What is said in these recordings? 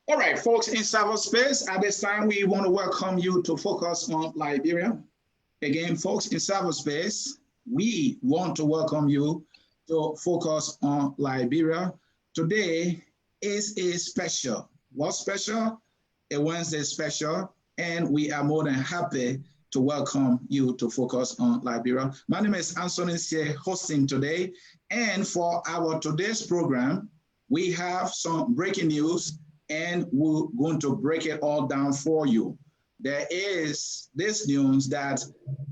All right, folks in cyberspace, at this time, we want to welcome you to focus on Liberia. Again, folks in cyberspace, we want to welcome you to focus on Liberia. Today is a special. What's special? A Wednesday special, and we are more than happy to welcome you to focus on Liberia. My name is Anthony here hosting today, and for our today's program, we have some breaking news, and we're going to break it all down for you. There is this news that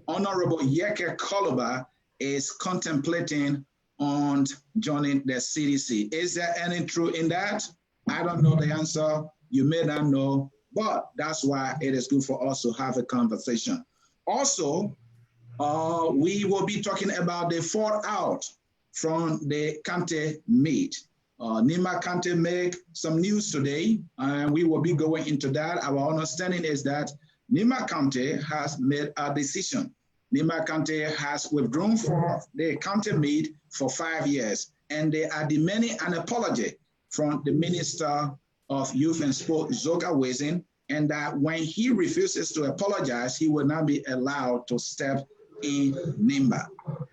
Honorable Yekeh Kolubah is contemplating on joining the CDC. Is there any truth in that? I don't know the answer. You may not know, but that's why it is good for us to have a conversation. Also, we will be talking about the fallout from the county meet. Nimba County made some news today, and we will be going into that. Our understanding is that Nimba County has made a decision. Nimba County has withdrawn from the county meet for 5 years, and they are demanding an apology from the Minister of Youth and Sport, Zoka Wezin, and that when he refuses to apologize, he will not be allowed to step in Nimba.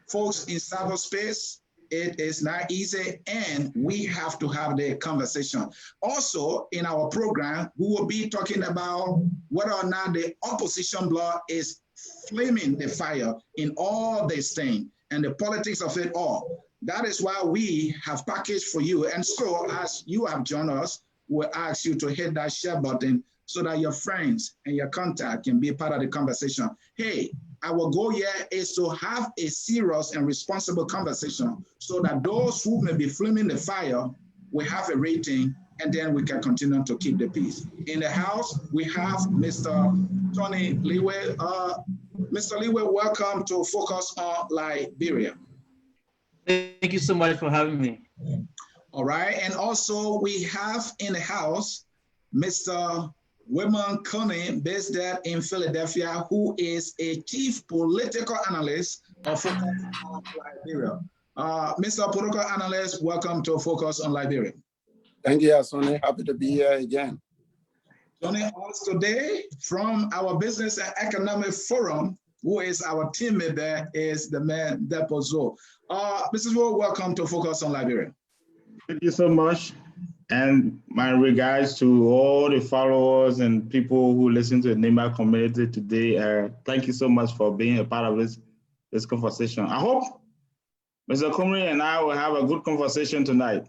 Folks in cyberspace, it is not easy, and we have to have the conversation. Also, in our program, we will be talking about whether or not the opposition bloc is flaming the fire in all this thing and the politics of it all. That is why we have packaged for you. And so, as you have joined us, we'll ask you to hit that share button so that your friends and your contact can be part of the conversation. Hey, our goal here is to have a serious and responsible conversation so that those who may be flaming the fire will have a rating, and then we can continue to keep the peace. In the house, we have Mr. Tony Liwe. Mr. Liwe, welcome to Focus on Liberia. Thank you so much for having me. All right, and also we have in the house, Mr. Wyman Coney, based there in Philadelphia, who is a chief political analyst of Focus on Liberia. Mr. Political Analyst, welcome to Focus on Liberia. Thank you, Sonny. Happy to be here again. Joining us today from our Business and Economic Forum, who is our teammate there, is the man Depozo. Mrs. Wo, welcome to Focus on Liberia. Thank you so much. And my regards to all the followers and people who listen to the Nimba community today. Thank you so much for being a part of this conversation. I hope Mr. Kumri and I will have a good conversation tonight.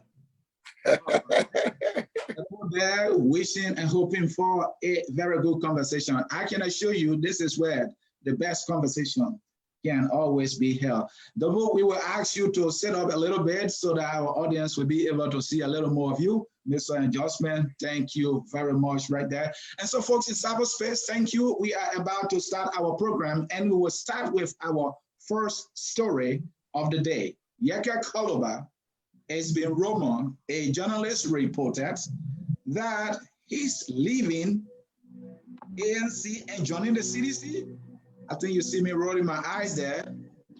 There, wishing and hoping for a very good conversation. I can assure you this is where the best conversation can always be held. Double, we will ask you to sit up a little bit so that our audience will be able to see a little more of you. Mr. Adjustment, thank you very much right there. And so folks in cyberspace, thank you. We are about to start our program, and we will start with our first story of the day. Yekeh Kolubah has been rumored, a journalist reported that he's leaving ANC and joining the CDC. I think you see me rolling my eyes there.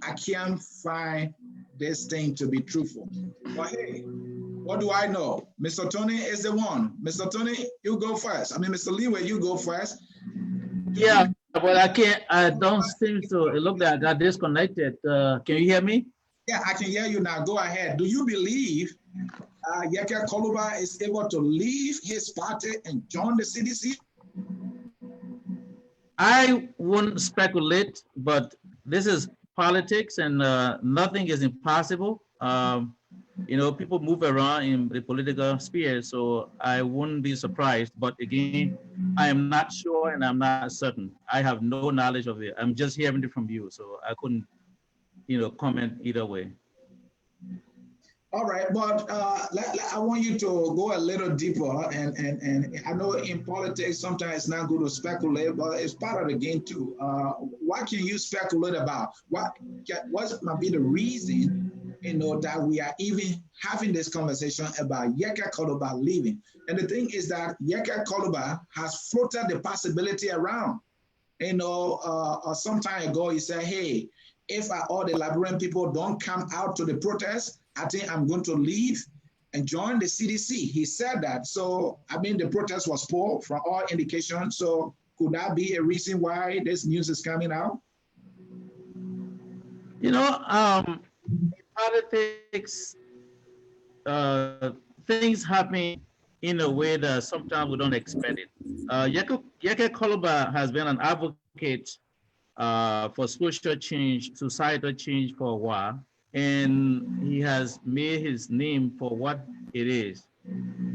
I can't find this thing to be truthful. But hey, what do I know? Mr. Tony is the one. Mr. Tony, you go first. I mean, Mr. Liwe, you go first. Yeah, but I don't seem to, it looked like I got disconnected. Can you hear me? Yeah, I can hear you now. Go ahead. Do you believe Yekeh Kolubah is able to leave his party and join the CDC? I wouldn't speculate, but this is politics, and nothing is impossible. You know, people move around in the political sphere, so I wouldn't be surprised. But again, I am not sure and I'm not certain. I have no knowledge of it. I'm just hearing it from you, so I couldn't, comment either way. All right, but I want you to go a little deeper, and I know in politics sometimes it's not good to speculate, but it's part of the game too. What can you speculate about? What might be the reason, that we are even having this conversation about Yekeh Kolubah leaving? And the thing is that Yekeh Kolubah has floated the possibility around. Some time ago he said, hey, if all the Liberian people don't come out to the protest, I think I'm going to leave. and join the CDC. He said that. So, I mean, the protest was poor from all indications. So could that be a reason why this news is coming out? You know, in politics, things happen in a way that sometimes we don't expect it. Yekeh Kolubah has been an advocate for social change, societal change for a while, and he has made his name for what it is.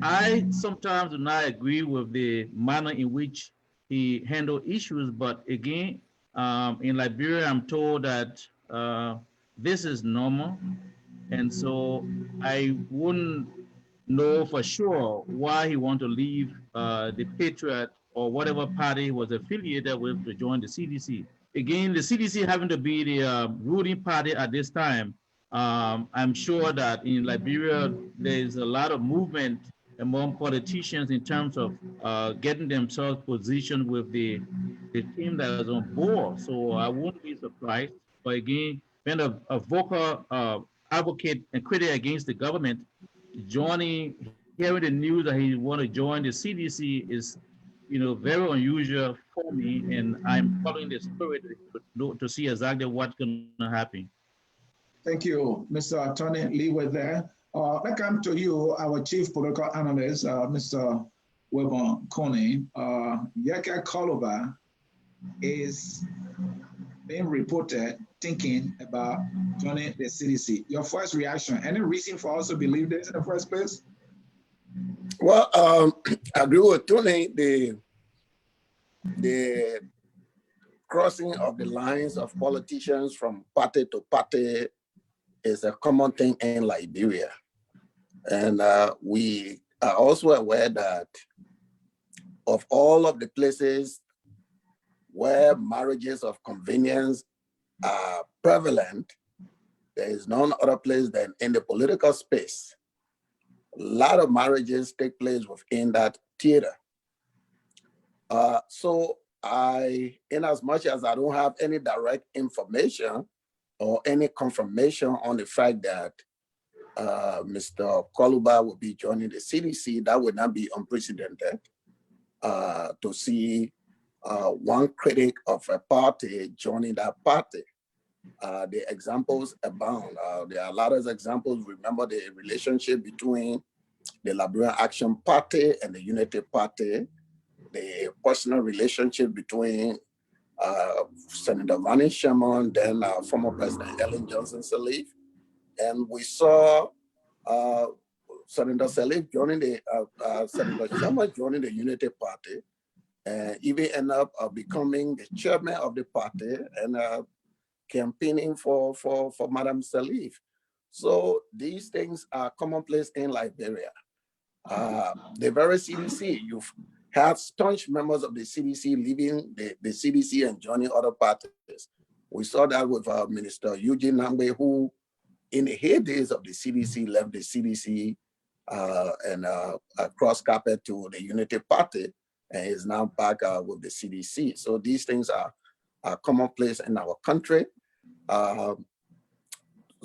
I sometimes do not agree with the manner in which he handled issues, but again, in Liberia, I'm told that this is normal, and so I wouldn't know for sure why he want to leave the Patriot or whatever party he was affiliated with to join the CDC. Again, the CDC having to be the ruling party at this time, I'm sure that in Liberia, there's a lot of movement among politicians in terms of getting themselves positioned with the team that is on board. So I wouldn't be surprised. But again, being a vocal advocate and critic against the government, hearing the news that he want to join the CDC is, very unusual for me, and I'm following the spirit to see exactly what's going to happen. Thank you, Mr. Tony Lee was there. Let's come to you, our chief political analyst, Mr. Weber Coney. Yekeh Kolubah is being reported thinking about joining the CDC. Your first reaction, any reason for us to believe this in the first place? Well, I agree with Tony. The crossing of the lines of politicians from party to party is a common thing in Liberia. And we are also aware that of all of the places where marriages of convenience are prevalent, there is none other place than in the political space. A lot of marriages take place within that theater. So in as much as I don't have any direct information or any confirmation on the fact that Mr. Kolubah will be joining the CDC, that would not be unprecedented to see one critic of a party joining that party. The examples abound. There are a lot of examples. Remember the relationship between the Liberian Action Party and the Unity Party, the personal relationship between Senator Ronnie Sherman, then former President Ellen Johnson Sirleaf. And we saw Senator Sirleaf joining Senator Sherman joining the Unity Party, and even end up becoming the chairman of the party and campaigning for Madam Sirleaf. So these things are commonplace in Liberia. The very CDC, you've had staunch members of the CDC leaving the CDC and joining other parties. We saw that with Minister Eugene Nimba, who in the heydays of the CDC left the CDC and cross carpet to the Unity Party and is now back with the CDC. So these things are commonplace in our country.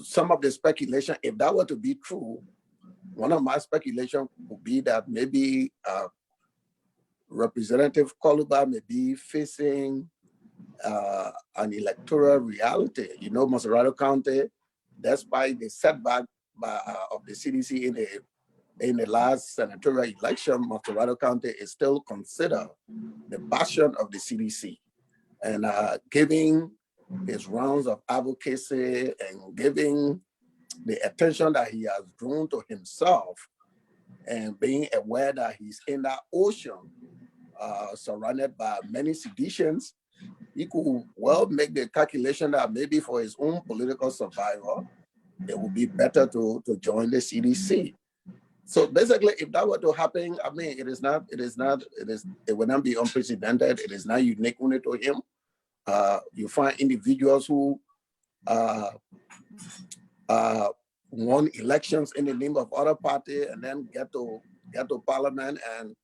Some of the speculation, if that were to be true, one of my speculation would be that maybe Representative Kolubah may be facing an electoral reality. You know, Maserado County, despite the setback of the CDC in the last senatorial election, Maserado County is still considered the bastion of the CDC. And giving his rounds of advocacy and giving the attention that he has drawn to himself and being aware that he's in that ocean surrounded by many seditions, he could well make the calculation that maybe for his own political survival, it would be better to join the CDC. So basically, if that were to happen, I mean, it would not be unprecedented. It is not unique only to him. You find individuals who won elections in the name of other party and then get to parliament and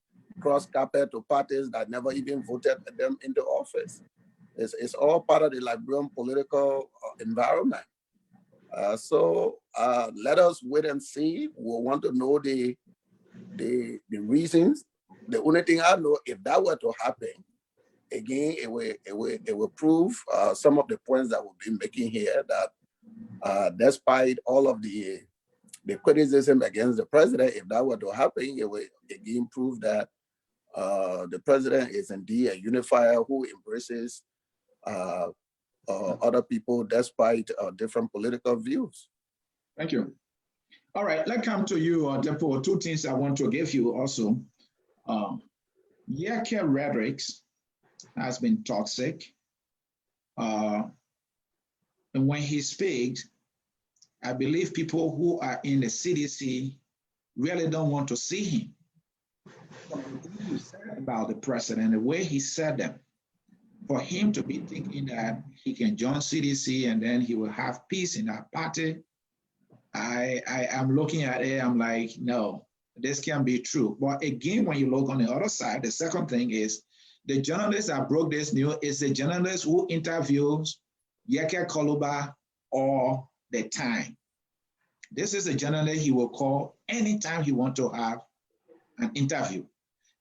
cross carpet to parties that never even voted them into office. It's all part of the Liberian political environment. So let us wait and see. We'll want to know the reasons. The only thing I know, if that were to happen, again, it will prove some of the points that we've been making here, that despite all of the criticism against the president, if that were to happen, it will again prove that the president is indeed a unifier who embraces other people despite different political views. Thank you. All right, let's come to you, Depo. Two things I want to give you also. Yekeh rhetoric has been toxic. And when he speaks, I believe people who are in the CDC really don't want to see him. So the thing he said about the president, the way he said them, for him to be thinking that he can join CDC and then he will have peace in that party, I am looking at it, I'm like, no, this can't be true. But again, when you look on the other side, the second thing is the journalist that broke this news is the journalist who interviews Yekeh Kolubah all the time. This is a journalist he will call anytime he wants to have an interview.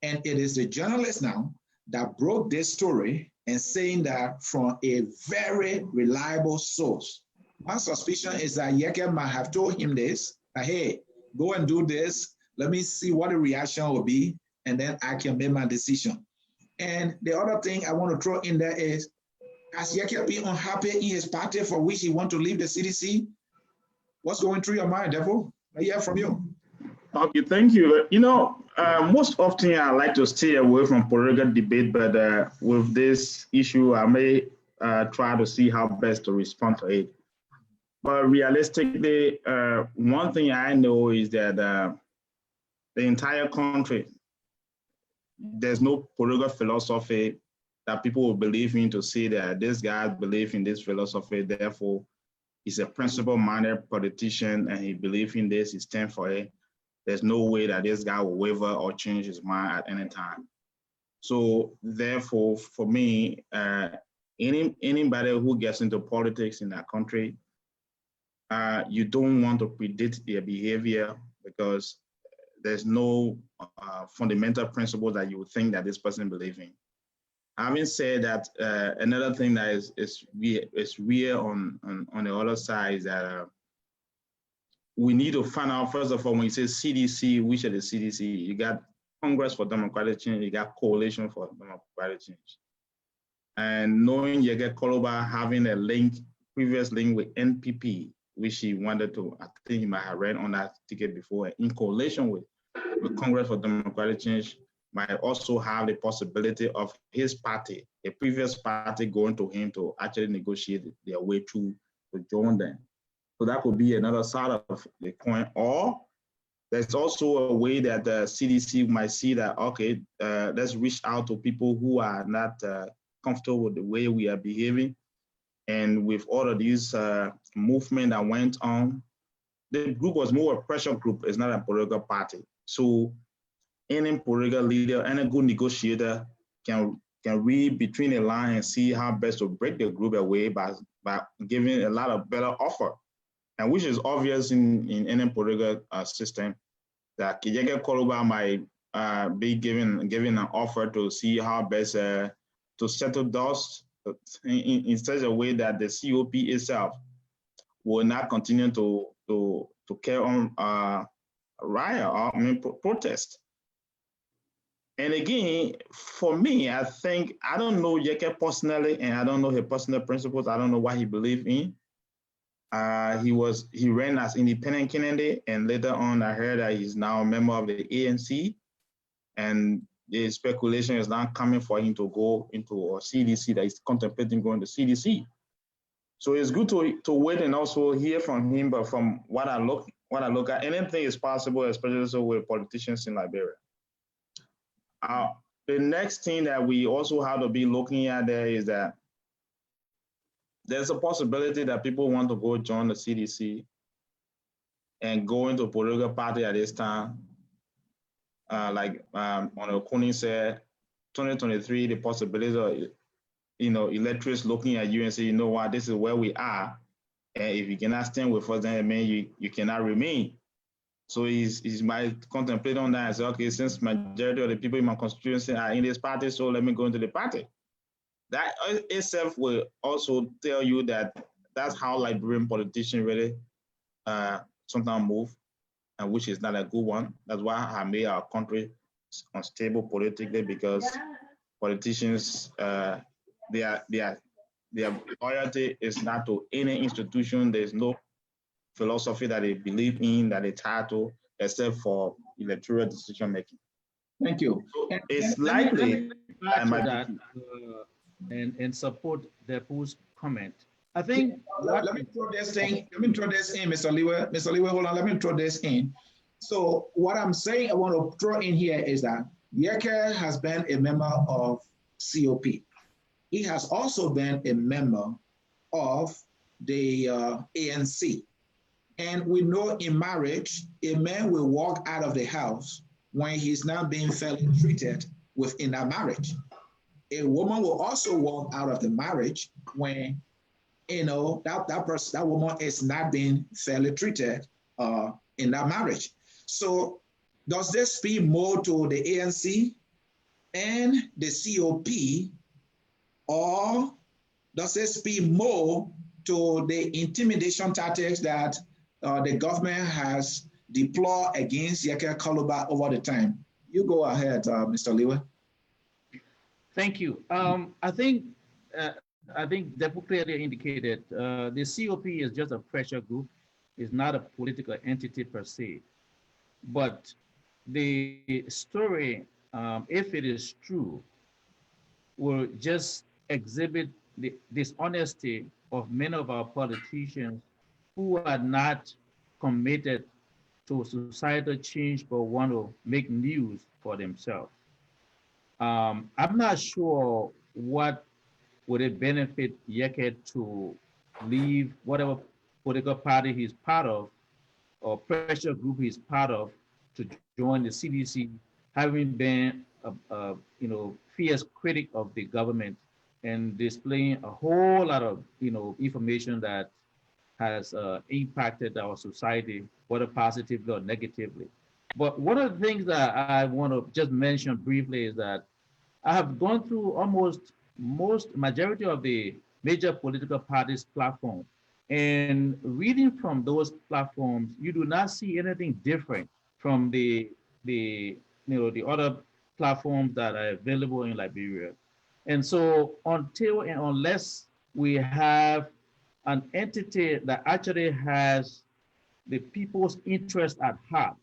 And it is the journalist now that broke this story and saying that from a very reliable source. My suspicion is that Yekeh might have told him this, that, hey, go and do this. Let me see what the reaction will be, and then I can make my decision. And the other thing I want to throw in there is, has Yekeh been unhappy in his party for which he wants to leave the CDC? What's going through your mind, Depo? I hear from you. Okay, thank you. You know, most often I like to stay away from political debate, but with this issue, I may try to see how best to respond to it. But realistically, one thing I know is that the entire country, there's no political philosophy that people will believe in to say that this guy believes in this philosophy, therefore he's a principle-minded politician and he believes in this, he stands for it. There's no way that this guy will waver or change his mind at any time. So therefore, for me, anybody who gets into politics in that country, you don't want to predict their behavior because there's no fundamental principle that you would think that this person believes in. Having said that, another thing that is real on the other side is that we need to find out, first of all, when you say CDC, which are the CDC? You got Congress for Democratic Change, you got Coalition for Democratic Change. And knowing Yekeh Kolubah having a previous link with NPP, which he wanted to, I think he might have ran on that ticket before, in coalition with Congress for Democratic Change, might also have the possibility of his party, a previous party, going to him to actually negotiate their way through to join them. So that could be another side of the coin. Or there's also a way that the CDC might see that, okay, let's reach out to people who are not comfortable with the way we are behaving. And with all of these movement that went on, the group was more a pressure group, it's not a political party. So any political leader, any good negotiator can read between the lines and see how best to break the group away by giving a lot of better offer. And which is obvious in any political system, that Yekeh Kolubah might be given an offer to see how best to settle dust in such a way that the COP itself will not continue to carry on riot or protest. And again, for me, I don't know Yekeh personally, and I don't know his personal principles. I don't know what he believes in. He ran as independent candidate, and later on I heard that he's now a member of the ANC, and the speculation is now coming for him to go into a CDC, that he's contemplating going to CDC. So it's good to wait and also hear from him, but from what I look at, anything is possible, especially so with politicians in Liberia. The next thing that we also have to be looking at there is that there's a possibility that people want to go join the CDC and go into a political party at this time. Like Okuni said, 2023, the possibility of, electors looking at you and say, you know what, this is where we are, And if you cannot stand with us, then it means you cannot remain. So he might contemplate on that and say, okay, since majority of the people in my constituency are in this party, so let me go into the party. That itself will also tell you that that's how Liberian politicians really sometimes move, and which is not a good one. That's why I made our country unstable politically, because politicians, their loyalty is not to any institution. There's no philosophy that they believe in, that they tie to, except for electoral decision making. Thank you. So it's likely that and support Depu's comment. I think let me throw this thing. Let me throw this in, Mr. Liwe. Mr. Liwe, hold on. Let me throw this in. So what I'm saying, I want to throw in here is that Yekeh has been a member of COP. He has also been a member of the ANC. And we know in marriage, a man will walk out of the house when he's not being fairly treated within that marriage. A woman will also walk out of the marriage when that woman is not being fairly treated in that marriage. So does this speak more to the ANC and the COP, or does it speak more to the intimidation tactics that the government has deployed against Yekeh Kolubah over the time? You go ahead, Mr. Liwe. Thank you. I think Depu clearly indicated the COP is just a pressure group. It's not a political entity per se. But the story, if it is true, will just exhibit the dishonesty of many of our politicians who are not committed to societal change but want to make news for themselves. I'm not sure what would it benefit Yekeh to leave whatever political party he's part of or pressure group he's part of to join the CDC, having been a fierce critic of the government and displaying a whole lot of information that has impacted our society, whether positively or negatively. But one of the things that I want to just mention briefly is that I have gone through almost majority of the major political parties' platform, and reading from those platforms, you do not see anything different from the other platforms that are available in Liberia. And so until and unless we have an entity that actually has the people's interest at heart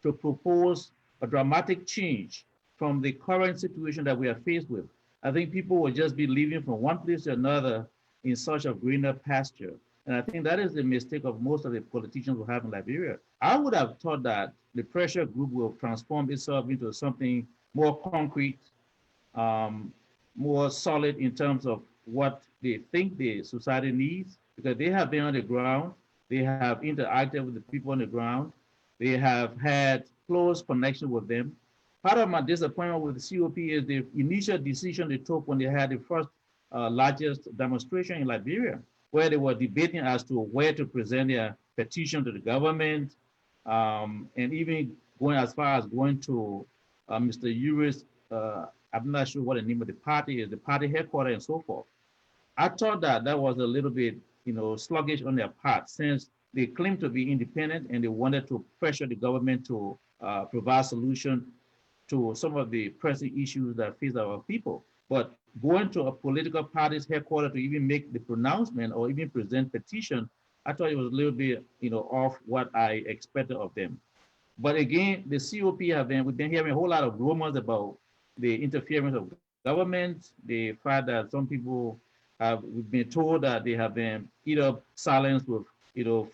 to propose a dramatic change from the current situation that we are faced with, I think people will just be leaving from one place to another in search of greener pasture. And I think that is the mistake of most of the politicians we have in Liberia. I would have thought that the pressure group will transform itself into something more concrete, more solid in terms of what they think the society needs, because they have been on the ground, they have interacted with the people on the ground, they have had close connection with them. Part of my disappointment with the COP is the initial decision they took when they had the first largest demonstration in Liberia, where they were debating as to where to present their petition to the government, and even going as far as going to Mr. Uri's, I'm not sure what the name of the party is, the party headquarters and so forth. I thought that that was a little bit, sluggish on their part, since they claimed to be independent and they wanted to pressure the government to provide solution to some of the pressing issues that face our people. But going to a political party's headquarters to even make the pronouncement or even present petition, I thought it was a little bit, off what I expected of them. But again, the COP we've been hearing a whole lot of rumors about the interference of government, the fact that some people we've been told that they have been either silenced with,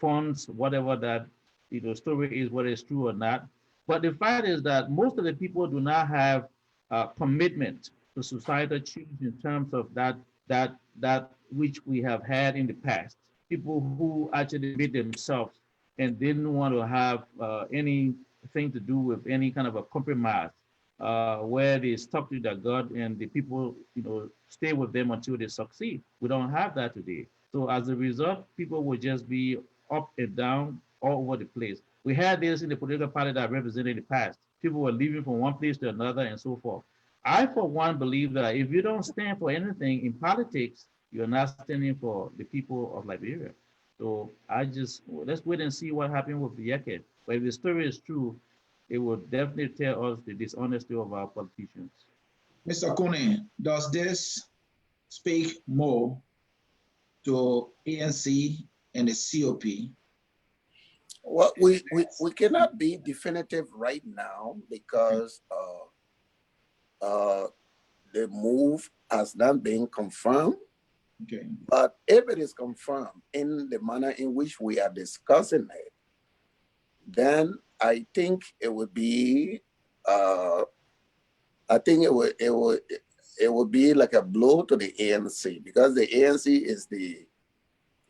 funds, whatever that, story is, whether it's true or not. But the fact is that most of the people do not have commitment to societal change in terms of that which we have had in the past. People who actually made themselves and didn't want to have anything to do with any kind of a compromise, where they stuck to their God and the people, stay with them until they succeed. We don't have that today. So as a result, people will just be up and down all over the place. We had this in the political party that I represented in the past. People were leaving from one place to another and so forth. I, for one, believe that if you don't stand for anything in politics, you're not standing for the people of Liberia. So let's wait and see what happened with the Yekeh. But if the story is true, it will definitely tell us the dishonesty of our politicians. Mr. Kone, does this speak more to ANC and the COP? Well, we cannot be definitive right now because the move has not been confirmed. Okay. But if it is confirmed in the manner in which we are discussing it, then I think it would be it would be like a blow to the ANC, because the ANC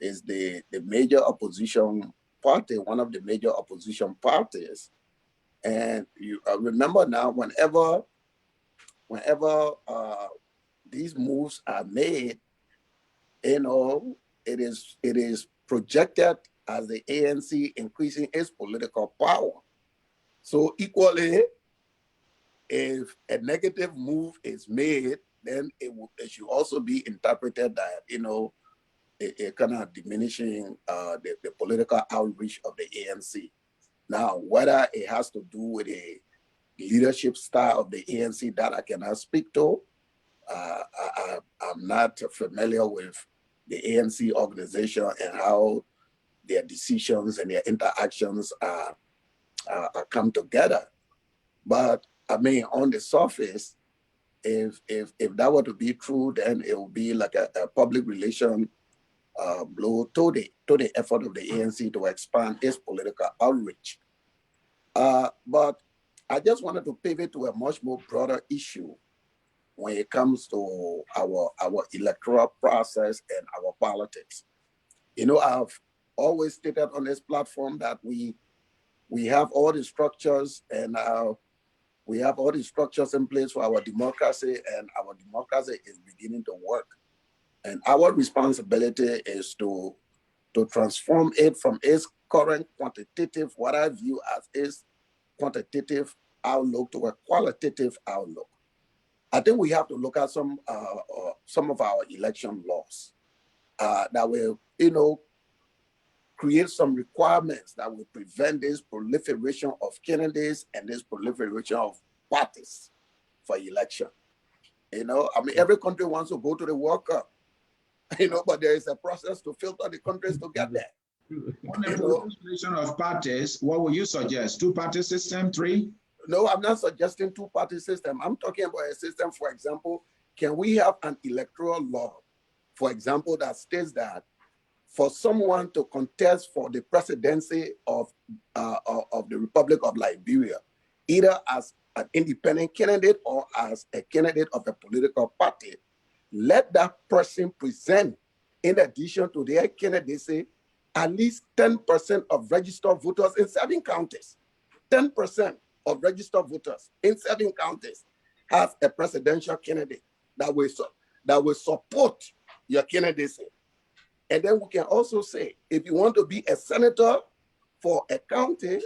is the major opposition party, one of the major opposition parties. And you remember now, whenever these moves are made, you know, it is projected as the ANC increasing its political power. So equally, if a negative move is made, then it should also be interpreted that, you know, it kind of diminishing the political outreach of the ANC. Now, whether it has to do with a leadership style of the ANC that I cannot speak to, I'm not familiar with the ANC organization and how their decisions and their interactions are come together. But I mean, on the surface, if that were to be true, then it would be like a public relation blow to the effort of the ANC to expand its political outreach. But I just wanted to pivot to a much more broader issue when it comes to our electoral process and our politics. You know, I've always stated on this platform that we have all the structures and we have all the structures in place for our democracy, and our democracy is beginning to work. And our responsibility is to transform it from its current quantitative, what I view as its quantitative outlook, to a qualitative outlook. I think we have to look at some of our election laws that will, you know, create some requirements that will prevent this proliferation of candidates and this proliferation of parties for election. You know, I mean, every country wants to go to the World Cup, you know, but there is a process to filter the countries to get there. On the proliferation of parties, what would you suggest? Two-party system, three? No, I'm not suggesting two-party system. I'm talking about a system, for example, can we have an electoral law, for example, that states that for someone to contest for the presidency of the Republic of Liberia, either as an independent candidate or as a candidate of a political party, let that person present, in addition to their candidacy, at least 10% of registered voters in 7 counties. 10% of registered voters in 7 counties have a presidential candidate that will support your candidacy. And then we can also say, if you want to be a senator for a county,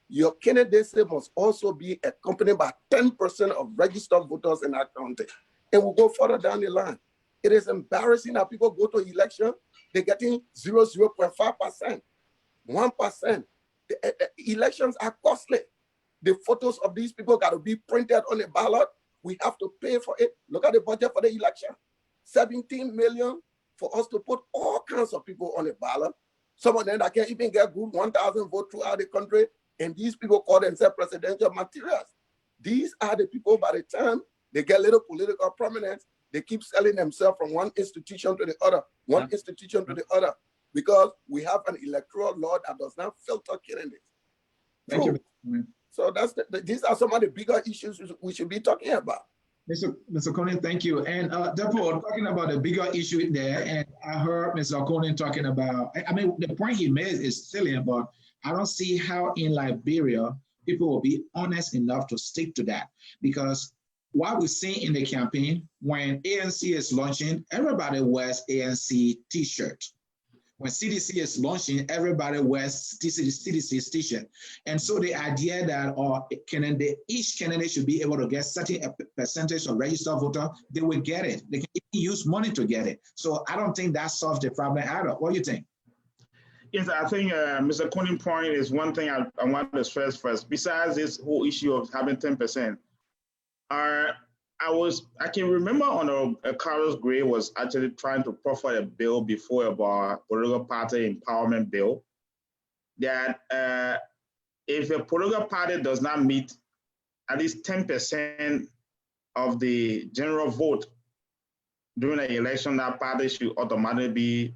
your candidacy must also be accompanied by 10% of registered voters in that county. And we'll go further down the line. It is embarrassing that people go to election, they're getting 0.5%, 1%. The elections are costly. The photos of these people got to be printed on the ballot. We have to pay for it. Look at the budget for the election. 17 million for us to put all kinds of people on the ballot. Some of them that can't even get good 1,000 votes throughout the country. And these people call themselves presidential materials. These are the people, by the time they get little political prominence, they keep selling themselves from one institution to the other, one institution to the other, because we have an electoral law that does not filter candidates. Thank you. So these are some of the bigger issues we should be talking about. Mr. Conan, thank you. And therefore, talking about the bigger issue there, and I heard Mr. Conan talking about, I mean, the point he made is salient, but I don't see how in Liberia people will be honest enough to stick to that, because what we see in the campaign, when ANC is launching, everybody wears ANC t-shirt. When CDC is launching, everybody wears CDC's t-shirt. And so the idea that each candidate should be able to get certain percentage of registered voter, they will get it. They can use money to get it. So I don't think that solves the problem either. What do you think? Yes, I think Mr. Cooney's point is one thing I want to stress first. Besides this whole issue of having 10%, I can remember on Carlos Gray was actually trying to proffer a bill before about political party empowerment bill that if a political party does not meet at least 10% of the general vote during an election, that party should automatically be,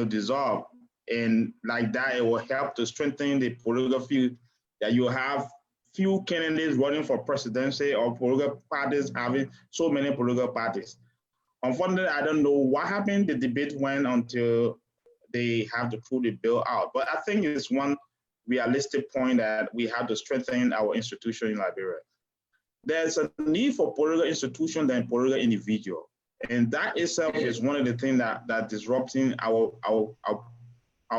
dissolved. And like that, it will help to strengthen the political field that you have few candidates running for presidency or political parties having so many political parties. Unfortunately, I don't know what happened. The debate went until they have to throw the bill out. But I think it's one realistic point that we have to strengthen our institution in Liberia. There's a need for political institution than political individual. And that itself is one of the things that disrupting our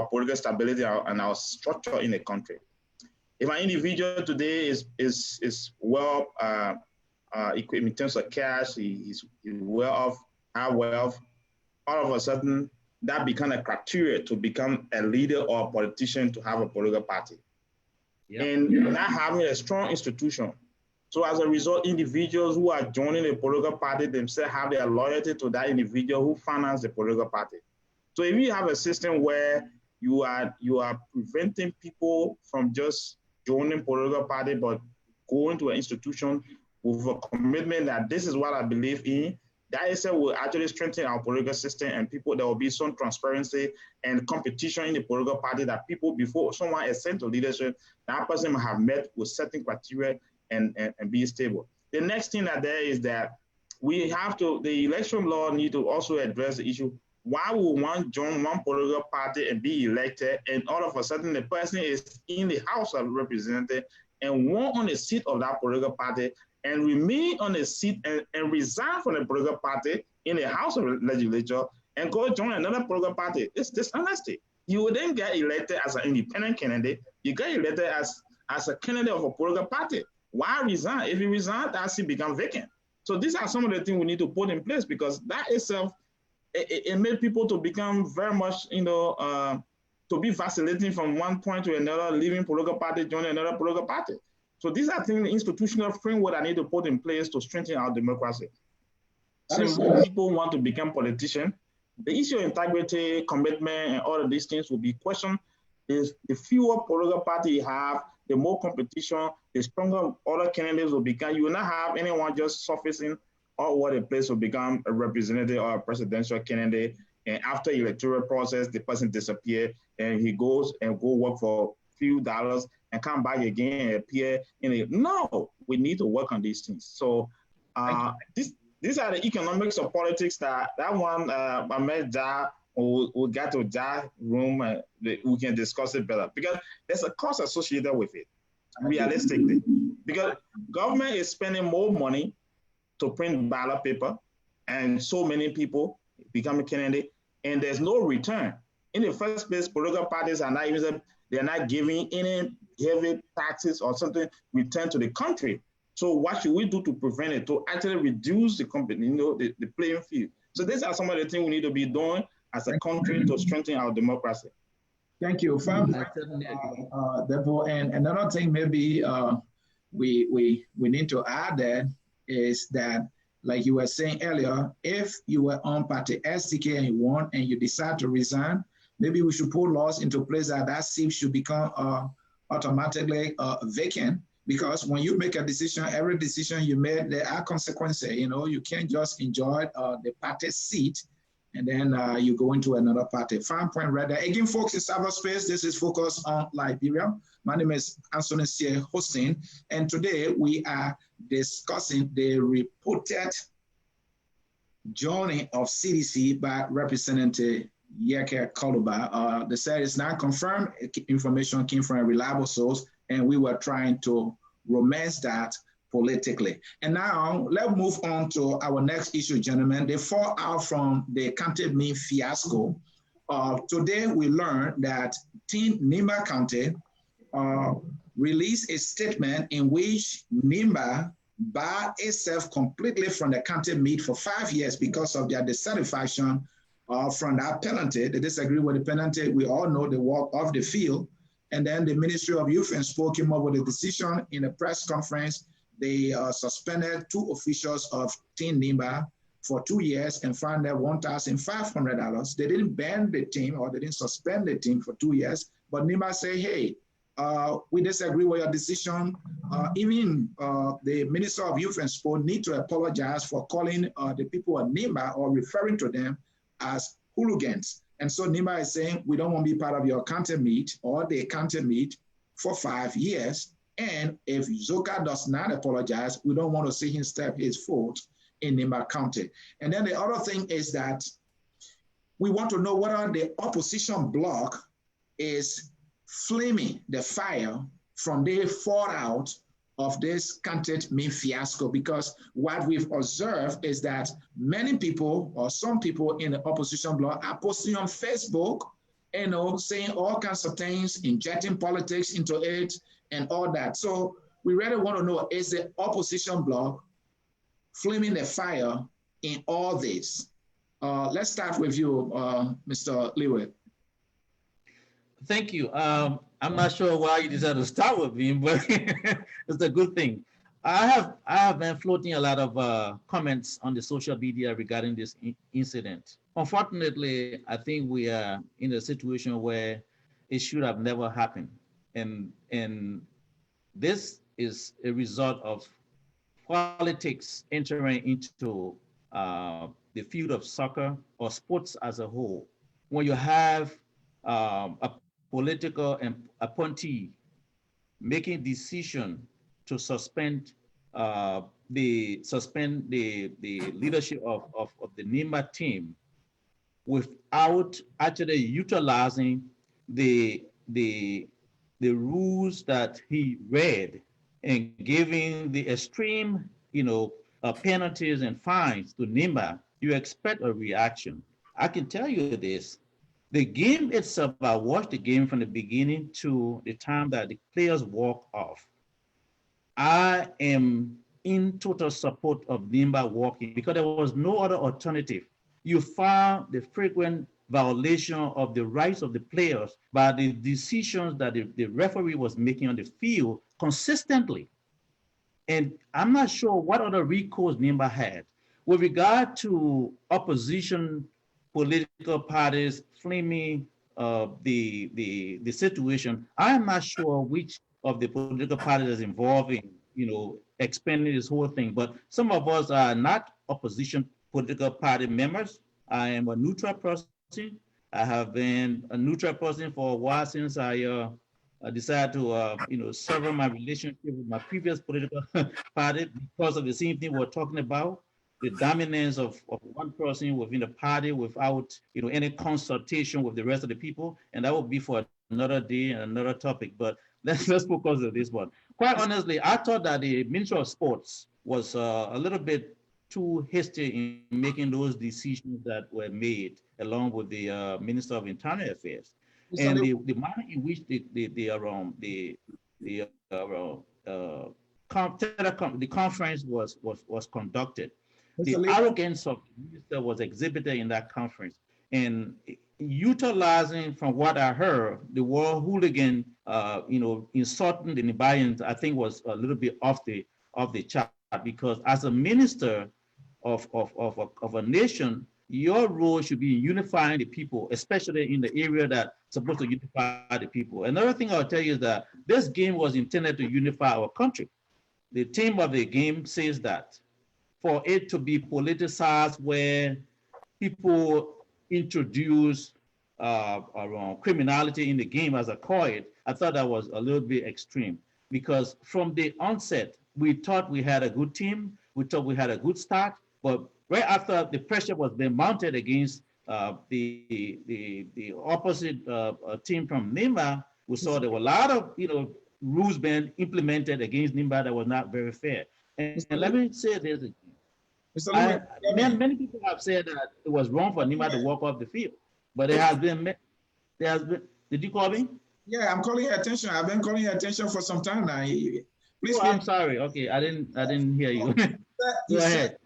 political stability and our structure in the country. If an individual today is well equipped in terms of cash, he's well off, have wealth, all of a sudden that becomes a criteria to become a leader or a politician to have a political party. Yep. And not having a strong institution. So as a result, individuals who are joining the political party themselves have their loyalty to that individual who finances the political party. So if you have a system where you are preventing people from just joining political party, but going to an institution with a commitment that this is what I believe in, that itself will actually strengthen our political system, and there will be some transparency and competition in the political party that people, before someone is sent to leadership, that person have met with certain criteria and be stable. The next thing there is that the election law need to also address the issue. Why would one join one political party and be elected, and all of a sudden the person is in the House of Representatives and won on the seat of that political party and remain on the seat and resign from the political party in the House of Legislature and go join another political party? It's dishonesty. You will then get elected as an independent candidate. You get elected as a candidate of a political party. Why resign? If you resign, that seat becomes vacant. So these are some of the things we need to put in place, because that itself, it made people to become very much, to be vacillating from one point to another, leaving political party, joining another political party. So these are things, the institutional framework I need to put in place to strengthen our democracy. So people want to become politicians. The issue of integrity, commitment, and all of these things will be questioned. The fewer political party you have, the more competition, the stronger other candidates will become. You will not have anyone just surfacing all over the place will become a representative or a presidential candidate. And after the electoral process, the person disappears and he goes and work for a few dollars and come back again and appear in it. No, we need to work on these things. So these are the economics of politics that one Ahmed Jah will get to that room and we can discuss it better, because there's a cost associated with it, realistically. Because government is spending more money to print ballot paper and so many people become a candidate, and there's no return. In the first place, political parties are not giving any heavy taxes or something return to the country. So what should we do to prevent it, to actually reduce the playing field? So these are some of the things we need to be doing as a country to strengthen our democracy. Thank you. And another thing maybe we need to add that is that, like you were saying earlier, if you were on party SDK and you won and you decide to resign, maybe we should put laws into place that seat should become automatically vacant. Because when you make a decision, every decision you made, there are consequences. You can't just enjoy the party seat and then you go into another party. Fine point right there. Again, folks, in cyberspace, this is focused on Liberia. My name is Anthony C. Hossein, and today we are discussing the reported joining of CDC by Representative Yekeh Kolubah. They said it's not confirmed. Information came from a reliable source, and we were trying to romance that politically. And now let's move on to our next issue, gentlemen. The fallout from the county mean fiasco. Today we learned that Team Nimba County released a statement in which Nimba barred itself completely from the county meet for 5 years because of their dissatisfaction from that penalty. They disagree with the penalty. We all know they walk off the field. And then the Ministry of Youth and Sport came up with a decision in a press conference. They suspended 2 officials of Team Nimba for 2 years and fined them $1,500. They didn't ban the team or they didn't suspend the team for 2 years, but Nimba say, hey, we disagree with your decision. Even the Minister of Youth and Sport need to apologize for calling the people of Nimba or referring to them as hooligans. And so Nimba is saying, we don't want to be part of your county meet or the county meet for 5 years. And if Zoka does not apologize, we don't want to see him step his foot in Nimba County. And then the other thing is that we want to know whether the opposition bloc is flaming the fire from the fallout of this county mean fiasco, because what we've observed is that many people or some people in the opposition bloc are posting on Facebook, saying all kinds of things, injecting politics into it and all that. So we really want to know, is the opposition bloc flaming the fire in all this? Let's start with you, Mr. Lewitt. Thank you. I'm not sure why you decided to start with me, but it's a good thing. I have been floating a lot of comments on the social media regarding this incident. Unfortunately, I think we are in a situation where it should have never happened. And this is a result of politics entering into the field of soccer or sports as a whole. When you have a political appointee making decision to suspend the leadership of the Nimba team without actually utilizing the rules that he read and giving the extreme, penalties and fines to Nimba, you expect a reaction. I can tell you this. The game itself, I watched the game from the beginning to the time that the players walk off. I am in total support of Nimba walking because there was no other alternative. You found the frequent violation of the rights of the players by the decisions that the referee was making on the field consistently. And I'm not sure what other recourse Nimba had. With regard to opposition political parties flaming the situation, I am not sure which of the political parties is involved in, expanding this whole thing. But some of us are not opposition political party members. I am a neutral person. I have been a neutral person for a while since I decided to, sever my relationship with my previous political party because of the same thing we're talking about. The dominance of one person within the party without any consultation with the rest of the people, and that will be for another day and another topic. But let's focus on this one. Quite honestly, I thought that the Ministry of Sports was a little bit too hasty in making those decisions that were made, along with the Minister of Internal Affairs, and the manner in which the conference was conducted. The arrogance of the minister was exhibited in that conference, and utilizing, from what I heard, the word hooligan, insulting the Nimbayans, I think was a little bit off the chart, because as a minister of a nation, your role should be unifying the people, especially in the area that's supposed to unify the people. Another thing I'll tell you is that this game was intended to unify our country. The theme of the game says that. For it to be politicized, where people introduce criminality in the game, as I call it, I thought that was a little bit extreme, because from the onset, we thought we had a good team, we thought we had a good start, but right after the pressure was being mounted against the opposite team from Nimba, we saw there were a lot of rules being implemented against Nimba that was not very fair. And let me say this. Mr. Lewis, Many people have said that it was wrong for Nimba to walk off the field, but there has been, did you call me? yeah, I'm calling your attention. I've been calling your attention for some time now. Please. Oh, I'm sorry. Okay, I didn't hear you. Go ahead.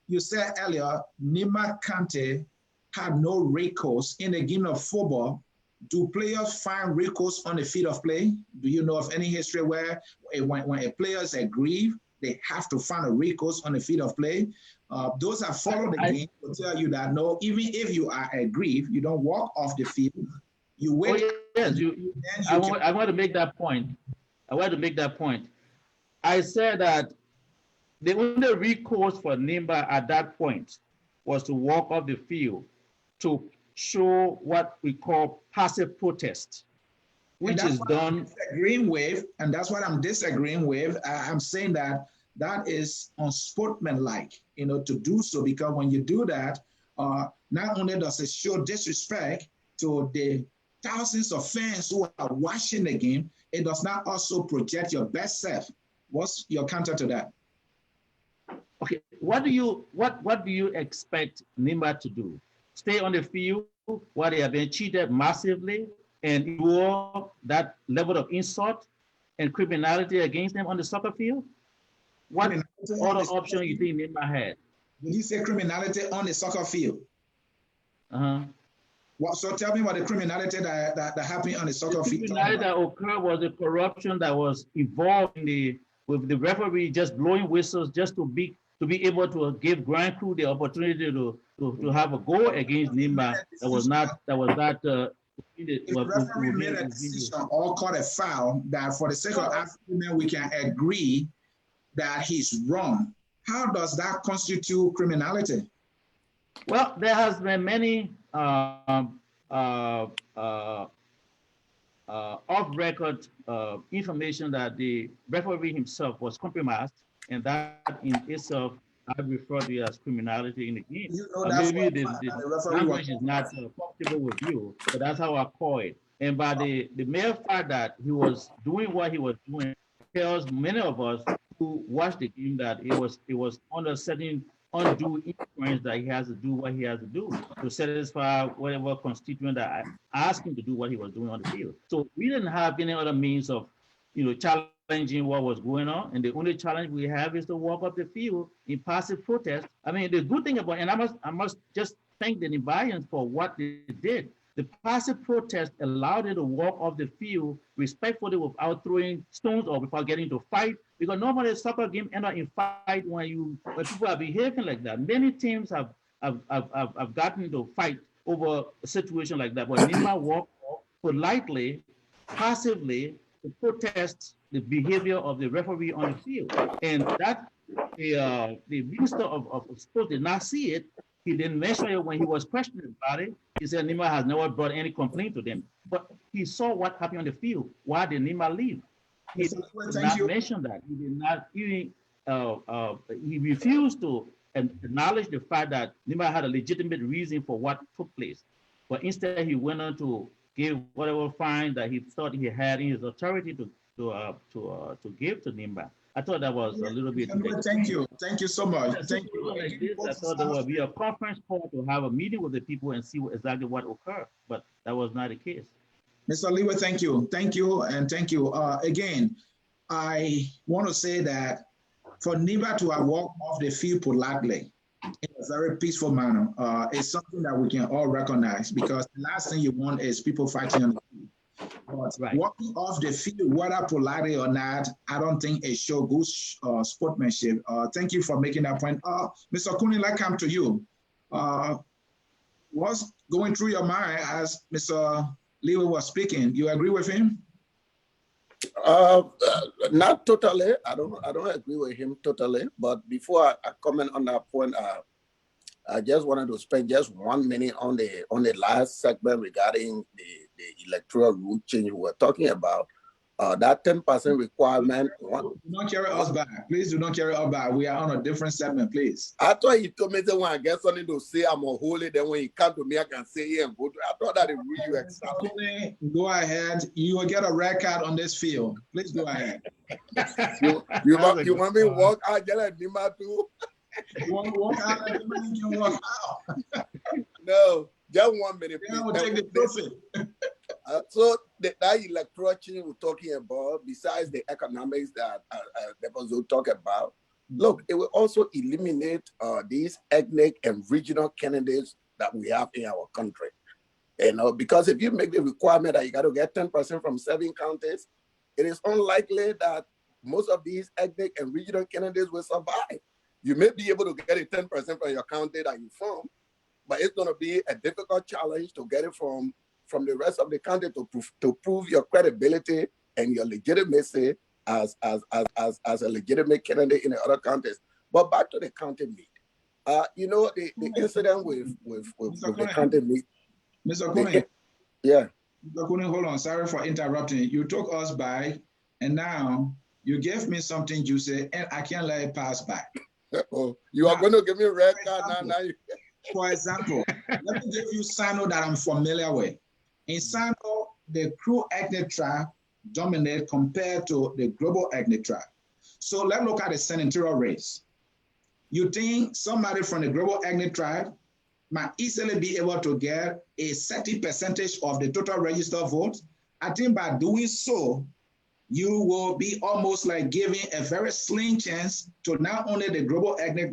You said earlier, Nimba Kante had no recourse in a game of football. Do players find recourse on the field of play? Do you know of any history where when a player is aggrieved, they have to find a recourse on the field of play? Those that follow the game will tell you that no, even if you are aggrieved, you don't walk off the field. You wait. Oh, yes, I want to make that point. I want to make that point. I said that the only recourse for Nimba at that point was to walk off the field to show what we call passive protest, which is done. Disagreeing with, and that's what I'm disagreeing with. I'm saying that that is unsportsmanlike, to do so, because when you do that, not only does it show disrespect to the thousands of fans who are watching the game, it does not also project your best self. What's your counter to that? Okay, what do you expect Nimba to do? Stay on the field while they have been cheated massively and endure that level of insult and criminality against them on the soccer field? What other option you think Nimba had? Did you say criminality on the soccer field? So tell me what the criminality that happened on the soccer field. The criminality that occurred was the corruption that was involved with the referee just blowing whistles just to be able to give Grand Crew the opportunity to have a goal against Nimba. If the referee made a decision or caught a foul that for the sake of African, we can agree that he's wrong, how does that constitute criminality? Well, there has been many off-record information that the referee himself was compromised, and that in itself I refer to as criminality in the game. Maybe the language is not comfortable with you, but that's how I call it. And by the mere fact that he was doing what he was doing tells many of us who watched the game that it was under certain undue influence that he has to do what he has to do to satisfy whatever constituent that asked him to do what he was doing on the field. So we didn't have any other means of, challenging what was going on, and the only challenge we have is to walk up the field in passive protest. I mean, the good thing about, and I must just thank the Nimbayans for what they did. The passive protest allowed them to walk off the field respectfully without throwing stones or without getting into fight. Because normally a soccer game ends up in fight when people are behaving like that. Many teams have gotten into fight over a situation like that. But Nimba walked off politely, passively to protest the behavior of the referee on the field. And that the minister of sports did not see it. He didn't mention it when he was questioned about it. He said Nimba has never brought any complaint to them. But he saw what happened on the field. Why did Nimba leave? He did not mention that. He did not even, he refused to acknowledge the fact that Nimba had a legitimate reason for what took place. But instead, he went on to give whatever fine that he thought he had in his authority to give to Nimba. I thought that was a little bit. Thank you so much. Thank you. Like this, I thought there would be a conference call to have a meeting with the people and see exactly what occurred, but that was not the case. Mr. Lewa, thank you, and thank you. Again, I want to say that for Nimba to have walked off the field politely in a very peaceful manner is something that we can all recognize, because the last thing you want is people fighting on the field. But walking off the field, whether politely or not, I don't think it shows good sportsmanship. Thank you for making that point. Mr. Kuni, let's come to you. What's going through your mind as Mr. Lewa was speaking? You agree with him? Not totally. I don't agree with him totally. But before I comment on that point, I just wanted to spend just 1 minute on the last segment regarding the electoral rule change we were talking about. That 10% requirement. Do not carry us back. Please do not carry us back. We are on a different segment, please. I thought he told me that when I get something to say, I'm a holy. Then when he come to me, I can say yeah and go to. I thought that it really you exactly. Go ahead. You will get a red card on this field. Please go ahead. you want me to walk out there like Nimba too? You want to walk out and you can walk out. No, just 1 minute. Please. We'll take the trophy. So that electoral change we're talking about, besides the economics that the will talk about, look, it will also eliminate these ethnic and regional candidates that we have in our country. You know, because if you make the requirement that you got to get 10% from 7 counties, it is unlikely that most of these ethnic and regional candidates will survive. You may be able to get it 10% from your county that you're from, but it's going to be a difficult challenge to get it from the rest of the country to prove your credibility and your legitimacy as a legitimate candidate in the other counties. But back to the county meet. You know, the incident with the county meet. Mr. Kune. Yeah. Mr. Kune, hold on. Sorry for interrupting. You took us by, and now you gave me something juicy, and I can't let it pass by. Oh, you are going to give me a red card now. For example, let me give you Sano that I'm familiar with. In Sano, the Kru ethnic tribe dominate compared to the global ethnic tribe. So let's look at the senatorial race. You think somebody from the global ethnic tribe might easily be able to get a certain percentage of the total registered votes? I think by doing so, you will be almost like giving a very slim chance to not only the global ethnic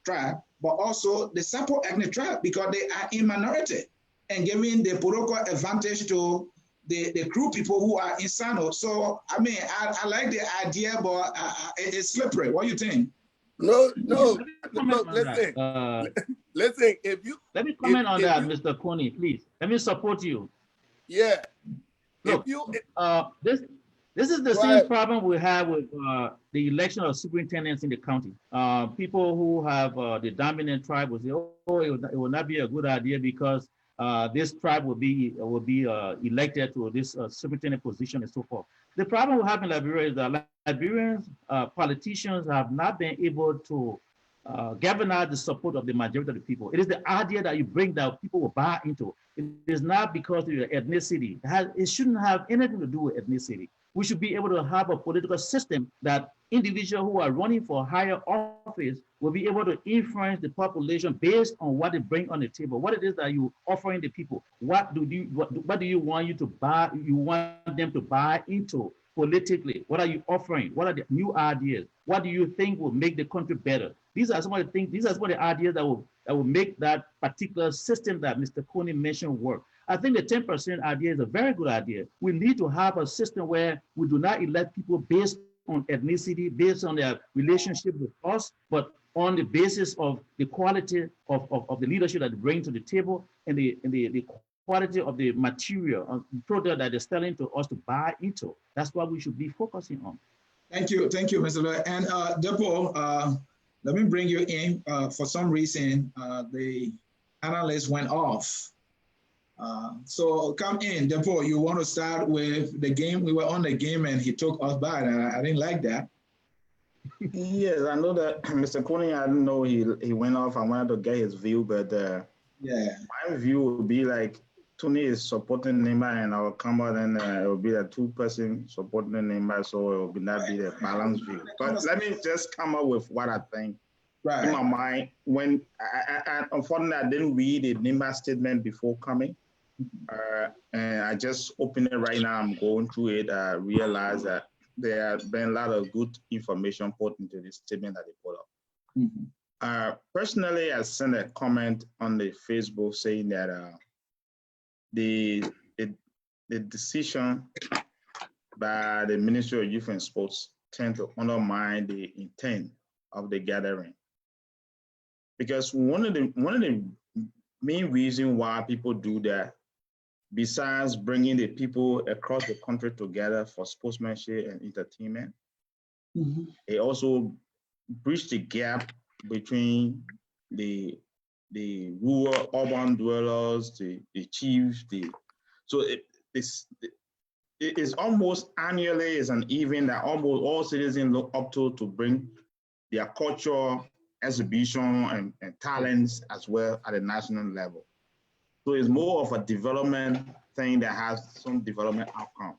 tribe, but also the Sapo ethnic tribe, because they are in minority, and giving the political advantage to the Kru people who are in Sano. So, I mean, I like the idea, but it's slippery. What do you think? No, listen. Listen, if you... Let me comment on that, Mr. Kone, please. Let me support you. Yeah. Look, this is the same problem we have with the election of superintendents in the county. People who have the dominant tribe will say, oh, it will not be a good idea because this tribe will be elected to this superintendent position and so forth. The problem we have in Liberia is that Liberians politicians have not been able to galvanize the support of the majority of the people. It is the idea that you bring that people will buy into. It is not because of your ethnicity. It shouldn't have anything to do with ethnicity. We should be able to have a political system that individuals who are running for higher office will be able to influence the population based on what they bring on the table, what it is that you're offering the people. What do you want you to buy? You want them to buy into politically? What are you offering? What are the new ideas? What do you think will make the country better? These are some of the things. These are some of the ideas that will make that particular system that Mr. Kone mentioned work. I think the 10% idea is a very good idea. We need to have a system where we do not elect people based on ethnicity, based on their relationship with us, but on the basis of the quality of the leadership that they bring to the table and the quality of the material product that they're selling to us to buy into. That's what we should be focusing on. Thank you, Mr. Lloyd. And Depo, let me bring you in. For some reason, the analyst went off. So come in, Depo. You want to start with the game? We were on the game and he took us by, and I didn't like that. Yes, I know that Mr. Kone, I didn't know he went off. I wanted to get his view, but yeah, my view would be like Tony is supporting Nimba and I'll come out and it will be a 2-person supporting Nimba, so it will not be the balanced view. But let me just come up with what I think. Right. In my mind, when I unfortunately I didn't read the Nimba statement before coming. And I just opened it right now. I'm going through it. I realized that there has been a lot of good information put into this statement that they put up. Mm-hmm. Personally, I sent a comment on the Facebook saying that the decision by the Ministry of Youth and Sports tend to undermine the intent of the gathering, because one of the main reasons why people do that, besides bringing the people across the country together for sportsmanship and entertainment, mm-hmm. It also bridged the gap between the rural urban dwellers, the chiefs, so it is almost annually is an event that almost all citizens look up to bring their culture, exhibition, and talents as well at the national level. So it's more of a development thing that has some development outcome.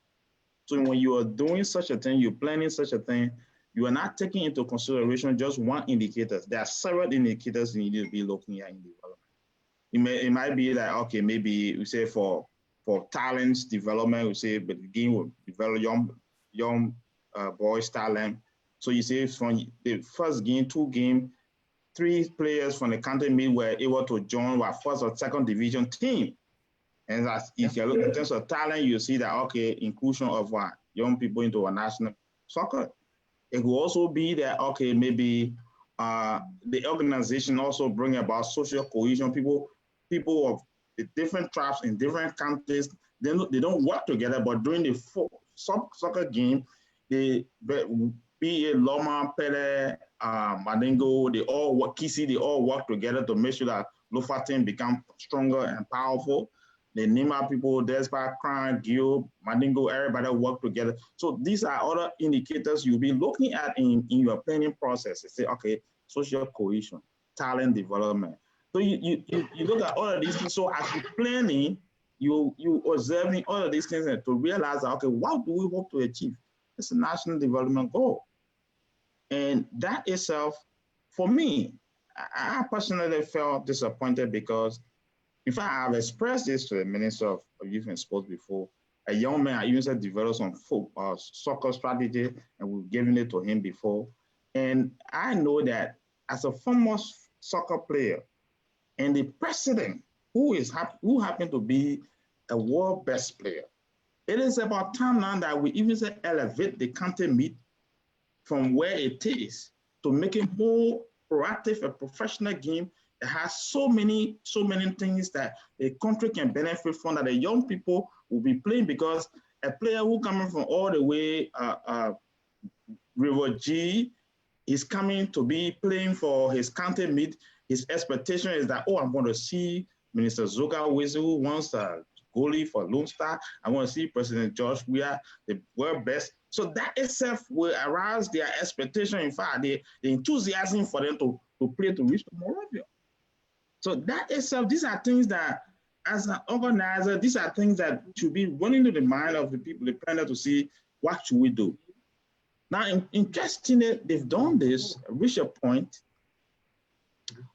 So when you are doing such a thing, you're planning such a thing, you are not taking into consideration just one indicator. There are several indicators you need to be looking at in development. It might be like, okay, maybe we say for talents development, we say, but the game will develop young boys' talent. So you say from the first game, 2 games, 3 players from the country meet were able to join our first or second division team. And if you look in terms of talent, you see that, okay, inclusion of young people into a national soccer. It will also be that, okay, maybe the organization also bring about social cohesion. People of the different tribes in different countries, they don't work together, but during the soccer game, they be it Loma, Pele, Mandingo, they all work together to make sure that Lofa team become stronger and powerful. The Nimba people, Despa, Kran, Gil, Mandingo, everybody work together. So these are other indicators you'll be looking at in your planning process. You say, okay, social cohesion, talent development. So you look at all of these things. So as you're planning, you observing all of these things and to realize that, okay, what do we hope to achieve? It's a national development goal. And that itself, for me, I personally felt disappointed because, in fact, I've expressed this to the Minister of Youth and Sports before. A young man, I even said developed some soccer strategy, and we've given it to him before. And I know that as a former soccer player, and the president, who happened to be a world best player, it is about time now that we even say elevate the country meet from where it is to make it more proactive and professional game that has so many things that the country can benefit from, that the young people will be playing, because a player who coming from all the way River G is coming to be playing for his country meet. His expectation is that, oh, I'm going to see Minister Zoga Wizu, who wants a goalie for Lone Star. I want to see President George Weah, the world best. So that itself will arouse their expectation. In fact, the enthusiasm for them to play to reach the Moravia. So that itself, these are things that, as an organizer, these are things that should be running to the mind of the people, the planner, to see what should we do. Now, interestingly, they've done this, reach a point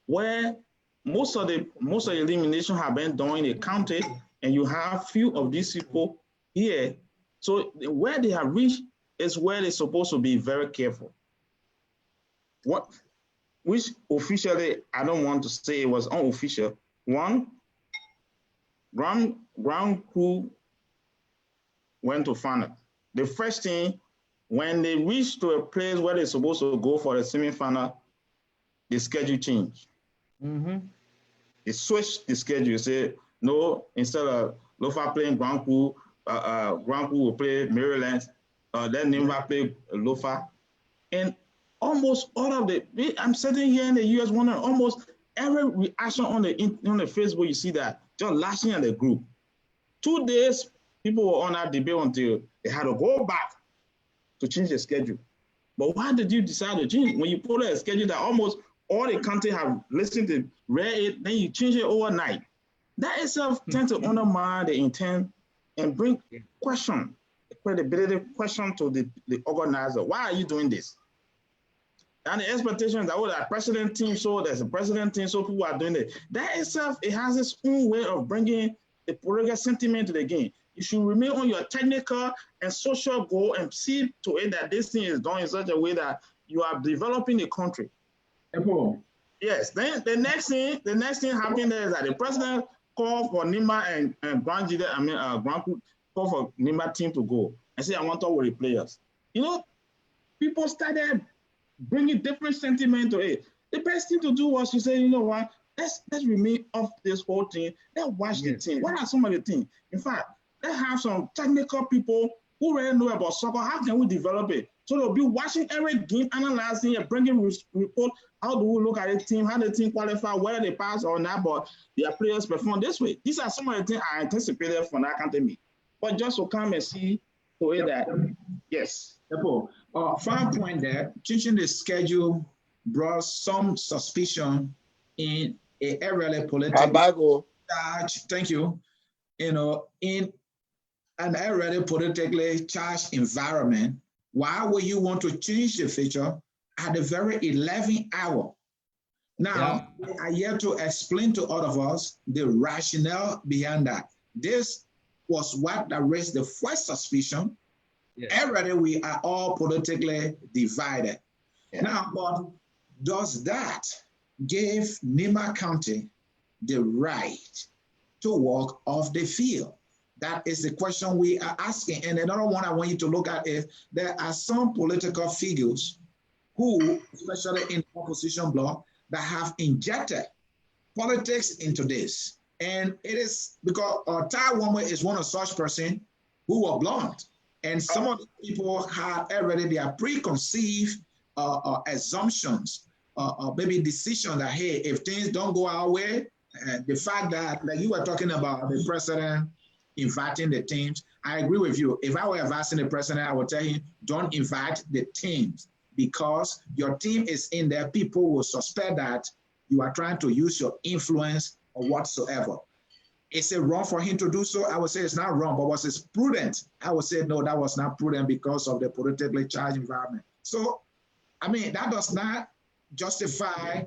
where most of the elimination have been done in the county, and you have few of these people here. So where they have reached is where they're supposed to be very careful. Which officially, I don't want to say it was unofficial. One, ground crew went to final. The first thing, when they reached to a place where they're supposed to go for the semi-final, the schedule changed. Mm-hmm. They switched the schedule. Say, no, instead of Lofa playing ground crew will play Maryland, then Nimba play Lofa. And almost all of I'm sitting here in the US wondering, almost every reaction on the Facebook, you see that just lashing at the group. 2 days, people were on that debate until they had to go back to change the schedule. But why did you decide to change? When you put a schedule that almost all the country have listened to, read it, then you change it overnight. That itself tends to undermine the intent and bring question, credibility question to the organizer. Why are you doing this? And the expectation that, oh, that president team, so there's a president team, so people are doing it. That itself, it has its own way of bringing the political sentiment to the game. You should remain on your technical and social goal and see to it that this thing is done in such a way that you are developing the country. Yes. Then the next thing happened there is that the president called for Nimba and Grand called for Nimba team to go and say, I want to talk with the players. You know, people started bringing different sentiment to it. The best thing to do was to say, you know what, let's remain off this whole thing. Let's watch the team. What are some of the things? In fact, let's have some technical people who really know about soccer. How can we develop it? So they'll be watching every game, analyzing and bringing report. How do we look at the team? How the team qualify? Whether they pass or not, but their players perform this way. These are some of the things I anticipated for that academy. But just to come and see So that, yes. Final point there, changing the schedule brought some suspicion in a really political charge. Thank you. In an already politically charged environment, why would you want to change the feature at the very 11th hour? Now, we are here to explain to all of us the rationale behind that. This was what that raised the first suspicion. Already we are all politically divided. Now, but does that give Nimba County the right to walk off the field? That is the question we are asking. And another one I want you to look at is there are some political figures who, especially in the opposition bloc, that have injected politics into this. And it is because Tai Womwe is one of such person who were blunt. And some of the people had already their preconceived assumptions, maybe decision that, hey, if things don't go our way, the fact that, like you were talking about the president inviting the teams, I agree with you. If I were advising the president, I would tell him, don't invite the teams because your team is in there. People will suspect that you are trying to use your influence or whatsoever. Is it wrong for him to do so? I would say it's not wrong, but was it prudent? I would say, no, that was not prudent because of the politically charged environment. So, I mean, that does not justify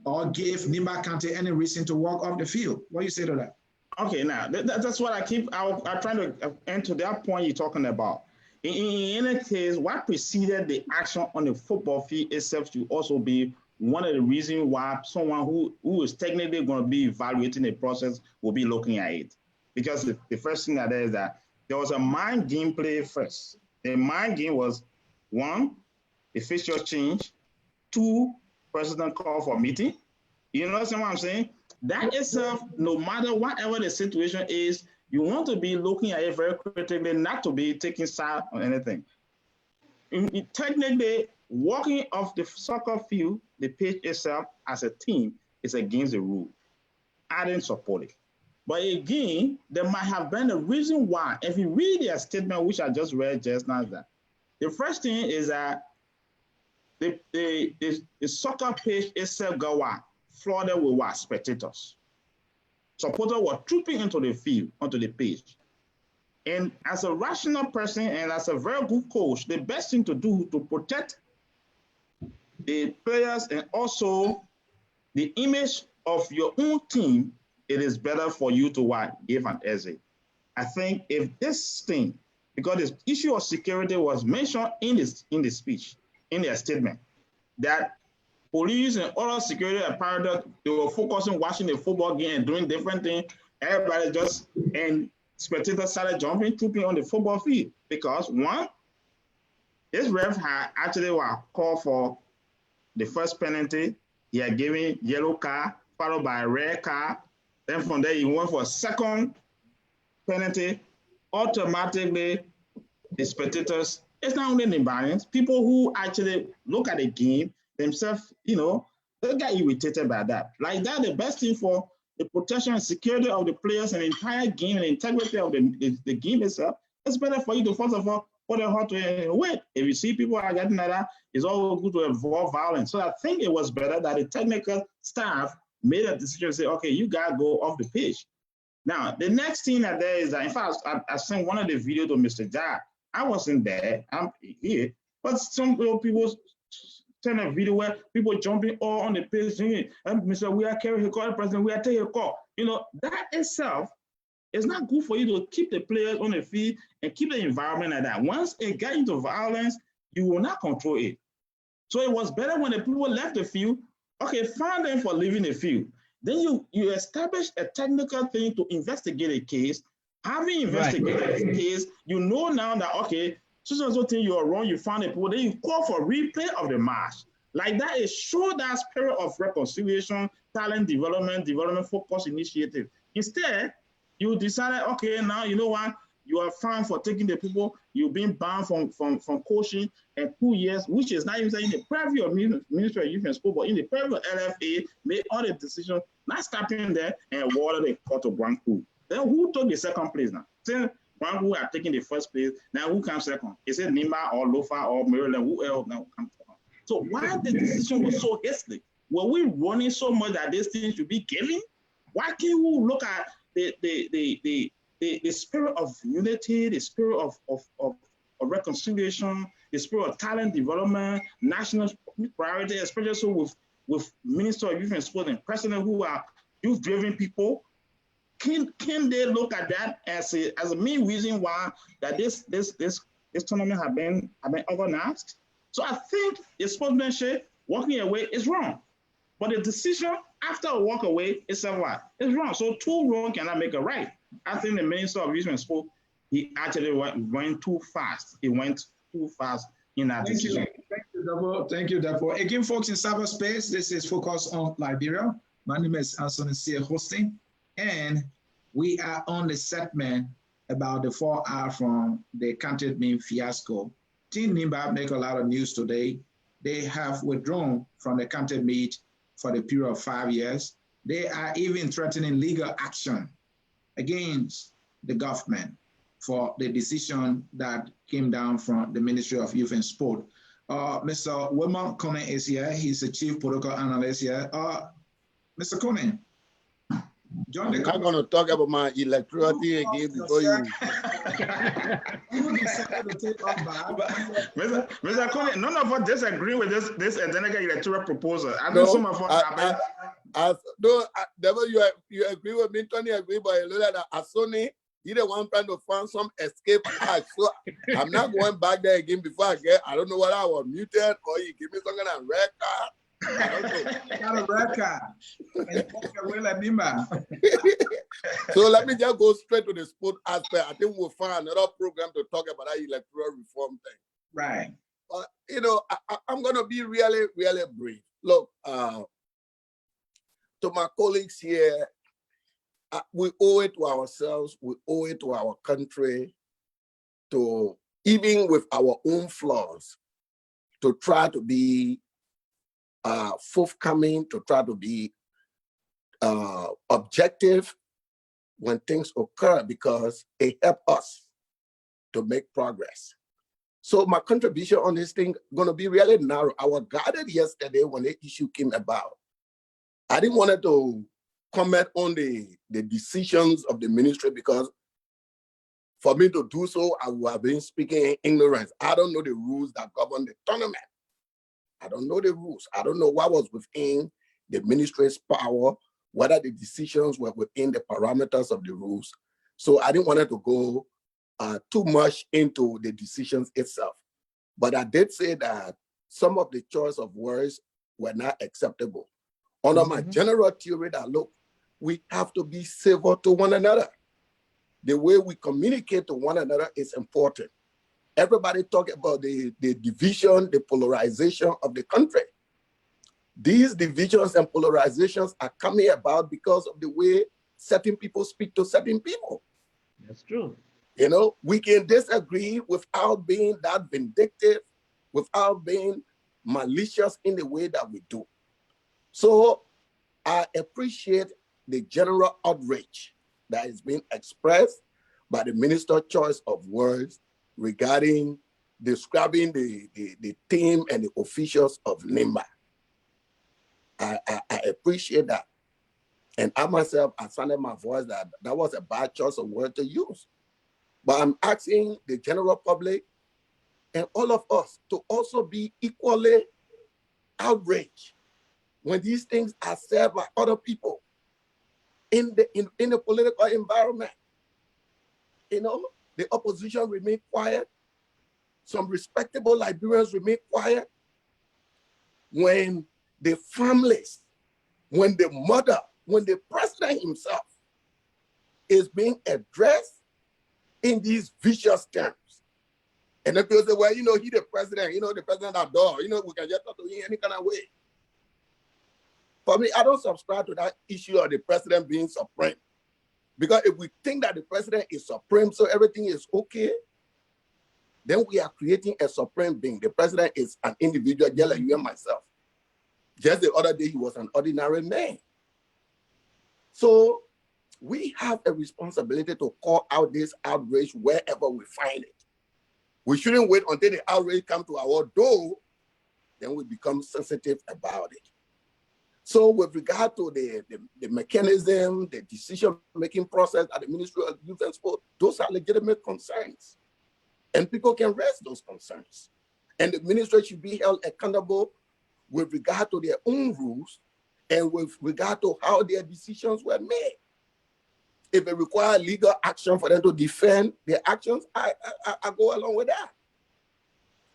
or give Nimba County any reason to walk off the field. What do you say to that? Okay, now, that's what I'm trying to end to that point you're talking about. In any case, what preceded the action on the football field itself should also be one of the reasons why someone who is technically going to be evaluating the process will be looking at it. Because the first thing that is that there was a mind game play first. The mind game was 1, the fixture change, 2, president call for meeting. You understand what I'm saying? That itself, no matter whatever the situation is, you want to be looking at it very critically, not to be taking side on anything. Technically, walking off the soccer field, the pitch itself as a team is against the rule. I didn't support it. But again, there might have been a reason why. If you read their statement, which I just read just now, that the first thing is that the soccer pitch itself got flooded with what? Spectators. Supporters were trooping into the field, onto the pitch. And as a rational person and as a very good coach, the best thing to do to protect the players and also the image of your own team, it is better for you to give an exit. I think if this thing, because this issue of security was mentioned in the speech, in their statement, that police and other security apparatus, they were focusing watching the football game and doing different things. Everybody just, and spectators started jumping, trooping on the football field. Because 1, this ref had actually called for the first penalty. He had given yellow card, followed by a red card. Then from there, he went for a second penalty. Automatically, the spectators, it's not only the Nimbarians, people who actually look at the game themselves, they get irritated by that. Like that, the best thing for the protection and security of the players and the entire game and the integrity of the game itself, it's better for you to, first of all, put a heart to wait. If you see people are getting that, it's all good to avoid violence. So I think it was better that the technical staff made a decision to say, okay, you got to go off the pitch. Now, the next thing that there is that, in fact, I sent one of the videos to Mr. Jai. I wasn't there, I'm here, but some people send a video where people jumping all on the pitch, and Mr. We are carrying a call, President, we are taking a call. That itself is not good for you to keep the players on the field and keep the environment like that. Once it gets into violence, you will not control it. So it was better when the people left the field, okay, fine them for leaving the field. Then you establish a technical thing to investigate a case. Having investigated the case, you know now that, okay, so thing you are wrong, you found the people, then you call for replay of the match. Like that, it shows that spirit of reconciliation, talent development focus initiative. Instead, you decided, okay, now you know what, you are fine for taking the people, you've been banned from coaching and 2 years, which is not even in the purview of Ministry of Youth and Sport, but in the purview of LFA, made all the decisions, not stopping there and awarded the court of Branco. Then who took the second place now? Then one who are taking the first place, now who comes second? Is it Nimba or Lofa or Maryland? Who else now comes second? So why the decision was so hasty? Were we running so much that these things should be given? Why can't we look at the spirit of unity, the spirit of reconciliation, the spirit of talent development, national priority, especially so with Minister of Youth and Sport and President who are youth-driven people? Can they look at that as a main reason why that this tournament have been organized? So I think the sportsmanship walking away is wrong, but the decision after a walk away is wrong. So two wrong cannot make a right. I think the Minister of Youth and Sport, he actually went too fast. He went too fast in that decision. Thank you, Dapo. Again, folks, in cyberspace, this is focused on Liberia. My name is Anthony C. hosting, and we are on the segment about the fallout from the counted meme fiasco. Team Nimba make a lot of news today. They have withdrawn from the counted meet for the period of 5 years. They are even threatening legal action against the government for the decision that came down from the Ministry of Youth and Sport. Mr. Wilmot Conan is here. He's the chief political analyst here. Mr. Conan, I'm not going to talk about my electoral thing again before you. Mr. Conan, none of us disagree with this identical electoral proposal. I know some of us. You agree with me, Tony? Agree, but you know that Asoni, he the one trying to find some escape hatch. So I'm not going back there again before I don't know whether I was muted or you give me some kind of red card. Not a red card. So let me just go straight to the sport aspect. I think we'll find another program to talk about that electoral reform thing. Right. But I'm going to be really, really brief. Look, to my colleagues here, we owe it to ourselves, we owe it to our country, to even with our own flaws, to try to be forthcoming, to try to be objective when things occur, because it helps us to make progress. So my contribution on this thing going to be really narrow. I was guided yesterday when the issue came about. I didn't want to comment on the decisions of the ministry, because for me to do so, I would have been speaking in ignorance. I don't know the rules that govern the tournament. I don't know the rules. I don't know what was within the ministry's power, whether the decisions were within the parameters of the rules. So I didn't want to go too much into the decisions itself. But I did say that some of the choice of words were not acceptable. Under my general theory that, look, we have to be civil to one another. The way we communicate to one another is important. Everybody talk about the division, the polarization of the country. These divisions and polarizations are coming about because of the way certain people speak to certain people. That's true. We can disagree without being that vindictive, without being malicious in the way that we do. So I appreciate the general outrage that is being expressed by the minister's choice of words regarding describing the team and the officials of Nimba. I appreciate that. And I myself, I sounded my voice that was a bad choice of word to use. But I'm asking the general public and all of us to also be equally outraged when these things are said by other people in the political environment. The opposition remain quiet. Some respectable Liberians remain quiet. When the families, when the mother, when the president himself is being addressed in these vicious terms. And then people say, well, he the president, the president adore, we can just talk to him any kind of way. For me, I don't subscribe to that issue of the president being supreme. Because if we think that the president is supreme, so everything is okay, then we are creating a supreme being. The president is an individual, just like you and myself. Just the other day, he was an ordinary man. So we have a responsibility to call out this outrage wherever we find it. We shouldn't wait until the outrage comes to our door, then we become sensitive about it. So with regard to the mechanism, the decision-making process at the Ministry of Youth and Sport, those are legitimate concerns. And people can raise those concerns. And the ministry should be held accountable with regard to their own rules and with regard to how their decisions were made. If it requires legal action for them to defend their actions, I go along with that.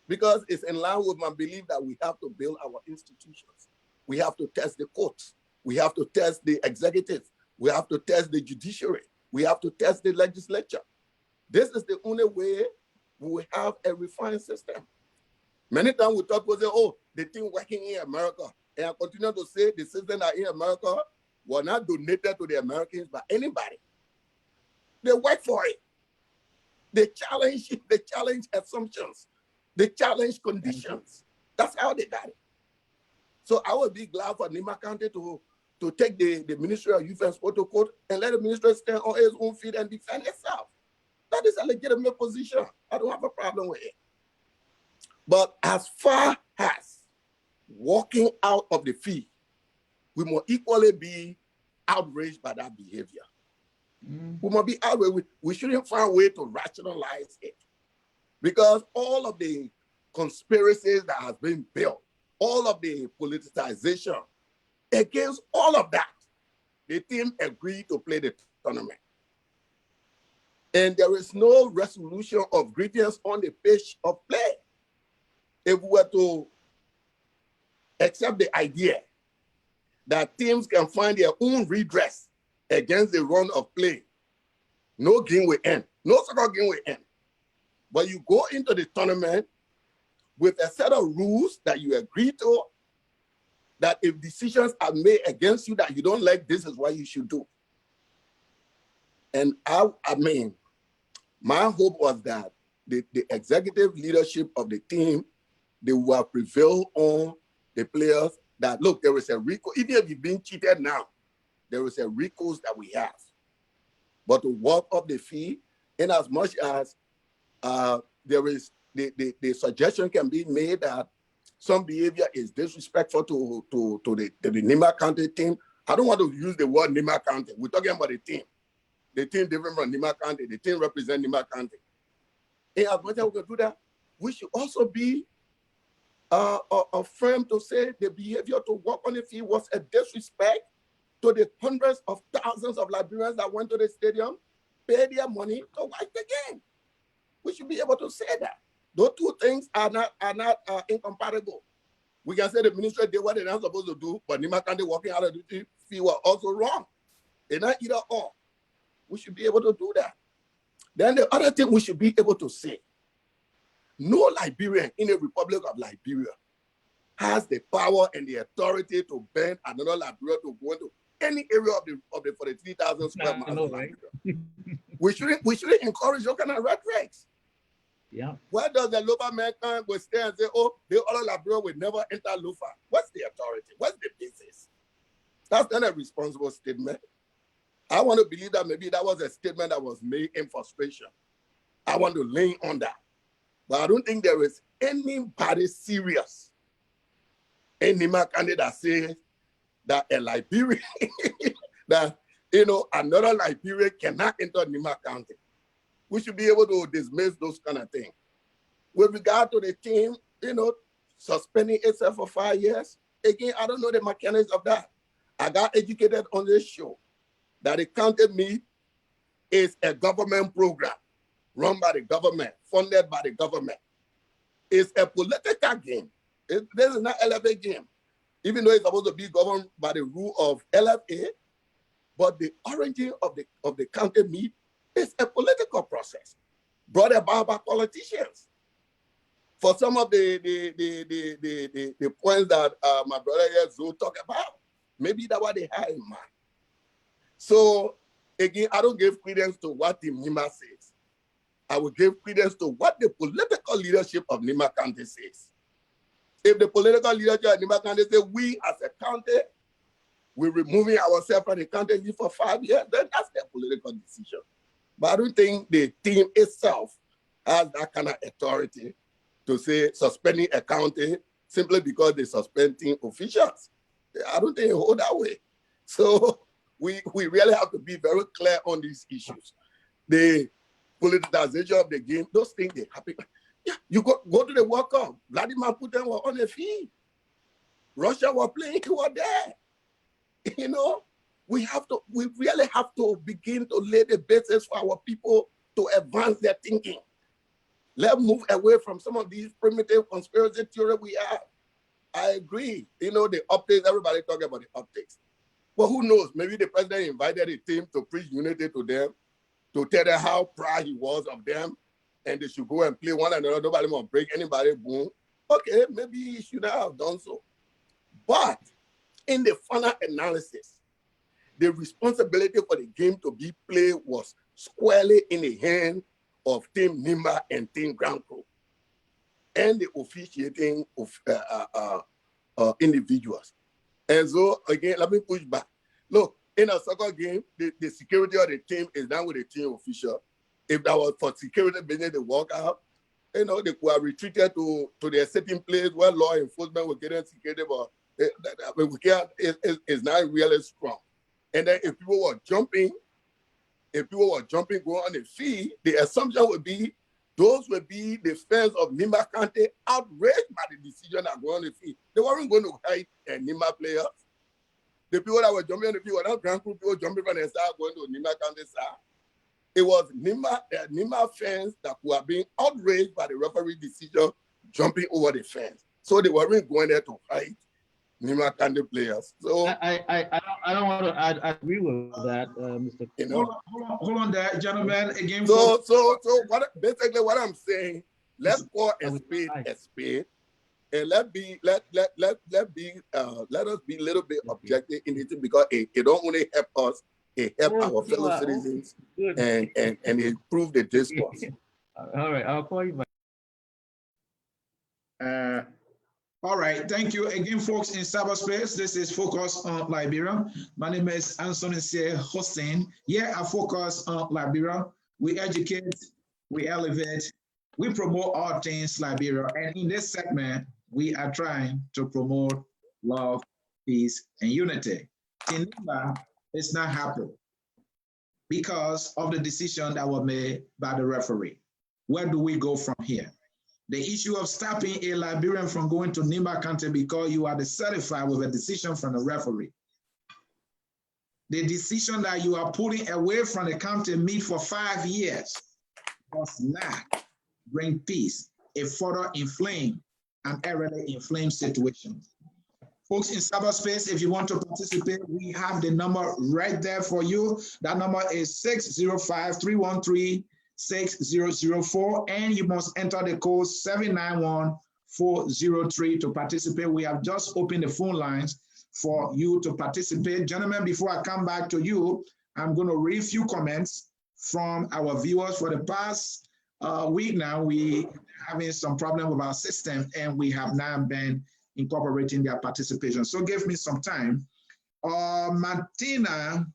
Because it's in line with my belief that we have to build our institutions. We have to test the courts. We have to test the executive. We have to test the judiciary. We have to test the legislature. This is the only way we will have a refined system. Many times we talk, we say, oh, the thing working in America. And I continue to say the system that in America were not donated to the Americans by anybody. They work for it. They challenge assumptions. They challenge conditions. That's how they got it. So I would be glad for Nimba County to take the Ministry of Youth and Sport to court and let the ministry stand on its own feet and defend itself. That is a legitimate position. I don't have a problem with it. But as far as walking out of the field, we must equally be outraged by that behavior. We must be outraged. We shouldn't find a way to rationalize it. Because all of the conspiracies that has been built, all of the politicization, against all of that, the team agreed to play the tournament. And there is no resolution of grievance on the pitch of play. If we were to accept the idea that teams can find their own redress against the run of play, no game will end. No soccer game will end. But you go into the tournament with a set of rules that you agree to, that if decisions are made against you that you don't like, this is what you should do. And I mean, my hope was that the executive leadership of the team, they will prevail on the players that, look, there is a recourse. Even if you've been cheated now, there is a recourse that we have. But to walk up the field, in as much as there is the suggestion can be made that some behavior is disrespectful to the Nimba County team. I don't want to use the word Nimba County. We're talking about the team. The team different from Nimba County. The team represents Nimba County. And as much as we can do that, we should also be firm to say the behavior to walk on the field was a disrespect to the hundreds of thousands of Liberians that went to the stadium, pay their money to watch the game. We should be able to say that. Those two things are not incompatible. We can say the ministry did what they're not supposed to do, but Nimba County walking out of the field were also wrong. They're not either or. We should be able to do that. Then the other thing we should be able to say, no Liberian in the Republic of Liberia has the power and the authority to ban another Liberia to go into any area of the 43,000 square miles of Liberia. We shouldn't encourage those kind of rhetoric. Yeah. Why does the Lufa man go stay and say, oh, the other Liberia will never enter Lufa? What's the authority? What's the basis? That's not a responsible statement. I want to believe that maybe that was a statement that was made in frustration. I want to lean on that. But I don't think there is anybody serious in Nimba County that says that a Liberian, that, another Liberian cannot enter Nimba County. We should be able to dismiss those kind of things. With regard to the team, suspending itself for 5 years, again, I don't know the mechanics of that. I got educated on this show that the county meet is a government program run by the government, funded by the government. It's a political game. This is not LFA game, even though it's supposed to be governed by the rule of LFA, but the origin of the county meet is a political process brought about by politicians. For some of the points that my brother here Zo talked about, maybe that's what they had in mind. So again, I don't give credence to what Team Nimba says. I will give credence to what the political leadership of Nimba County says. If the political leadership of Nimba County says we as a county we're removing ourselves from the contest for 5 years, then that's their political decision. But I don't think the team itself has that kind of authority to say suspending a county simply because they're suspending officials. I don't think they hold that way. So we really have to be very clear on these issues. The politicization of the game, those things, they happen. Yeah, you go to the World Cup. Vladimir Putin was on the field. Russia was playing, he was there. You know, we really have to begin to lay the basis for our people to advance their thinking. Let's move away from some of these primitive conspiracy theories we have. I agree. You know, the optics, everybody talking about the optics. But who knows? Maybe the president invited the team to preach unity to them, to tell them how proud he was of them, and they should go and play one another. Nobody won't break anybody, boom. Okay, maybe he should have done so. But in the final analysis, the responsibility for the game to be played was squarely in the hand of Team Nimba and Team Ground Crew and the officiating of individuals. And so, again, let me push back. Look, in a soccer game, the security of the team is done with the team official. If that was for security business, they walk out, you know, they could have retreated to their sitting place where law enforcement will get them security, but it's not really strong. And then if people were jumping, going on the field, the assumption would be those would be the fans of Nimba County outraged by the decision that go on the field. They weren't going to hide Nimba players. The people that were jumping on the field were not Grand Group people jumping from the side going to Nimba County side. It was Nimba fans that were being outraged by the referee decision jumping over the fence. So they weren't going there to hide Nimba County players. So I don't want to. I agree with that, Mr. You know, hold on there, gentlemen. Again, so what I'm saying, let's call a spade, and let us be a little bit objective in it, because it don't only help us, it help our fellow citizens and improve the discourse. All right, I'll call you back. All right, thank you again, folks in cyberspace. This is Focus on Liberia. My name is Anthony C. Hossein. Here I focus on Liberia. We educate, we elevate, we promote all things Liberia. And in this segment, we are trying to promote love, peace, and unity. In Nimba, it's not happening because of the decision that was made by the referee. Where do we go from here? The issue of stopping a Liberian from going to Nimba County because you are dissatisfied with a decision from the referee. The decision that you are pulling away from the county meet for 5 years does not bring peace. It further inflame an already inflamed situation. Folks in cyberspace, if you want to participate, we have the number right there for you. That number is 605-313-6004, and you must enter the code 791403 to participate. We have just opened the phone lines for you to participate. Gentlemen, before I come back to you, I'm going to read a few comments from our viewers. For the past week now, we having some problem with our system, and we have now been incorporating their participation. So give me some time. Mianta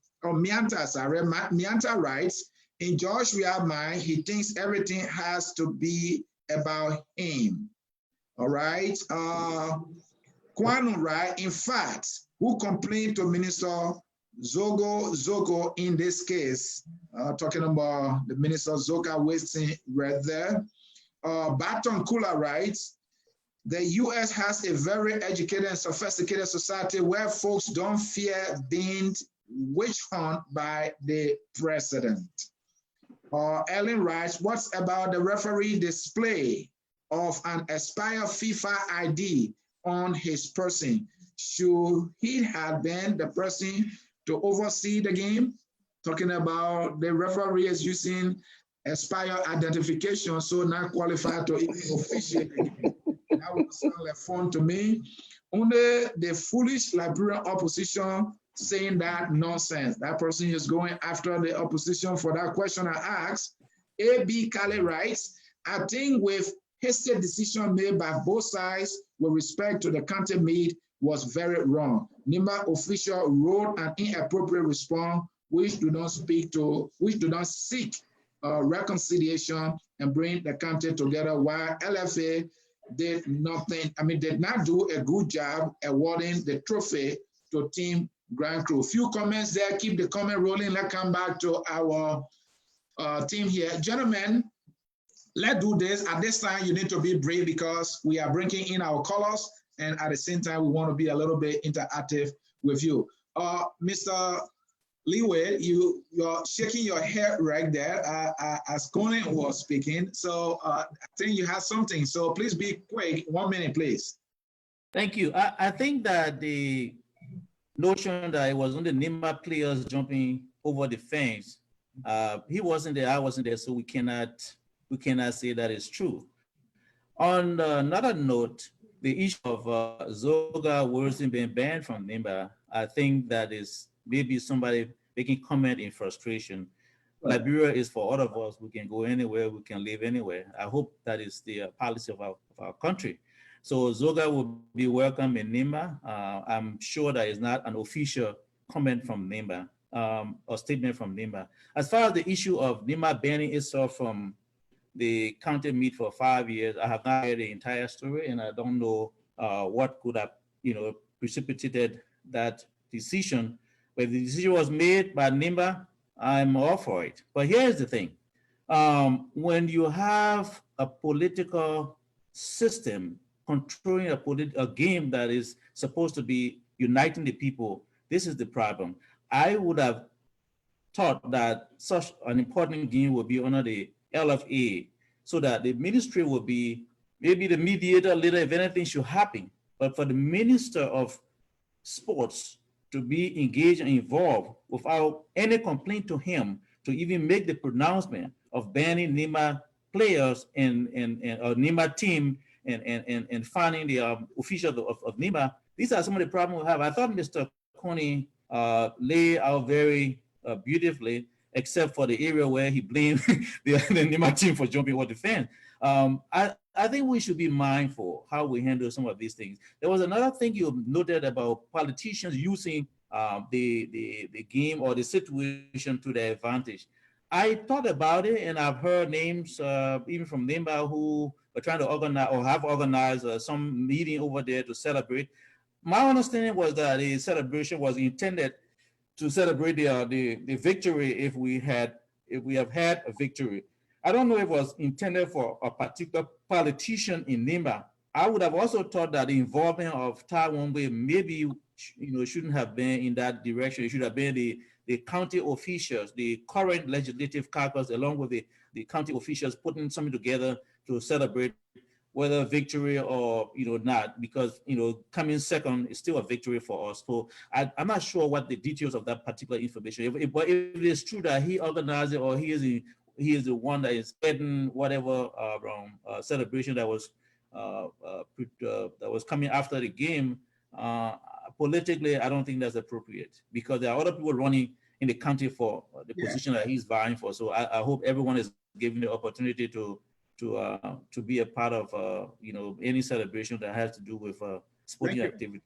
writes, in Joshua mind, he thinks everything has to be about him. All right. Kwanu, right? In fact, who complained to Minister Zogo in this case, talking about the Minister Zoga wasting right there. Baton Kula writes, the US has a very educated and sophisticated society where folks don't fear being witch hunt by the president. Ellen writes, what's about the referee display of an expired FIFA ID on his person? Should he have been the person to oversee the game? Talking about the referee is using expired identification, so not qualified to even officiate the game. That would sound like fun to me. Only the foolish Liberian opposition saying that nonsense. That person is going after the opposition for that question I asked. A.B. Kale writes, I think with hasty decision made by both sides with respect to the county meet, was very wrong. Nimba official wrote an inappropriate response which do not seek reconciliation and bring the country together, while LFA did not do a good job awarding the trophy to Team Grand Crew. Few comments there, keep the comment rolling. Let's come back to our team here. Gentlemen, let's do this. At this time, you need to be brave because we are bringing in our colors, and at the same time, we want to be a little bit interactive with you. Mr. Leeway, you're shaking your head right there as Conan was speaking. So I think you have something. So please be quick. 1 minute, please. Thank you. I think that the notion that it was only Nimba players jumping over the fence, he wasn't there, I wasn't there, so we cannot say that is true. On another note, the issue of Zoga Wilson being banned from Nimba, I think that is maybe somebody making comment in frustration. Right. Liberia is for all of us. We can go anywhere, we can live anywhere. I hope that is the policy of our country. So Zoga will be welcome in Nimba. I'm sure that is not an official comment from Nimba or statement from Nimba. As far as the issue of Nimba banning itself from the county meet for 5 years, I have not heard the entire story, and I don't know what could have, precipitated that decision. But the decision was made by Nimba, I'm all for it. But here's the thing. When you have a political system controlling a game that is supposed to be uniting the people, this is the problem. I would have thought that such an important game would be under the LFA, so that the ministry would be maybe the mediator leader if anything should happen. But for the Minister of Sports to be engaged and involved without any complaint to him, to even make the pronouncement of banning Nimba players and Nimba team and finding the officials of Nimba, these are some of the problems we have. I thought Mr. Coney laid out very beautifully, except for the area where he blamed the Nimba team for jumping over the fence. I think we should be mindful how we handle some of these things. There was another thing you noted about politicians using the game or the situation to their advantage. I thought about it, and I've heard names even from Nimba who are trying to organize or have organized some meeting over there to celebrate. My understanding was that the celebration was intended to celebrate the victory if we have had a victory. I don't know if it was intended for a particular politician in Nimba. I would have also thought that the involvement of Taiwan maybe shouldn't have been in that direction. It should have been the county officials, the current legislative caucus, along with the county officials putting something together to celebrate whether victory or not, because coming second is still a victory for us. So I'm not sure what the details of that particular information. But if it is true that he organized it, or he is the one that is heading whatever celebration that was coming after the game, politically, I don't think that's appropriate, because there are other people running in the county for the position that he's vying for. So I hope everyone is given the opportunity to be a part of any celebration that has to do with sporting activity.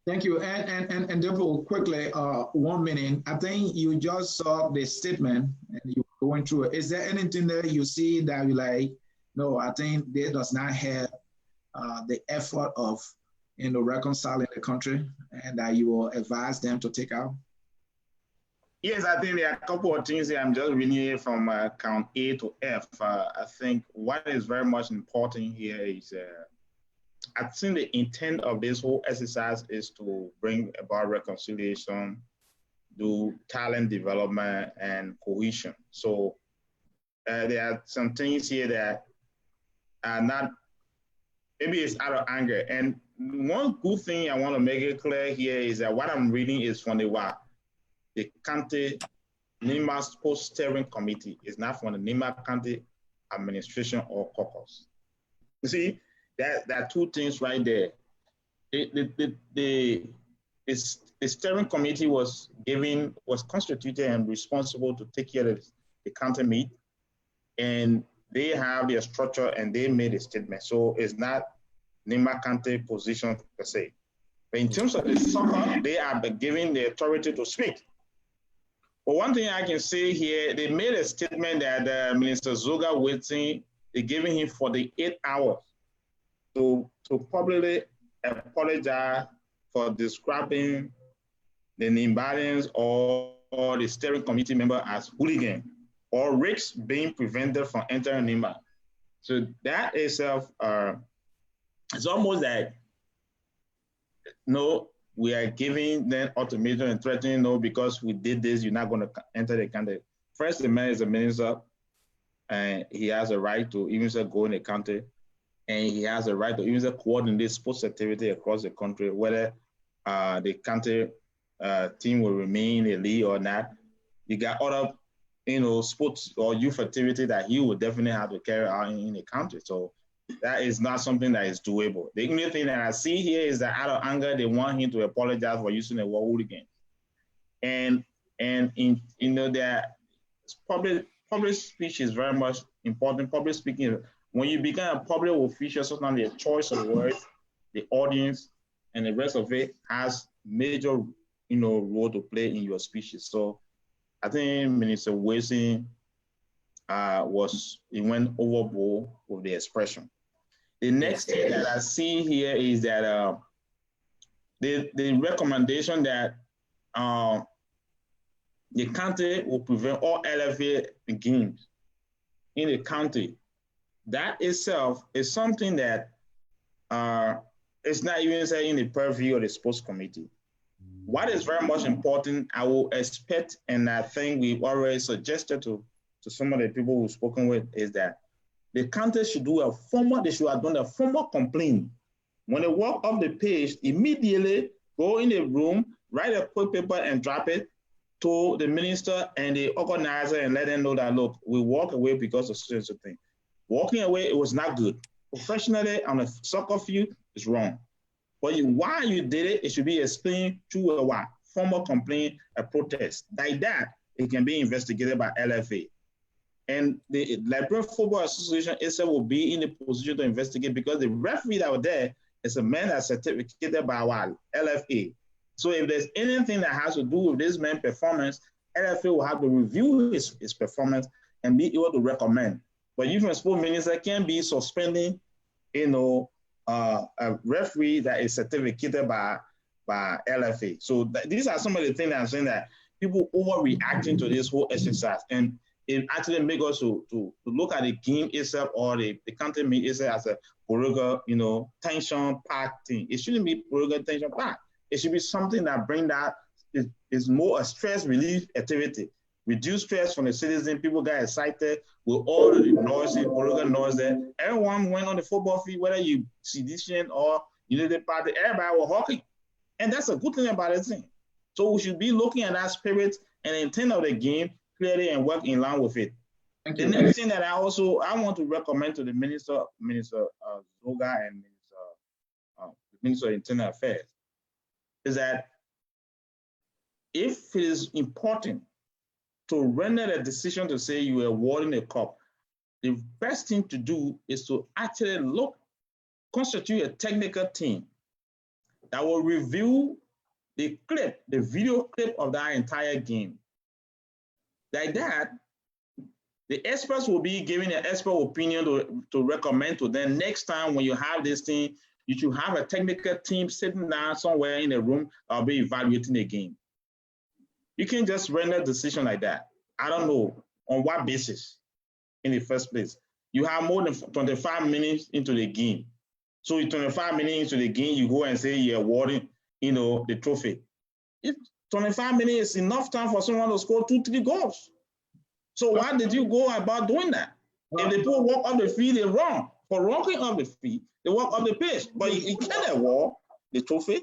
Thank you. And therefore, quickly, 1 minute. I think you just saw the statement and you were going through it. Is there anything that you see that you like? No, I think they does not have the effort of reconciling the country, and that you will advise them to take out? Yes, I think there are a couple of things here. I'm just reading it from count A to F. I think what is very much important here is I think the intent of this whole exercise is to bring about reconciliation, do talent development and cohesion. So there are some things here that are not, maybe it's out of anger. And one good thing I want to make it clear here is that what I'm reading is from the county Nimba Sports Steering Committee. Is not from the Nimba County Administration or caucus. You see, there are two things right there. The steering committee was constituted and responsible to take care of the county meet, and they have their structure and they made a statement. So it's not Nimba County position per se. But in terms of the soccer, they are given the authority to speak. But one thing I can say here, they made a statement that Minister Zoga Wilson, they giving him 48 hours to publicly apologize for describing the Nimbarians or the steering committee member as hooligan or risks being prevented from entering Nimba. So that itself, it's almost like, no, we are giving them ultimatum and threatening, no, because we did this, you're not going to enter the country. First, the man is a minister, and he has a right to even go in the country, and he has a right to even coordinate sports activity across the country, whether the country team will remain in the league or not. You got other, sports or youth activity that he would definitely have to carry out in the country. So that is not something that is doable. The only thing that I see here is that out of anger, they want him to apologize for using the word hooligan. And in that public speech is very much important. Public speaking, when you become a public official, sometimes the choice of words, the audience, and the rest of it has major role to play in your speeches. So I think Minister Wilson he went overboard with the expression. The next thing that I see here is that the recommendation that the county will prevent all LFA games in the county. That itself is something that it's not even said in the purview of the sports committee. What is very much important, I will expect, and I think we've already suggested to some of the people we've spoken with, is that the county should they should have done a formal complaint. When they walk off the page, immediately go in the room, write a quick paper and drop it to the minister and the organizer and let them know that, look, we walk away because of such a thing. Walking away, it was not good. Professionally, on a soccer field, it's wrong. But why you did it, it should be explained through a formal complaint, a protest. Like that, it can be investigated by LFA. And the Liberia Football Association itself will be in the position to investigate because the referee that was there is a man that's certificated by our LFA. So if there's anything that has to do with this man's performance, LFA will have to review his performance and be able to recommend. But you from sport minister can be suspending, a referee that is certificated by LFA. So these are some of the things that I'm saying that people overreacting to this whole exercise. And it actually makes us to look at the game itself or the country meet itself as a political, tension pack thing. It shouldn't be political tension pack. It should be something that bring that is more a stress relief activity. Reduce stress from the citizen. People got excited with all the noisy, political noise there. Everyone went on the football field, whether you CDC or Unity Party, everybody was hockey. And that's a good thing about the thing. So we should be looking at that spirit and the intent of the game clearly and work in line with it. The next thing that I want to recommend to the Minister Zoga and Minister of Internal Affairs is that if it is important to render a decision to say you are awarding a cup, the best thing to do is to actually constitute a technical team that will review the video clip of that entire game. Like that, the experts will be giving an expert opinion to recommend to them next time when you have this thing, you should have a technical team sitting down somewhere in a room that will be evaluating the game. You can't just render a decision like that. I don't know on what basis in the first place. You have more than 25 minutes into the game. So 25 minutes into the game, you go and say you're awarding, the trophy. 25 minutes is enough time for someone to score 2-3 goals. So why did you go about doing that? If the people walk off the field, they're wrong. For walking off the field, they walk off the pitch. But you can't award the trophy.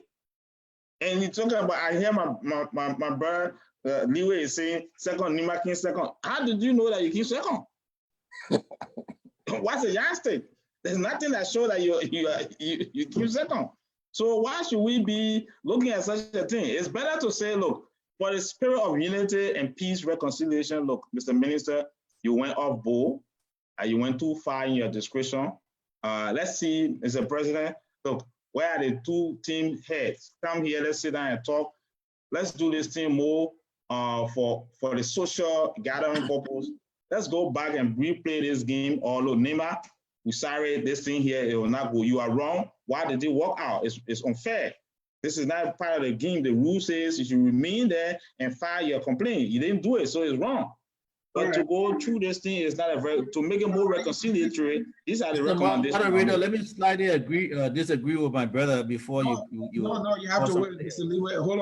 And you're talking about, I hear my brother, Leeway is saying second, Nimba came second. How did you know that you came second? What's the yardstick? There's nothing that shows that you came second. So why should we be looking at such a thing? It's better to say, look, for the spirit of unity and peace, reconciliation, look, Mr. Minister, you went off board. You went too far in your discretion. Let's see, Mr. President, look, Where are the two team heads? Come here, let's sit down and talk. Let's do this thing more for the social gathering purpose. Let's go back and replay this game. Or look, Nimba, we sorry, this thing here, it will not go. You are wrong. Why did it work out? It's unfair. This is not part of the game. The rule says you should remain there and file your complaint. You didn't do it, so it's wrong. But to go through this thing is not to make it more reconciliatory. These are the recommendations. Moderator, let me slightly disagree with my brother before you. No, you have to wait. Hold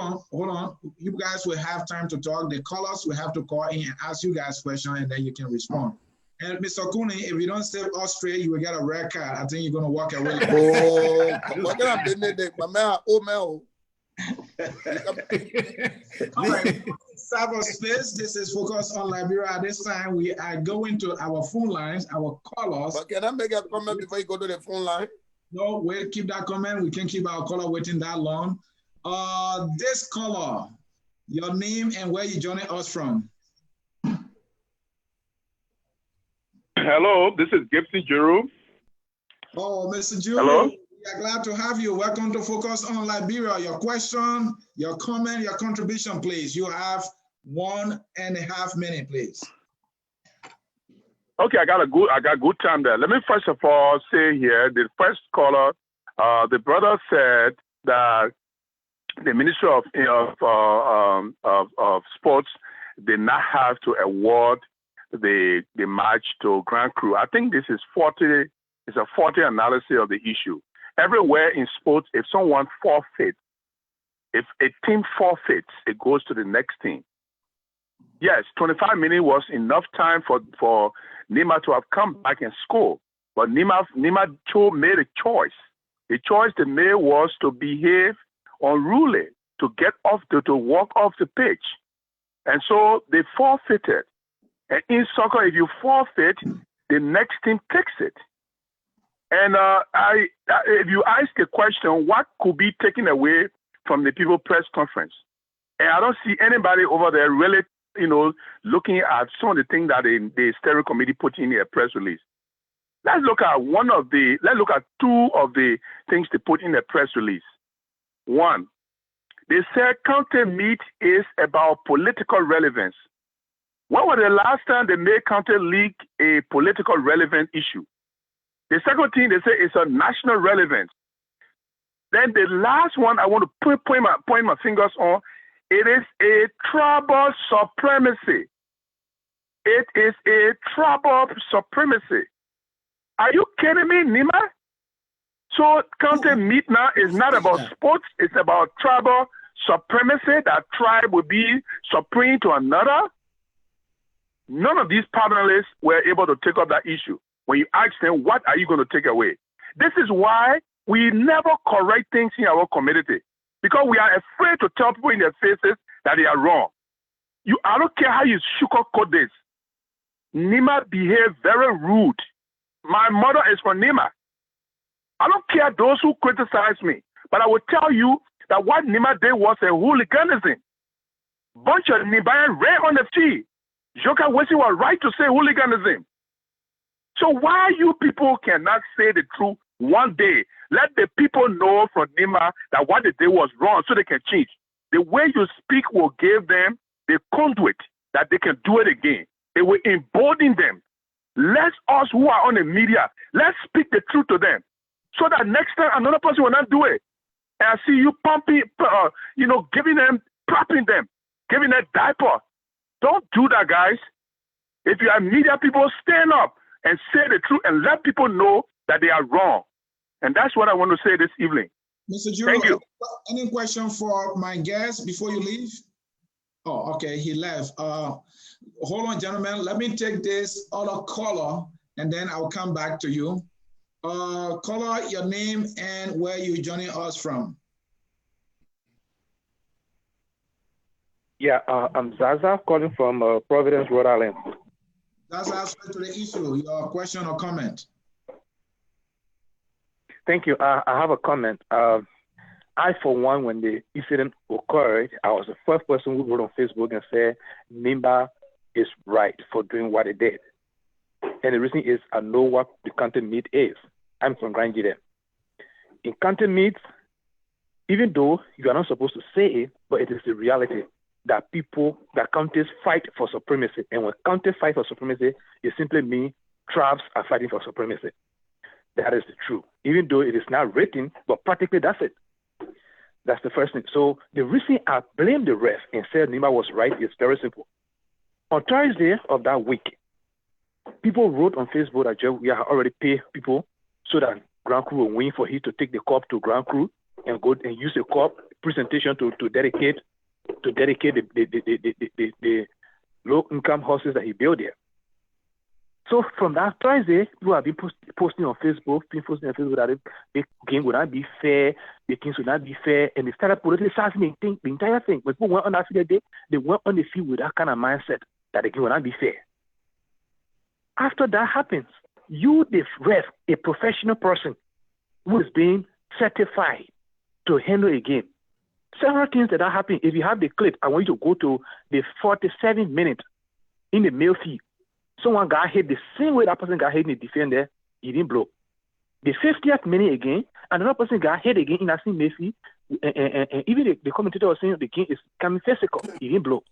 on. You guys will have time to talk. The callers will have to call in and ask you guys questions, and then you can respond. And Mr. Cooney, if you don't save us straight, you will get a red card. I think you're going to walk away. All right. Cyberspace, this is focused on Liberia. At this time, we are going to our phone lines, our callers. But can I make a comment before you go to the phone line? No, wait, keep that comment. We can't keep our caller waiting that long. This caller, your name and where you joining us from? Hello, this is Gibson Juru. Oh, Mr. Juru. Hello. We are glad to have you. Welcome to Focus on Liberia. Your question, your comment, your contribution, please. You have 1.5 minutes, please. Okay, I got good time there. Let me first of all say here, the first caller, the brother said that the Ministry of Sports did not have to award the match to Grand Cru. I think this is it's a 40 analysis of the issue. Everywhere in sports, if someone forfeits, if a team forfeits, it goes to the next team. Yes, 25 minutes was enough time for Nimba to have come back and score. But Nimba made a choice. The choice they made was to behave unruly, to get off, to walk off the pitch. And so they forfeited. And in soccer, if you forfeit, the next team takes it. And if you ask a question, what could be taken away from the people press conference? And I don't see anybody over there really, looking at some of the things that the steering committee put in a press release. Let's look at two of the things they put in a press release. One, they said county meet is about political relevance. When was the last time they made county league a political relevant issue? The second thing they say is a national relevance. Then the last one I want to point my fingers on, it is a tribal supremacy. It is a tribal supremacy. Are you kidding me, Nimba? So county meet now is not about sports, it's about tribal supremacy, that tribe will be supreme to another. None of these panelists were able to take up that issue. When you ask them, what are you going to take away? This is why we never correct things in our community, because we are afraid to tell people in their faces that they are wrong. I don't care how you sugarcoat this. Nimba behaved very rude. My mother is from Nimba. I don't care those who criticize me, but I will tell you that what Nimba did was a hooliganism. Bunch of Nimbayan ran on the field. Joka Wesi was right to say hooliganism. So why you people cannot say the truth one day? Let the people know from Nimba that what they did was wrong so they can change. The way you speak will give them the conduit that they can do it again. It will embolden them. Let us who are on the media, let's speak the truth to them so that next time another person will not do it. And I see you pumping, giving them, propping them, giving them diaper. Don't do that, guys. If you are media people, stand up and say the truth and let people know that they are wrong. And that's what I want to say this evening. Mr. Juro, thank you. Any question for my guest before you leave? Oh, okay, he left. Hold on, gentlemen. Let me take this other caller, and then I'll come back to you. Caller, your name and where you're joining us from. Yeah, I'm Zaza calling from Providence, Rhode Island. Zaza, straight to the issue. Your question or comment? Thank you. I have a comment. I, for one, when the incident occurred, I was the first person who wrote on Facebook and said, Nimba is right for doing what he did. And the reason is I know what the county meet is. I'm from Grand Giden. in county meets, even though you are not supposed to say it, but it is the reality that counties fight for supremacy. And when counties fight for supremacy, it simply means tribes are fighting for supremacy. That is the truth. Even though it is not written, but practically that's it. That's the first thing. So the reason I blame the ref and said Nimba was right is very simple. On Thursday of that week, people wrote on Facebook that we have already paid people so that Grand Crew will win for him to take the cup to Grand Crew and go and use the cup presentation to dedicate the low-income houses that he built there. So from that Thursday, people have been posting on Facebook, that the game would not be fair, the things would not be fair, and they started politicizing the entire thing. When people went on that field, they went on the field with that kind of mindset that the game would not be fair. After that happens, you, the ref, a professional person who is being certified to handle a game. Several things that happen. If you have the clip, I want you to go to the 47th minute in the male field. Someone got hit the same way that person got hit in the defender, he didn't blow. The 50th minute again, another person got hit again in that same male field, and even the commentator was saying the game is coming physical, he didn't blow.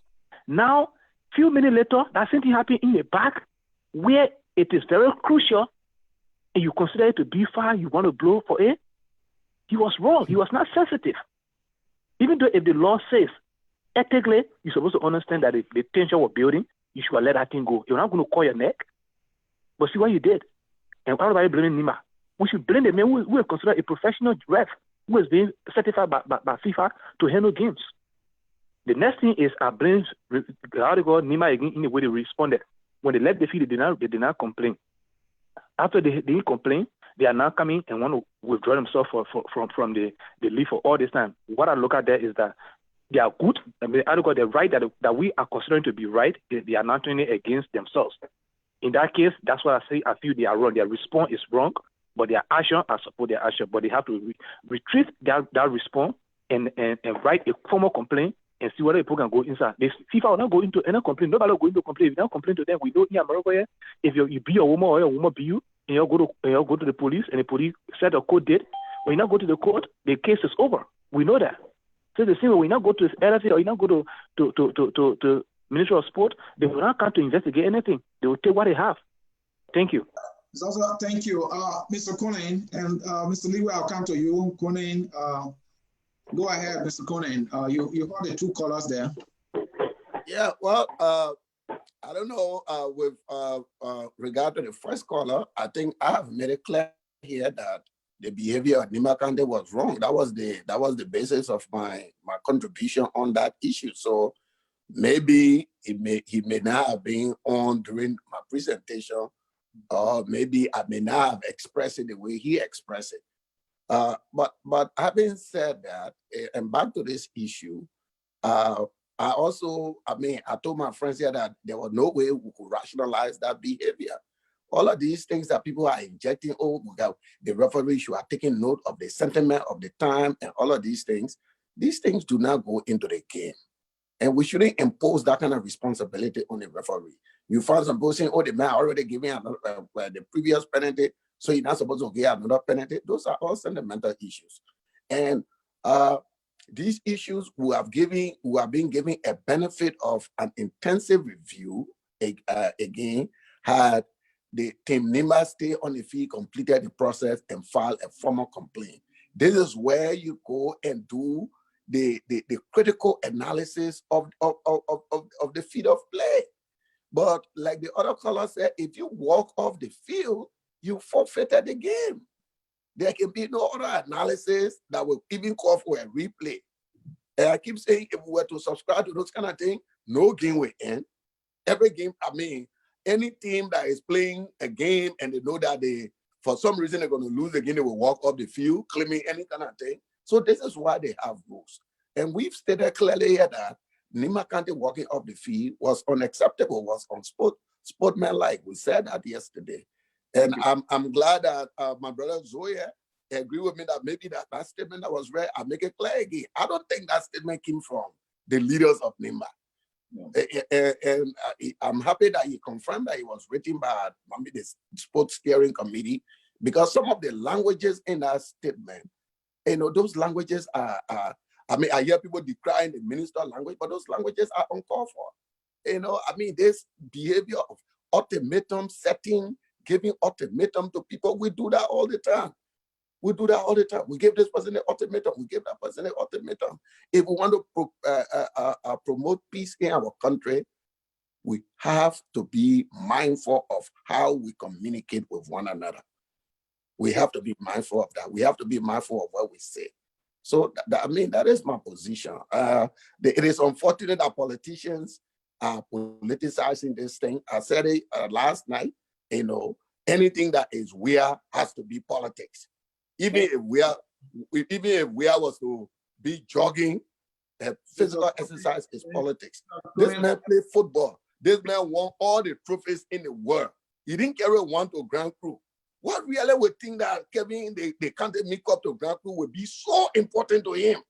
Now, few minutes later, that same thing happened in the back, where it is very crucial, and you consider it to be far, you want to blow for it. He was wrong. He was not sensitive. Even though if the law says, ethically, you're supposed to understand that the tension was building, you should let that thing go. You're not going to call your neck. But see what you did. And everybody blaming Nimba. We should blame the man who is considered a professional ref, who is being certified by FIFA to handle games. The next thing is I blame Nimba again in the way they responded. When they left the field, they did not complain. After they didn't complain, they are now coming and want to withdraw themselves from the league for all this time. What I look at there is that they are good. I mean, the right that we are considering to be right, they are not doing it against themselves. In that case, that's what I say. I feel they are wrong. Their response is wrong, but their action, I support their action. But they have to retrieve that response and write a formal complaint and see whether people can go inside. FIFA will not go into any complaint. Nobody will go into complaint. If you don't complain to them, we know in America here, if you be a woman or a woman be you, and you go to the police and the police set a court date, when you not go to the court, the case is over. We know that. So the same way, when you not go to LFA or you not go to Ministry of Sport, they will not come to investigate anything. They will take what they have. Thank you. Zaza, thank you. Mr. Conan and Mr. Leeway, I'll come to you. Conan, go ahead, Mr. Conan. You heard the two callers there. Yeah, well, I don't know, with regard to the first caller, I think I have made it clear here that the behavior of Nimba County was wrong. That was the basis of my contribution on that issue. So maybe he may not have been on during my presentation, or maybe I may not have expressed it the way he expressed it. But having said that, and back to this issue, I told my friends here that there was no way we could rationalize that behavior. All of these things that people are injecting, the referee should have taken note of the sentiment of the time and all of these things do not go into the game. And we shouldn't impose that kind of responsibility on the referee. You find some people saying, the man already giving the previous penalty, so you're not supposed to give another penalty. Those are all sentimental issues. And these issues we have been given a benefit of an intensive review again, had the team Nimba stay on the field, completed the process, and file a formal complaint. This is where you go and do the critical analysis of the field of play. But like the other caller said, if you walk off the field, you forfeited the game. There can be no other analysis that will even call for a replay. And I keep saying, if we were to subscribe to those kind of things, no game will end. Every game, any team that is playing a game and they know that for some reason they're going to lose the game, they will walk off the field, claiming any kind of thing. So this is why they have rules. And we've stated clearly here that Nimba County walking off the field was unacceptable, was unsportsmanlike. We said that yesterday. And I'm glad that my brother Zoe agree with me that maybe that statement that was read, I make it clear again. I don't think that statement came from the leaders of Nimba. And I'm happy that he confirmed that it was written by the Sports Steering Committee, because some of the languages in that statement You know, those languages are I mean, I hear people decrying the minister language, but those languages are uncalled for. You know, I mean, this behavior of ultimatum setting, giving ultimatum to people, we do that all the time. We do that all the time. We give this person an ultimatum. We give that person an ultimatum. If we want to promote peace in our country, we have to be mindful of how we communicate with one another. We have to be mindful of that. We have to be mindful of what we say. So, I mean, that is my position. It is unfortunate that politicians are politicizing this thing. I said it last night, you know, anything that is weird has to be politics. Even if we was to be jogging, physical exercise is politics. This man played football. This man won all the trophies in the world. He didn't carry one to Grand Cru. What really would think that Kevin, they can't make up to Grand Cru would be so important to him?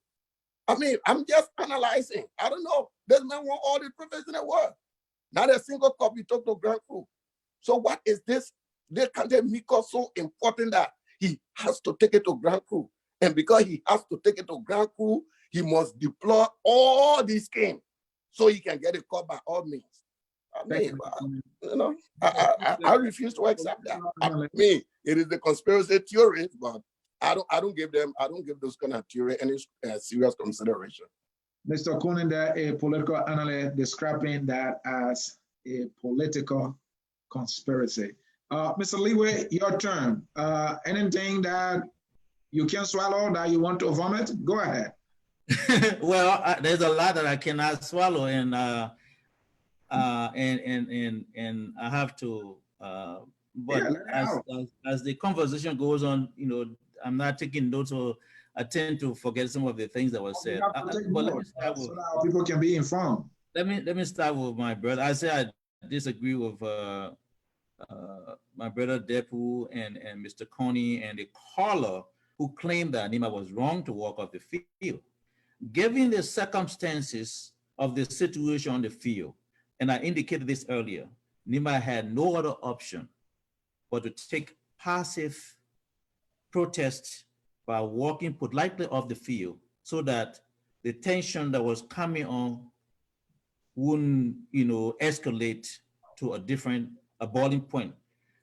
I mean, I'm just analyzing. I don't know. This man won all the trophies in the world. Not a single cup he took to Grand Cru. So what is this? They can't make up so important that he has to take it to Grand Cru. And because he has to take it to Grand Cru, he must deploy all these schemes so he can get a cup by all means. I mean, you know, I refuse to accept that. I mean, it is the conspiracy theory, but I don't give those kind of theory any serious consideration. Mr. Kuninde, a political analyst, describing that as a political conspiracy. Mr. Leeway, your turn. Anything that you can swallow that you want to vomit? Go ahead. Well, there's a lot that I cannot swallow, and I have to. But yeah, as the conversation goes on, you know, I'm not taking notes, or I tend to forget some of the things that were said. But let me start with, so that people can be informed. Let me start with my brother. I say I disagree with my brother Depu and Mr. Coney and the caller who claimed that Nimba was wrong to walk off the field. Given the circumstances of the situation on the field, and I indicated this earlier, Nimba had no other option but to take passive protest by walking politely off the field so that the tension that was coming on wouldn't, you know, escalate to a boiling point.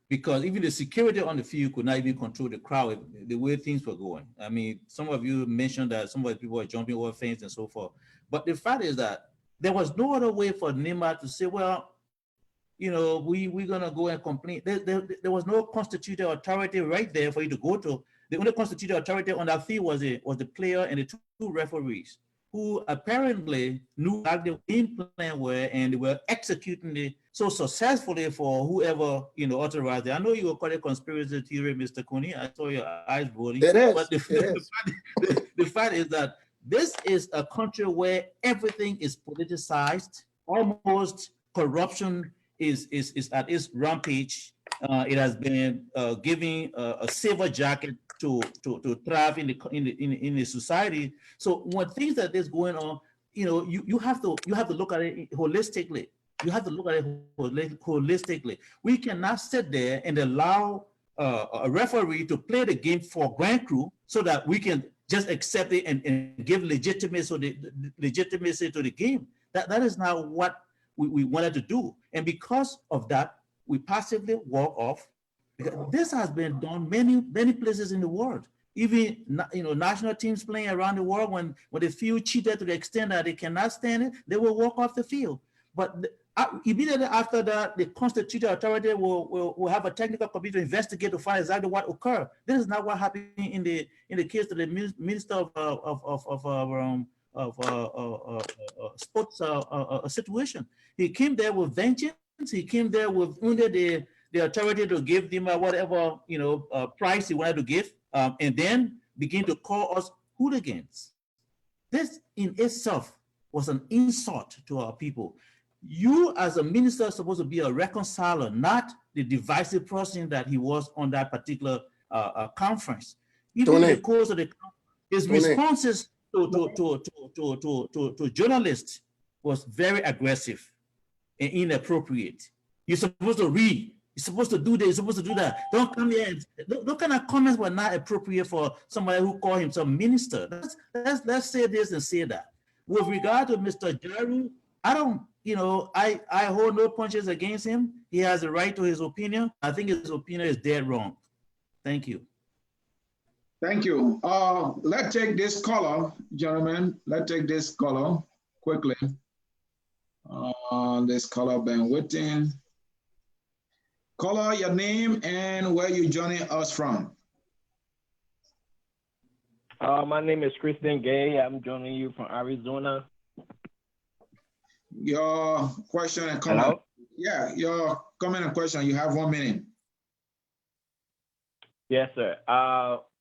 Because even the security on the field could not even control the crowd the way things were going. I mean, some of you mentioned that some of the people were jumping over fence and so forth. But the fact is that there was no other way for Nimba to say, well, you know, we're gonna go and complain. There was no constituted authority right there for you to go to. The only constituted authority on that field was the player and the two referees, who apparently knew that the game plan were, and they were executing it so successfully for whoever, you know, authorized it. I know you were quite a conspiracy theory, Mr. Coney. I saw your eyes rolling. It is. But the fact is that this is a country where everything is politicized. Almost corruption is at its rampage. It has been giving a silver jacket to thrive in the society. So when things like this going on, you know, you have to look at it holistically. You have to look at it holistically. We cannot sit there and allow a referee to play the game for Grand Cru so that we can just accept it and give legitimacy to the game. That is not what we wanted to do. And because of that, we passively walk off. This has been done many places in the world. Even, you know, national teams playing around the world, when they feel cheated to the extent that they cannot stand it, they will walk off the field. But immediately after that, the constituted authority will have a technical committee to investigate to find exactly what occurred. This is not what happened in the case of the minister of sports situation. He came there with vengeance. He came there with under the authority to give them whatever, you know, price he wanted to give, and then begin to call us hooligans. This in itself was an insult to our people. You as a minister are supposed to be a reconciler, not the divisive person that he was on that particular conference. Even in the course of his responses to journalists was very aggressive and inappropriate. You're supposed to read. You're supposed to do this, you're supposed to do that. Don't come here. Those kind of comments were not appropriate for somebody who called himself minister. Let's say this and say that. With regard to Mr. Jaru, I don't, I hold no punches against him. He has a right to his opinion. I think his opinion is dead wrong. Thank you. Thank you. Let's take this caller, gentlemen. Let's take this caller quickly. This caller been waiting. Caller, your name and where you joining us from. My name is Christian Gay. I'm joining you from Arizona. Your question and comment. Hello? Yeah, your comment and question. You have 1 minute. Yes, sir.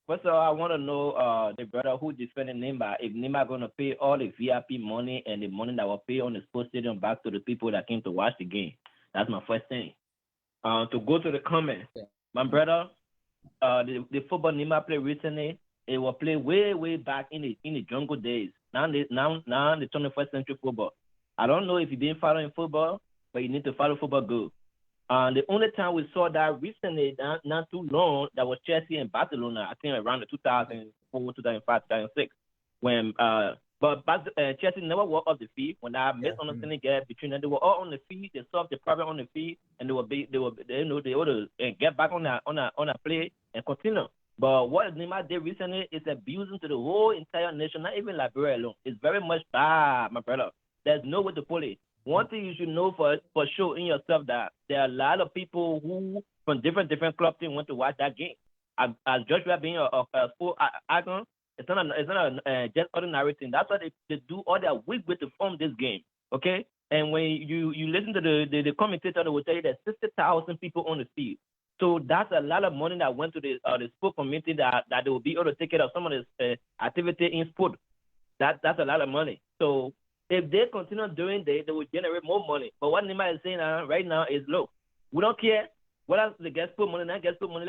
First of all, I want to know the brother who defended Nimba, if Nimba going to pay all the VIP money and the money that was paid on the sports stadium back to the people that came to watch the game. That's my first thing. To go to the comment, my brother, the football Nimba played recently, it was played way back in the jungle days. Now the 21st century football. I don't know if you've been following football, but you need to follow football good. The only time we saw that recently, not too long, that was Chelsea and Barcelona. I think around the 2004, 2005, 2006, when but Chelsea never walked off the field. When that misunderstanding gap between them, they were all on the field. They solved the problem on the field, and they would get back on a play and continue. But what Nimba did recently is abusing to the whole entire nation, not even Liberia alone. It's very much bad, my brother. There's no way to pull it. One thing you should know for sure in yourself that there are a lot of people who from different club teams want to watch that game. As Joshua being a sport icon, it's not just ordinary thing. That's why they do all their week with to form this game. Okay, and when you listen to the commentator, they will tell you there's 60,000 people on the field. So that's a lot of money that went to the sport community that they will be able to take care of some of this activity in sport. That's a lot of money. So if they continue doing that, they will generate more money. But what Nimba is saying right now is, look, we don't care whether the guests put money, not guests put money,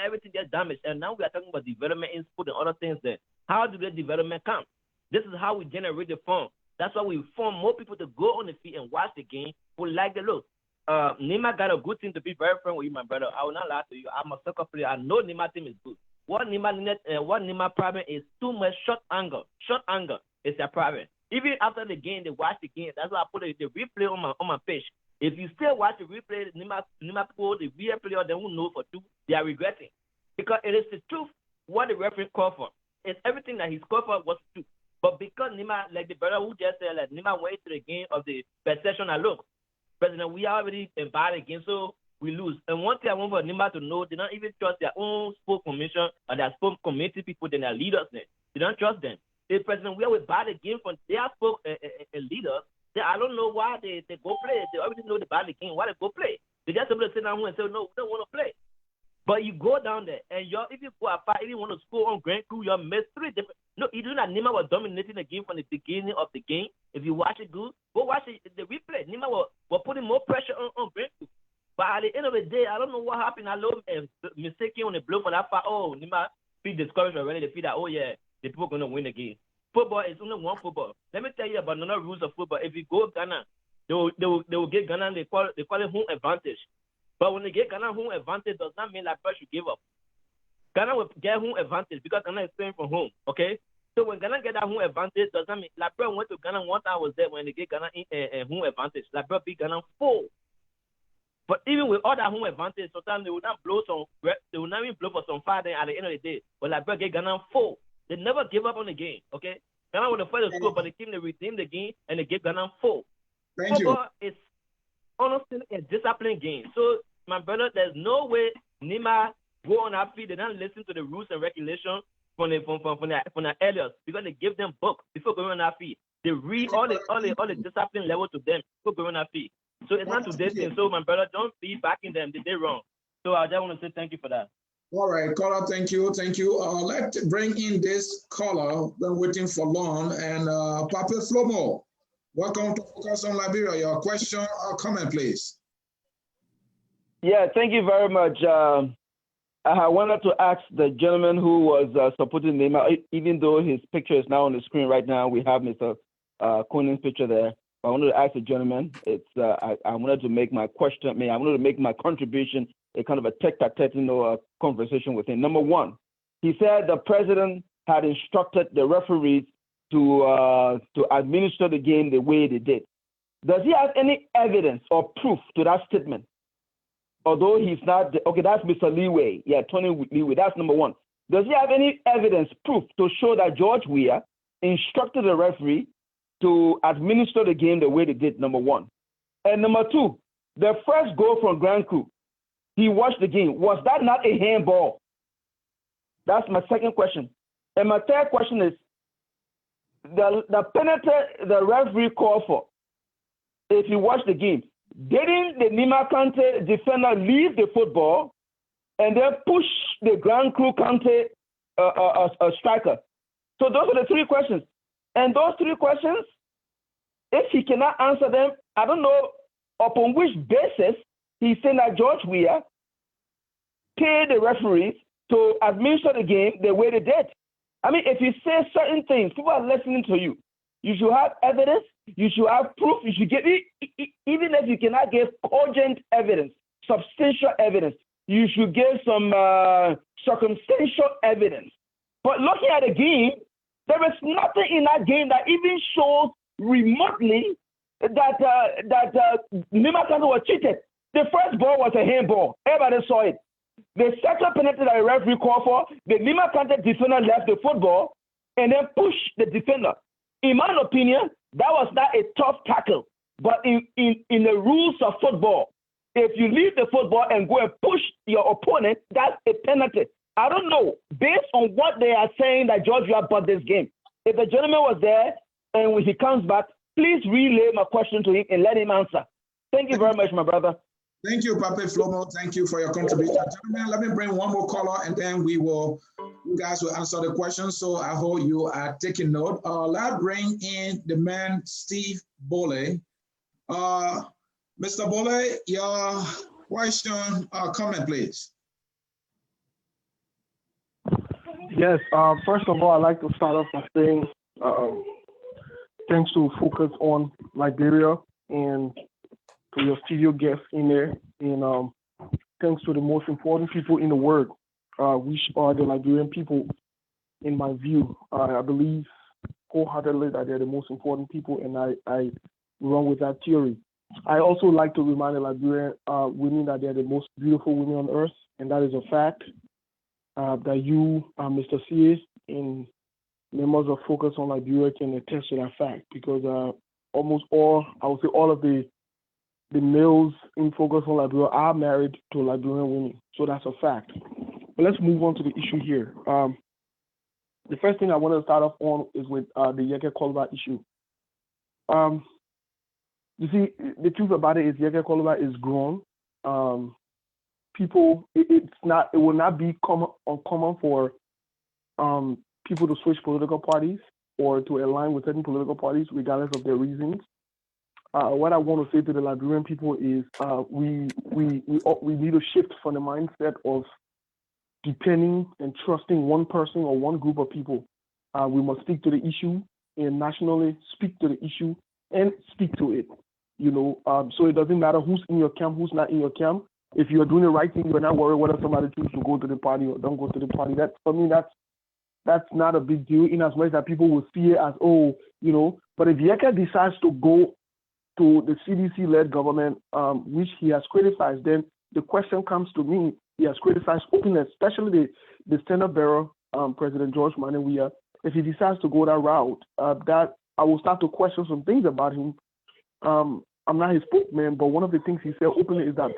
everything gets damaged. And now we are talking about development in sport and other things there. How do the development come? This is how we generate the fund. That's why we form more people to go on the field and watch the game who like the look. Nimba got a good team to be very friendly with you, my brother. I will not lie to you. I'm a soccer player. I know Nimba team is good. What Nimba problem is too much short angle. Short angle is their problem. Even after the game, they watch the game. That's why I put the replay on my page. If you still watch the replay, Nimba people, the real player, they won't know for two. They are regretting. Because it is the truth what the referee called for. It's everything that he scored for was true. But because Nimba, like the brother who just said, like Nimba went to the game of the perception and look, President, we are already bad again, so we lose. And one thing I want for Nimba to know, they don't even trust their own sport commission or their sport committee people, then their leaders. They don't trust them. The President, we are bad again from their sport leaders. I don't know why they go play. They already know the bad game. Why they go play? They just able to sit down and say, no, we don't want to play. But you go down there, and if you go apart, if you want to score on Grand Crew, you miss three different. No, you do not. Nimba was dominating the game from the beginning of the game. If you watch it good, go watch it, the replay. Nimba was putting more pressure on Grand Crew. But at the end of the day, I don't know what happened. I love mistaking on the blow for that far. Oh, Nimba feel discouraged already. They feel that, oh, yeah, the people are going to win the game. Football is only one football. Let me tell you about another rules of football. If you go Ghana, they will get Ghana, they call it home advantage. But when they get Ghana home advantage, does not mean that person should give up. Ghana will get home advantage because Ghana is playing from home, okay? So when Ghana get that home advantage, does not mean Liberia went to Ghana one time was there when they get Ghana home advantage. Liberia beat Ghana 4. But even with all that home advantage, sometimes they will not even blow for some fire then at the end of the day. But Liberia get Ghana 4. They never give up on the game, okay? Ghana was the first score, but the team they redeemed the game and they gave Ghana 4. Thank you. Is honestly a disciplined game. So, my brother, there's no way Nimba go on our feet. They don't listen to the rules and regulations from the elders because they give them book before going on our feet. They read all the discipline level to them before going on our feet. So it's not today's thing. So, my brother, don't feed back in them. They did wrong. So I just want to say thank you for that. All right, caller, thank you. Let's bring in this caller. Been waiting for long. And Papa Flomo, welcome to Focus on Liberia. Your question or comment, please. Yeah, thank you very much. I wanted to ask the gentleman who was supporting Nimba, even though his picture is now on the screen right now, we have Mr. Koening's picture there. I wanted to ask the gentleman. It's I wanted to make my question. I wanted to make my contribution a kind of a tete-a-tete, conversation with him. Number one, he said the president had instructed the referees to administer the game the way they did. Does he have any evidence or proof to that statement? Although he's not, okay, that's Mr. Leeway. Yeah, Tony Leeway, that's number one. Does he have any evidence, proof to show that George Weah instructed the referee to administer the game the way they did, number one? And number two, the first goal from Grand Cru, he watched the game. Was that not a handball? That's my second question. And my third question is, the penalty the referee called for, if you watch the game, didn't the Nimba Kante defender leave the football and then push the Grand Cru Kante striker? So those are the three questions. And those three questions, if he cannot answer them, I don't know upon which basis he's saying that George Weah paid the referees to administer the game the way they did. I mean, if you say certain things, people are listening to you. You should have evidence. You should have proof. You should give, even if you cannot give cogent evidence, substantial evidence, you should give some circumstantial evidence. But looking at the game, there is nothing in that game that even shows remotely that Nimba Kante was cheated. The first ball was a handball. Everybody saw it. The second penalty that the referee called for, the Nimba Kante defender left the football and then pushed the defender. In my opinion, that was not a tough tackle. But in the rules of football, if you leave the football and go and push your opponent, that's a penalty. I don't know, based on what they are saying that George Weah bought this game. If the gentleman was there and when he comes back, please relay my question to him and let him answer. Thank you very much, my brother. Thank you, Pape Flomo. Thank you for your contribution. Gentlemen, let me bring one more caller and then you guys will answer the question. So I hope you are taking note. Let's bring in the man, Steve Bole. Mr. Bole, your question or comment, please. Yes, first of all, I'd like to start off by saying thanks to focus on Liberia and to your studio guests in there, and thanks to the most important people in the world, which are the Liberian people, in my view. I believe wholeheartedly that they're the most important people, and I run with that theory. I also like to remind the Liberian women that they're the most beautiful women on earth, and that is a fact. That you, Mr. C.A., and members of Focus on Liberia can attest to that fact, because almost all, I would say all of the males in Focus on Liberia are married to Liberian women. So that's a fact. But let's move on to the issue here. The first thing I want to start off on is with the Yekeh Kolubah issue. You see, the truth about it is Yekeh Kolubah is grown. People, it will not be uncommon for people to switch political parties or to align with certain political parties, regardless of their reasons. What I want to say to the Liberian people is we need to shift from the mindset of depending and trusting one person or one group of people. We must speak to the issue and nationally speak to the issue and speak to it. So it doesn't matter who's in your camp, who's not in your camp. If you're doing the right thing, you're not worried whether somebody chooses to go to the party or don't go to the party. That, for me, that's not a big deal, in as much that people will see it as, But if Yekeh decides to go to the CDC-led government, which he has criticized, then the question comes to me. He has criticized openly, especially the standard bearer, President George Weah. If he decides to go that route, that I will start to question some things about him. I'm not his spokesman, but one of the things he said openly is that,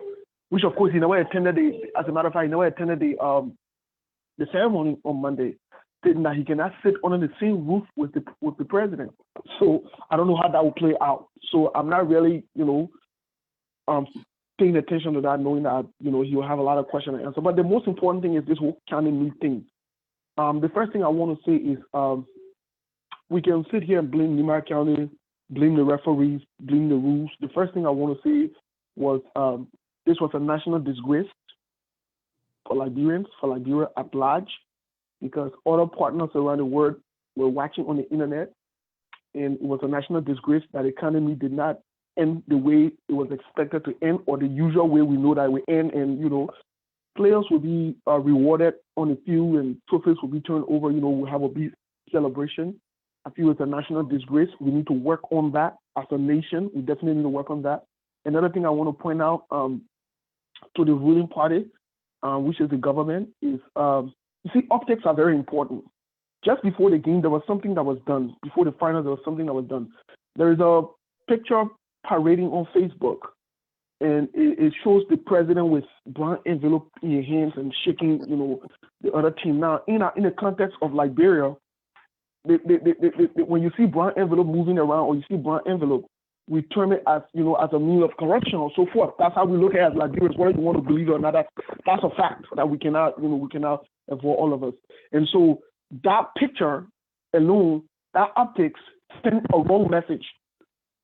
which of course he never attended as a matter of fact, he never attended the ceremony on Monday, stating that he cannot sit under the same roof with the president. So I don't know how that will play out. So I'm not really, paying attention to that, knowing that, he will have a lot of questions and answers. But the most important thing is this whole county new thing. The first thing I want to say is we can sit here and blame Nimba County, blame the referees, blame the rules. The first thing I want to say was this was a national disgrace for Liberians, for Liberia at large, because other partners around the world were watching on the internet and it was a national disgrace that the economy did not end the way it was expected to end, or the usual way we know that we end. And players will be rewarded on the field, and trophies will be turned over. We'll have a big celebration. I feel it's a national disgrace. We need to work on that as a nation. We definitely need to work on that. Another thing I want to point out to the ruling party, which is the government, is you see, optics are very important. Just before the game, there was something that was done. Before the finals, there was something that was done. There is a picture parading on Facebook, and it shows the president with brown envelope in his hands and shaking, the other team. Now, in the context of Liberia, when you see brown envelope moving around, or you see brown envelope, we term it as as a means of corruption or so forth. That's how we look at it as Liberians, whether you want to believe it or not. That's a fact that we cannot avoid, all of us. And so that picture alone, that optics, send a wrong message.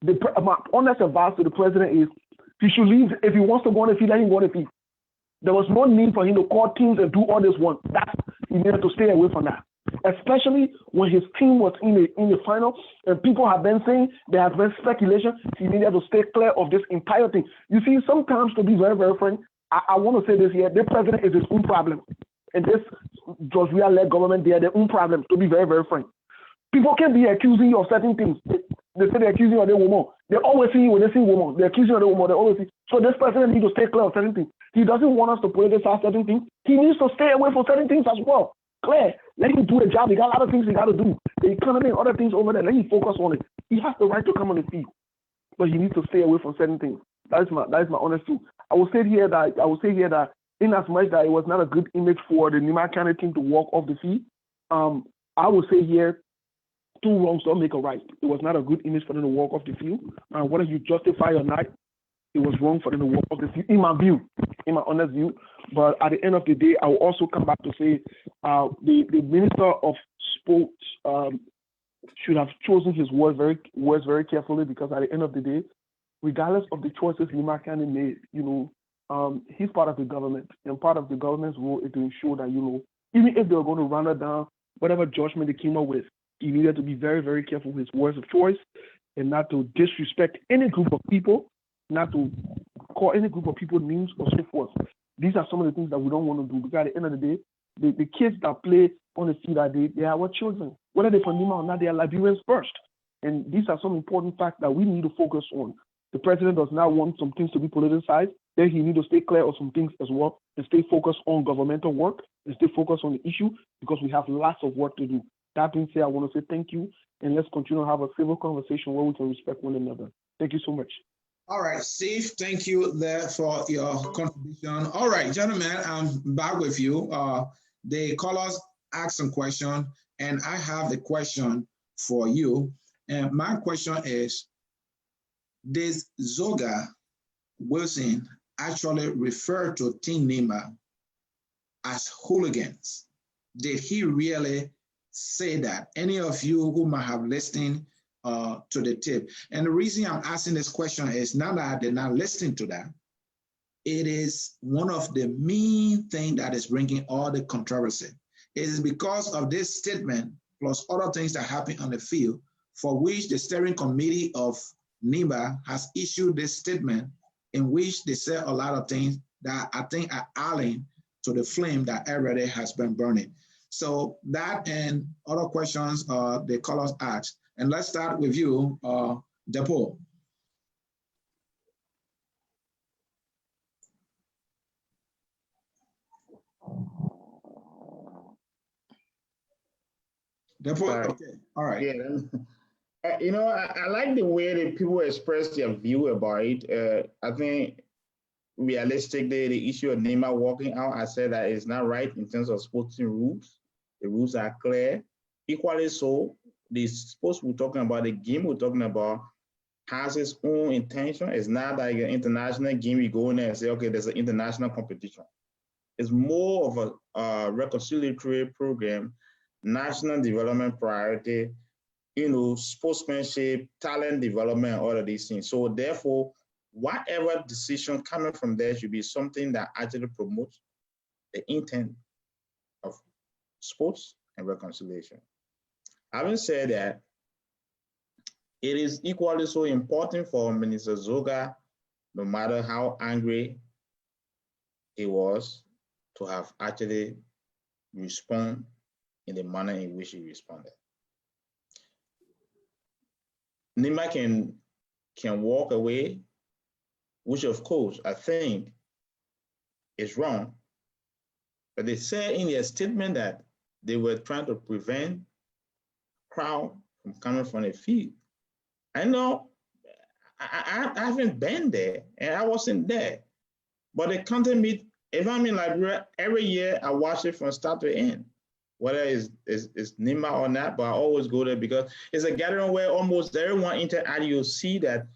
My honest advice to the president is he should leave. If he wants to go on the field, let him go on the field. There was no need for him to call teams and do all this one. He needed to stay away from that. Especially when his team was in the final, and people have been saying, there has been speculation, he needed to stay clear of this entire thing. You see, sometimes, to be very, very frank, I want to say this here, the president is his own problem. And this Georgia-led government, they are their own problem, to be very, very frank. People can be accusing you of certain things. They say they're accusing you of the woman. They always see you when they see woman. They're accusing you of the woman. They always see. So this president needs to stay clear of certain things. He doesn't want us to politicize certain things. He needs to stay away from certain things as well. Clear. Let him do the job. He got a lot of things he got to do. The economy and other things over there. Let him focus on it. He has the right to come on the field, but he needs to stay away from certain things. That is my honest truth. I will say here that in as much that it was not a good image for the Nimba County team to walk off the field, I will say here, two wrongs don't make a right. It was not a good image for them to walk off the field. Whether you justify or not, it was wrong for them to walk off the field, in my view, in my honest view. But at the end of the day, I will also come back to say the Minister of Sports should have chosen his words very carefully, because at the end of the day, regardless of the choices Nimba County made, he's part of the government, and part of the government's role is to ensure that, even if they were going to run it down, whatever judgment they came up with, he needed to be very, very careful with his words of choice, and not to disrespect any group of people, not to call any group of people names or so forth. These are some of the things that we don't want to do, because at the end of the day, the kids that play on the field that day, they are our children. Whether they're from Nimba or not, they are Liberians first. And these are some important facts that we need to focus on. The president does not want some things to be politicized. Then he needs to stay clear of some things as well, and stay focused on governmental work, and stay focused on the issue, because we have lots of work to do. That being said, I want to say thank you, and let's continue to have a civil conversation where we can respect one another. Thank you so much. All right, Steve, thank you there for your contribution. All right, gentlemen, I'm back with you. The callers asked some question, and I have a question for you. And my question is, did Zoga Wilson actually refer to Team Nimba as hooligans? Did he really say that? Any of you who might have listened to the tape. And the reason I'm asking this question is, now that I did not listen to that, it is one of the main things that is bringing all the controversy. It is because of this statement, plus other things that happen on the field, for which the steering committee of Nimba has issued this statement, in which they say a lot of things that I think are allying to the flame that already has been burning. So that and other questions the callers asked. And let's start with you, Depo. Depo, okay, all right. Yeah, I like the way that people express their view about it. I think realistically, the issue of Nimba walking out, I said that it's not right in terms of sporting rules. The rules are clear. Equally so, the sports we're talking about, the game we're talking about, has its own intention. It's not like an international game. We go in there and say, okay, there's an international competition. It's more of a reconciliatory program, national development priority, sportsmanship, talent development, all of these things. So therefore, whatever decision coming from there should be something that actually promotes the intent of sports and reconciliation. Having said that, it is equally so important for Minister Zoga, no matter how angry he was, to have actually respond in the manner in which he responded. Nimba can walk away, which of course I think is wrong. But they said in their statement that they were trying to prevent crowd from coming from the field. I know I haven't been there and I wasn't there, but the county meet, if I'm in Liberia, every year I watch it from start to end, whether it's Nimba or not, but I always go there because it's a gathering where almost everyone interact. You'll see that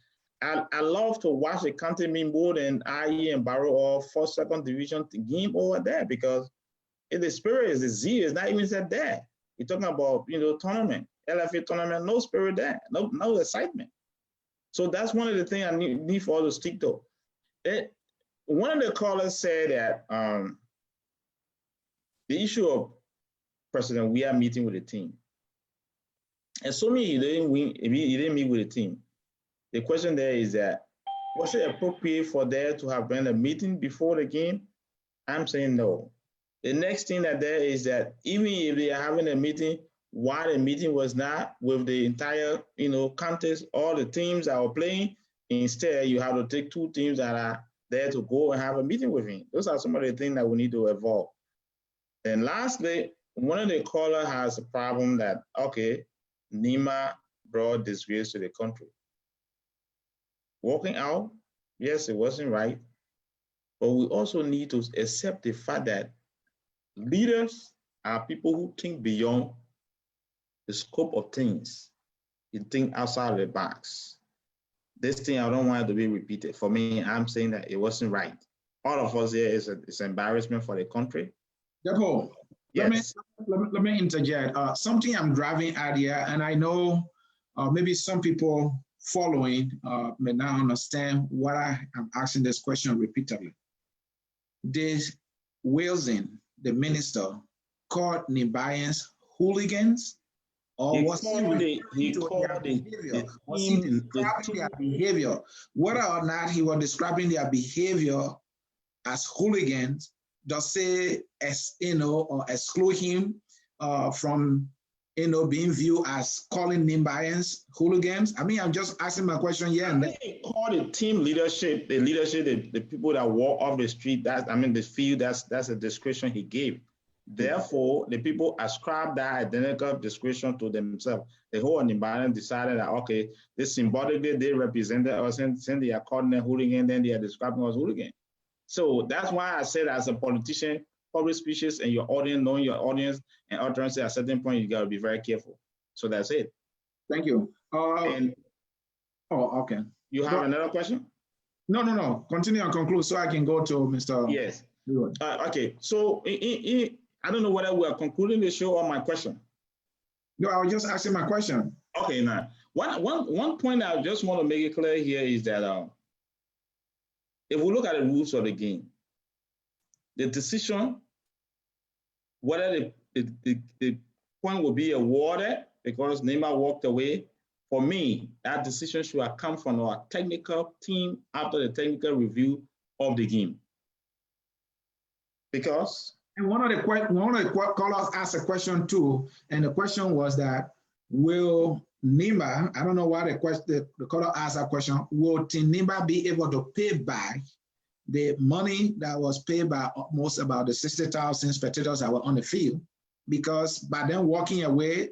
I love to watch the county meet more than IE and Barrow or 4th, 2nd division game over there because the spirit is the zeal. It's not even said there. You're talking about, tournament, LFA tournament, no spirit there, no excitement. So that's one of the things I need for all to stick to. One of the callers said that the issue of President we are meeting with the team. And so many he didn't meet with the team. The question there is that, was it appropriate for there to have been a meeting before the game? I'm saying no. The next thing that there is that even if they are having a meeting, why the meeting was not with the entire, contest, all the teams that were playing, instead you have to take 2 teams that are there to go and have a meeting with him. Those are some of the things that we need to evolve. And lastly, one of the callers has a problem that, okay, Nimba brought disgrace to the country. Walking out, yes, it wasn't right, but we also need to accept the fact that leaders are people who think beyond the scope of things. You think outside of the box. This thing, I don't want it to be repeated. For me, I'm saying that it wasn't right. All of us here is an embarrassment for the country. Yekeh, yes. let me interject. Something I'm driving at here, and I know maybe some people following may not understand what I'm asking this question repeatedly. Did Wilson, the minister, called Nimbayans hooligans? Or was he describing their behavior? Whether or not he was describing their behavior as hooligans, does say or exclude him from being viewed as calling Nimbayans hooligans? I mean, I'm just asking my question here. And they call the team leadership, the people that walk off the street, the field, that's a description he gave. Therefore, the people ascribe that identical description to themselves. The whole Nimbayans decided that, okay, this symbolically they represented us and they are calling them hooligan, then they are describing us hooligan. So that's why I said as a politician, public speeches and your audience, knowing your audience and utterance at a certain point, you got to be very careful. So that's it. Thank you. Okay. You have another question? No. Continue and conclude so I can go to Mr. Yes. Okay. So I don't know whether we are concluding the show or my question. No, I was just asking my question. Okay, now one point I just want to make it clear here is that if we look at the rules of the game, the decision whether the point will be awarded because Nimba walked away, for me, that decision should have come from our technical team after the technical review of the game. Because one of the callers asked a question too, and the question was that will Nimba, I don't know why the caller asked that question, will Nimba be able to pay back the money that was paid by almost about the 60,000 spectators that were on the field? Because by them walking away,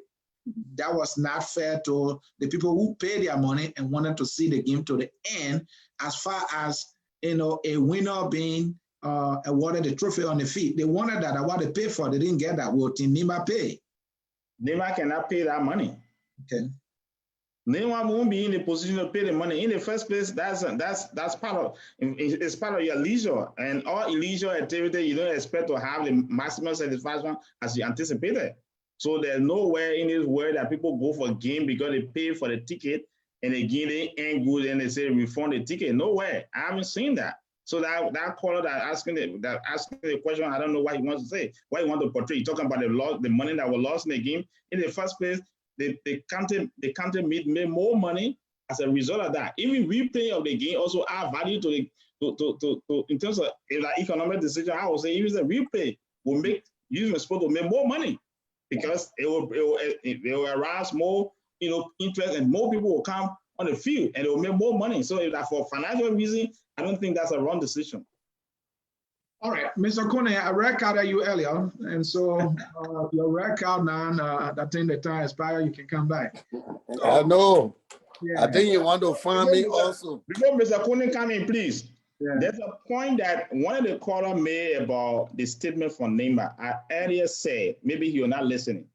that was not fair to the people who paid their money and wanted to see the game to the end, as far as a winner being awarded the trophy on the field. They wanted that. What they paid for, they didn't get that. Will Nimba pay? Nimba cannot pay that money. Okay. Nimba won't be in the position to pay the money. In the first place, that's part of it's part of your leisure, and all leisure activity you don't expect to have the maximum satisfaction as you anticipated. So there's nowhere in this world that people go for a game because they pay for the ticket and again they ain't good and they say refund the ticket. Nowhere. I haven't seen that. So that caller that asking the question, I don't know what he wants to say, what he wants to portray. He's talking about the money that was lost in the game. In the first place, the county made more money as a result of that. Even replay of the game also add value to the in terms of like economic decision. I would say even the replay will make youth sport to make more money because it will arouse more interest and more people will come on the field and it will make more money. So if that for financial reason, I don't think that's a wrong decision. All right, Mr. Kone, I recorded you earlier, and so your record now, I think the time expired, you can come back. I know. Yeah. I think you want to find me also. Before Mr. Kone come in, please. Yeah. There's a point that one of the caller made about the statement from Nimba. I earlier said, maybe he was not listening.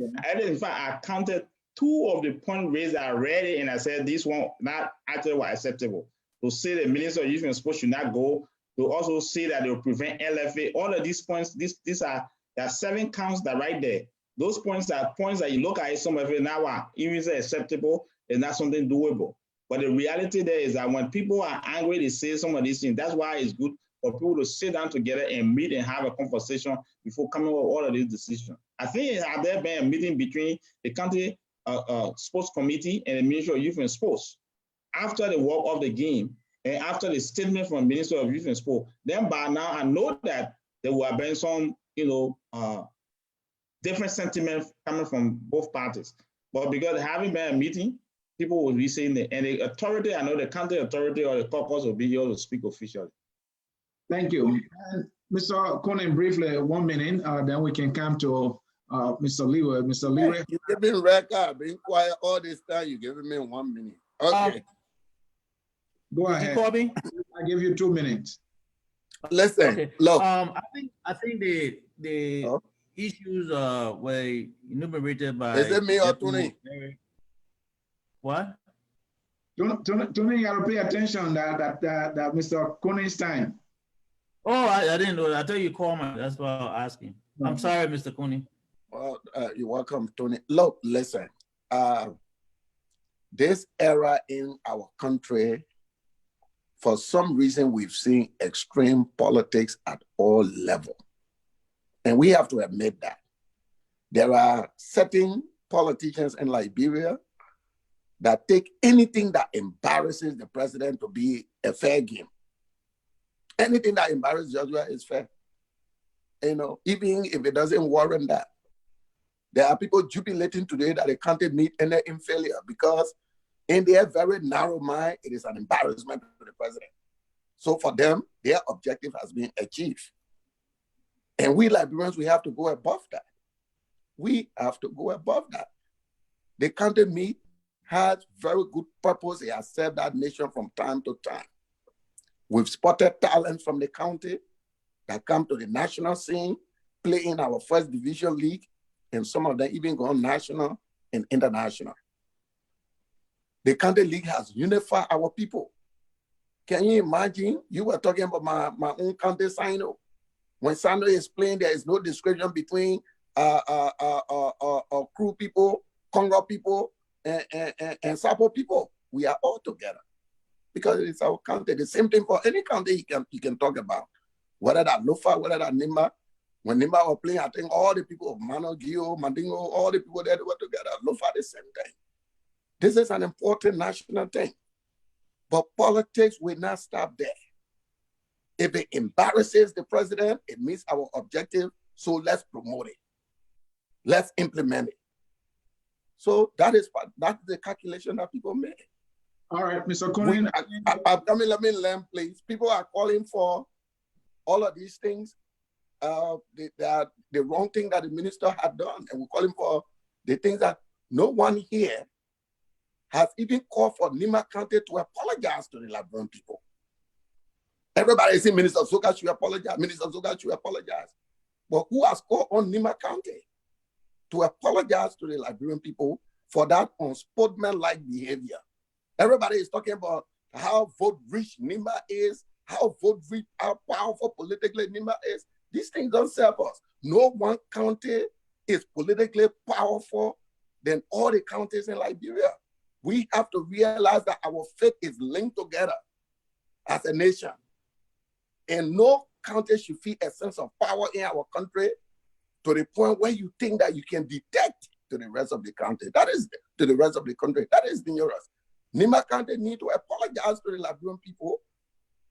Okay. In fact, I counted 2 of the points raised. I read it and I said this one not actually was acceptable. To say the Minister of Youth and Sports should not go. To also say that they will prevent LFA. All of these points, there are 7 counts that right there. Those points are points that you look at it, some of it now even is acceptable, it's not something doable. But the reality there is that when people are angry, they say some of these things. That's why it's good for people to sit down together and meet and have a conversation before coming with all of these decisions. I think had there been a meeting between the county sports committee and the Ministry of Youth and Sports after the walk of the game and after the statement from the Minister of Youth and Sport, then by now I know that there will have been some, different sentiment coming from both parties. But because there haven't been a meeting, people will be saying that, and the authority, I know the county authority or the caucus will be able to speak officially. Thank you. And Mr. Kone, briefly, 1 minute, then we can come to Mr. Leroy. Mr. Leroy. You give me record, being quiet all this time, you giving me 1 minute. Okay. Go ahead. I give you 2 minutes. Listen, okay. Look. I think the issues were enumerated by. Is it me or Tony? What? Tony, you gotta pay attention that Mr. Kone's time. Oh, I didn't know. I thought you called me. That's why I was asking. I'm sorry, Mr. Kone. Well, you're welcome, Tony. Look, listen. This era in our country, for some reason, we've seen extreme politics at all levels. And we have to admit that. There are certain politicians in Liberia that take anything that embarrasses the president to be a fair game. Anything that embarrasses Joshua is fair. Even if it doesn't warrant that. There are people jubilating today that they can't meet and they're in failure because in their very narrow mind, it is an embarrassment to the president. So for them, their objective has been achieved. And we Liberians, we have to go above that. We have to go above that. The county meet has very good purpose. It has served that nation from time to time. We've spotted talents from the county that come to the national scene, play in our first division league, and some of them even gone national and international. The county league has unified our people. Can you imagine? You were talking about my own county, Sino. When Sino is playing, there is no discrimination between Crew people, Congo people, and Sapo people. We are all together because it's our county. The same thing for any county you can talk about. Whether that Lofa, whether that Nimba. When Nimba were playing, I think all the people of Mano, Gio, Mandingo, all the people there were together. Lofa, the same thing. This is an important national thing. But politics will not stop there. If it embarrasses the president, it meets our objective. So let's promote it. Let's implement it. So that's the calculation that people make. All right, Mr. Kone. Let me learn, please. People are calling for all of these things. The wrong thing that the minister had done. And we're calling for the things that no one here has even called for Nimba County to apologize to the Liberian people. Everybody is saying Minister Soka should apologize. Minister Soka should apologize. But who has called on Nimba County to apologize to the Liberian people for that unsportsmanlike behavior? Everybody is talking about how vote-rich Nimba is, how powerful politically Nimba is. These things don't serve us. No one county is politically powerful than all the counties in Liberia. We have to realize that our fate is linked together as a nation. And no county should feel a sense of power in our country to the point where you think that you can detect to the rest of the country. That is to the rest of the country. That is dangerous. Nimba County need to apologize to the Liberian people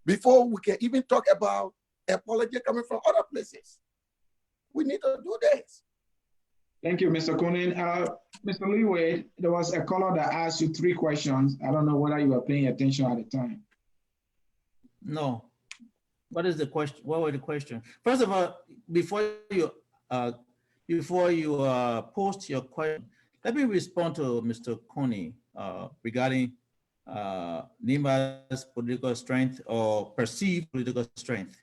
before we can even talk about apology coming from other places. We need to do this. Thank you, Mr. Kunin. Mr. Leeway, there was a caller that asked you 3 questions. I don't know whether you were paying attention at the time. No. What is the question? What were the questions? First of all, before you post your question, let me respond to Mr. Coney regarding Nimba's political strength or perceived political strength,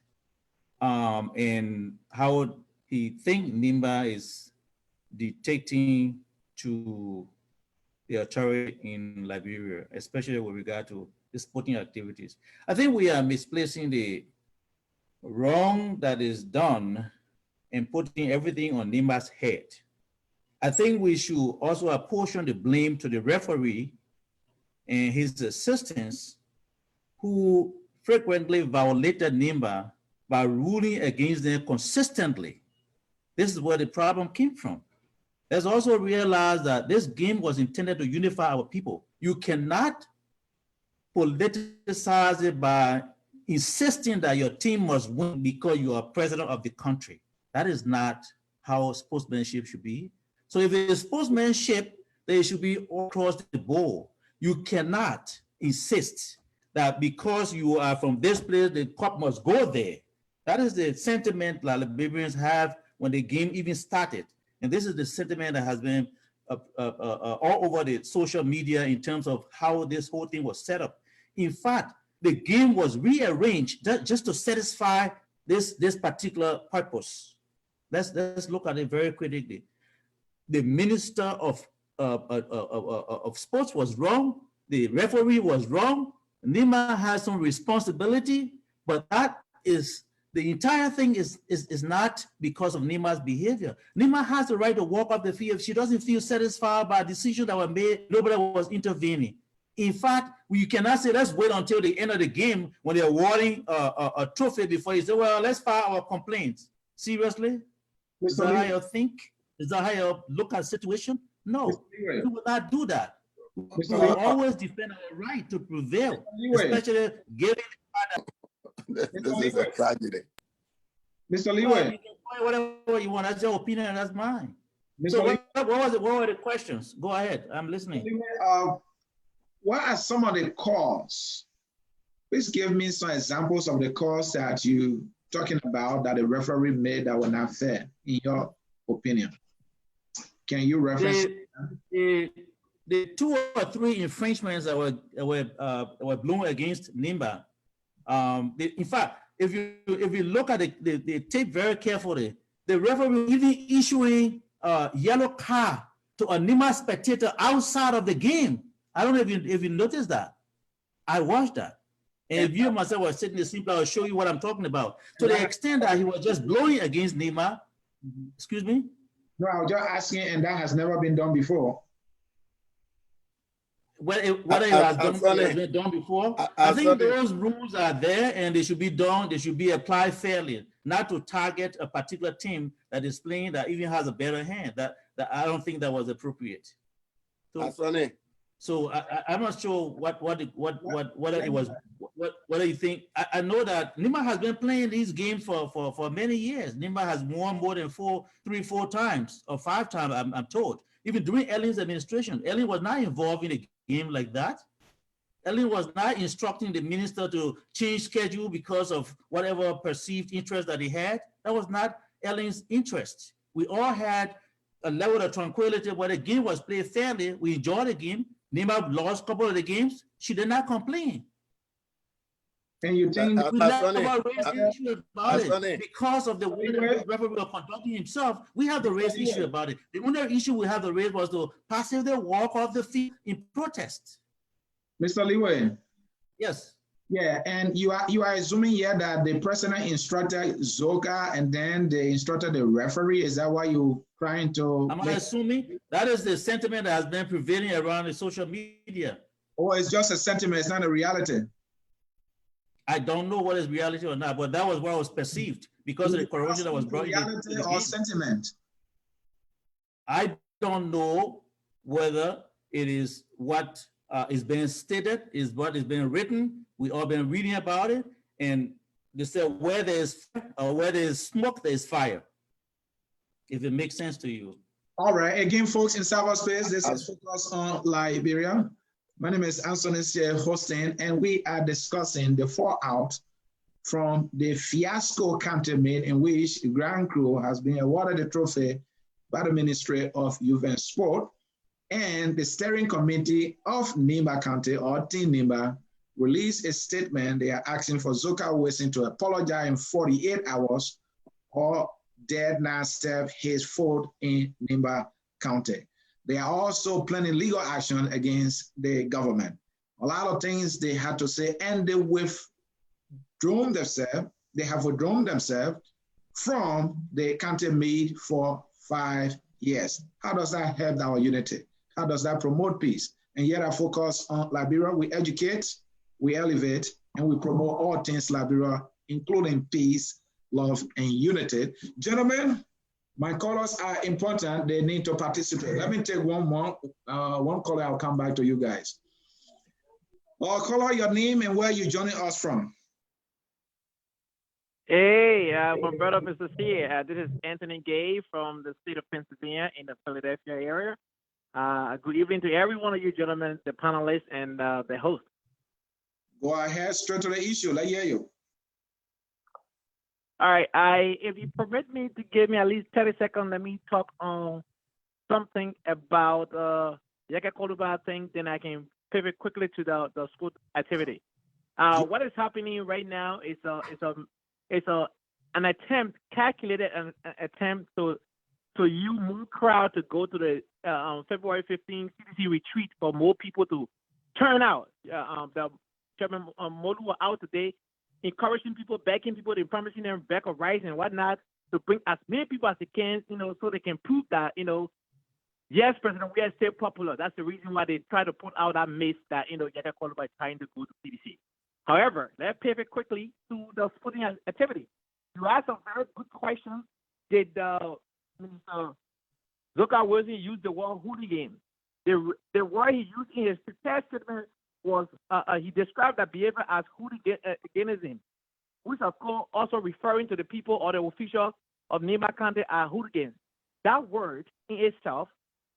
and how he thinks Nimba is dictating to the authority in Liberia, especially with regard to the sporting activities. I think we are misplacing the wrong that is done and putting everything on Nimba's head. I think we should also apportion the blame to the referee and his assistants who frequently violated Nimba by ruling against them consistently. This is where the problem came from. Let's also realize that this game was intended to unify our people. You cannot politicize it by insisting that your team must win because you are president of the country. That is not how sportsmanship should be. So if it is sportsmanship, then it should be all across the board. You cannot insist that because you are from this place, the cup must go there. That is the sentiment that Liberians have when the game even started. And this is the sentiment that has been all over the social media in terms of how this whole thing was set up. In fact, the game was rearranged just to satisfy this particular purpose. Let's look at it very critically. The minister of sports was wrong. The referee was wrong. Nimba has some responsibility, but that is the entire thing is not because of Nimba's behavior. Nimba has the right to walk off the field if she doesn't feel satisfied by decisions that were made. Nobody was intervening. In fact, you cannot say, let's wait until the end of the game when they're awarding a trophy before you say, well, let's file our complaints. Seriously? Is that how you think? Is that how you look at the situation? No, we will not do that. We will always defend our right to prevail, especially given this is a tragedy. Mr. Leeway. Whatever you want, that's your opinion, that's mine. So what were the questions? Go ahead, I'm listening. What are some of the calls? Please give me some examples of the calls that you talking about that the referee made that were not fair, in your opinion. Can you reference the 2 or 3 infringements that were blown against Nimba? In fact, if you look at the tape very carefully, the referee even issuing a yellow card to a Nimba spectator outside of the game. I don't know if you noticed that. I watched that. And if you and myself were sitting in the same place, I'll show you what I'm talking about. To the extent that he was just blowing against Nimba. Excuse me? No, I was just asking, and that has never been done before. Whether it has been done before, I think those rules are there and they should be done. They should be applied fairly, not to target a particular team that is playing that even has a better hand. That I don't think that was appropriate. So I'm not sure whether you think. I know that Nimba has been playing these games for many years. Nimba has won more than 3, 4 times or 5 times. I'm told. Even during Ellen's administration, Ellen was not involved in a game like that. Ellen was not instructing the minister to change schedule because of whatever perceived interest that he had. That was not Ellen's interest. We all had a level of tranquility where the game was played fairly. We enjoyed the game. Nimba lost a couple of the games. She did not complain. And you think we never raised issues about it because of the way the referee was conducting himself? We have to raise issue about it. The only issue we have to raise was to passively walk off the field in protest. Mr. Leeway. Yes. Yeah, and you are assuming here that the president instructed Zoka and then they instructed the referee. Is that why you trying to? I'm assuming that is the sentiment that has been prevailing around the social media. Or it's just a sentiment, it's not a reality. I don't know what is reality or not, but that was what was perceived because of the corrosion that was brought in. Reality or sentiment? I don't know whether it is what is being stated, is what is being written. We all been reading about it, and they say where there is smoke, there is fire. If it makes sense to you. All right. Again, folks, in cyberspace, this is Focus on Liberia. My name is Anthony hosting, and we are discussing the fallout from the fiasco campaign in which the Grand Crew has been awarded the trophy by the Ministry of Youth and Sport, and the steering committee of Nimba County, or Team Nimba, released a statement. They are asking for Zoka Wilson to apologize in 48 hours or dare not step his foot in Nimba County. They are also planning legal action against the government. A lot of things they had to say, and they withdrawn themselves. They have withdrawn themselves from the county meet for 5 years. How does that help our unity? How does that promote peace? And yet I focus on Liberia. We educate, we elevate, and we promote all things Liberia, including peace, love, and unity. Gentlemen, my callers are important. They need to participate. Let me take one caller. I'll come back to you guys. Caller, your name and where you joining us from. Hey, my brother, Mr. C. This is Anthony Gay from the state of Pennsylvania in the Philadelphia area. Good evening to every one of you gentlemen, the panelists, and the host. Go ahead, straight to the issue. Let's hear you. All right, if you permit me to give me at least 30 seconds, let me talk on something about Yekeh Kolubah thing, then I can pivot quickly to the school activity. What is happening right now is an attempt, calculated an attempt to use more crowd to go to the February 15th CDC retreat for more people to turn out. The Chairman Molu was out today, encouraging people, begging people, and promising them back of rights and whatnot to bring as many people as they can, so they can prove that, yes, President, we are still popular. That's the reason why they try to put out that myth that, Yekeh Kolubah is trying to go to CDC. However, let's pivot quickly to the sporting activity. You asked a very good question. Did Minister Zoka Wilson use the word hooligan? The word he used in his protest statement was he described that behavior as hooliganism, which of course also referring to the people or the officials of Nimba County as hooligans. That word in itself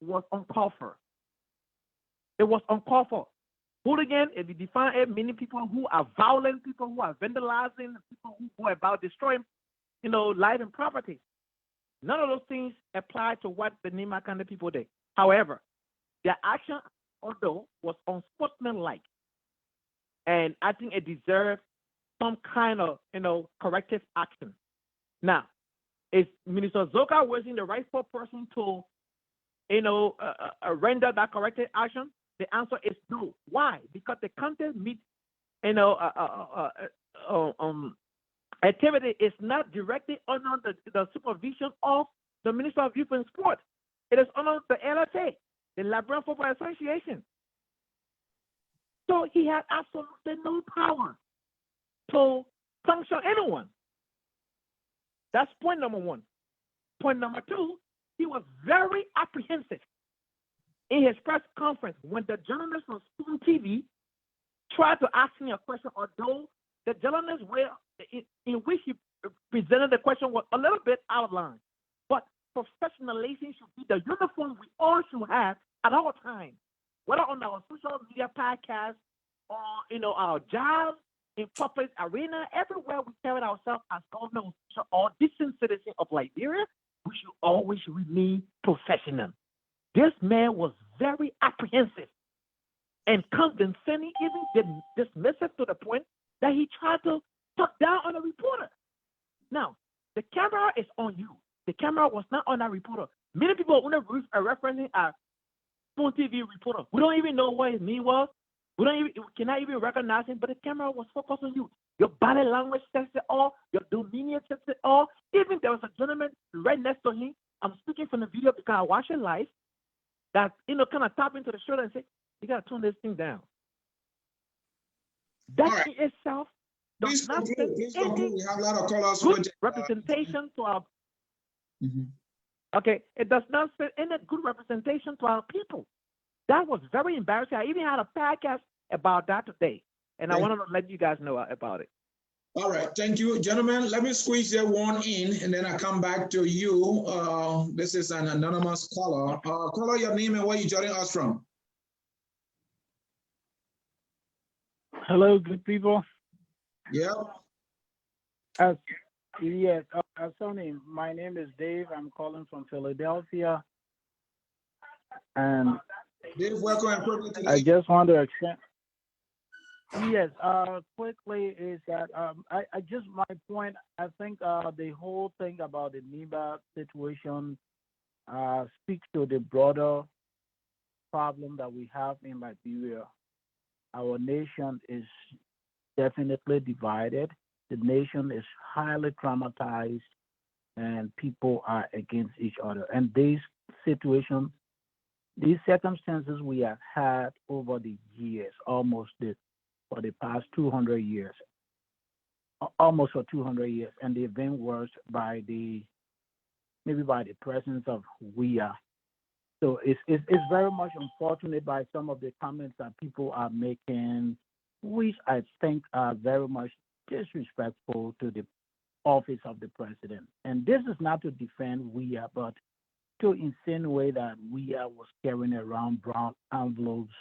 was uncalled for. It was uncalled for. Hooligan, if you define it, meaning people who are violent, people who are vandalizing, people who go about destroying, life and property. None of those things apply to what the Nimba County people did. However, their action, although, was unsportsmanlike, and I think it deserves some kind of, corrective action. Now, is Minister Zoka Wilson the rightful person to, render that corrective action? The answer is no. Why? Because the county meet, activity is not directly under the supervision of the Minister of Youth and Sport. It is under the LFA, the Liberian Football Association. So he had absolutely no power to sanction anyone. That's point number one. Point number two, he was very apprehensive in his press conference when the journalist from Spoon TV tried to ask him a question, although the journalist in which he presented the question was a little bit out of line. But professionalism should be the uniform we all should have at all times, whether on our social media podcasts or our jobs, in public arena, everywhere we carry ourselves as government or decent citizens of Liberia, we should always remain professional. This man was very apprehensive and condescending, even dismissive to the point that he tried to talk down on a reporter. Now, the camera is on you. The camera was not on that reporter. Many people are referencing a Spoon TV reporter. We don't even know what his name was. We cannot even recognize him, but the camera was focused on you. Your body language says it all. Your demeanor says it all. Even there was a gentleman right next to him. I'm speaking from the video because I watch it live. That, kind of tap into the shoulder and say, you got to tone this thing down. That in itself does not send any we have a lot of callers good representation to our... Okay, it does not fit in a good representation to our people. That was very embarrassing. I even had a podcast about that today, and I want to let you guys know about it. All right, thank you, gentlemen. Let me squeeze that one in, and then I come back to you. This is an anonymous caller. Caller, your name and where you joining us from? Hello, good people. Yeah. Yes, Sonny, my name is Dave. I'm calling from Philadelphia. And Dave, welcome and privilege today. I just want to extend. Yes, quickly is that I just my point. I think the whole thing about the Nimba situation speaks to the broader problem that we have in Liberia. Our nation is definitely divided. The nation is highly traumatized, and people are against each other. And these situations, these circumstances we have had over the years, for the past 200 years, almost for 200 years, and they've been worse by the presence of WIA. So it's very much unfortunate by some of the comments that people are making, which I think are very much disrespectful to the office of the president. And this is not to defend WIA, but to insinuate that WIA was carrying around brown envelopes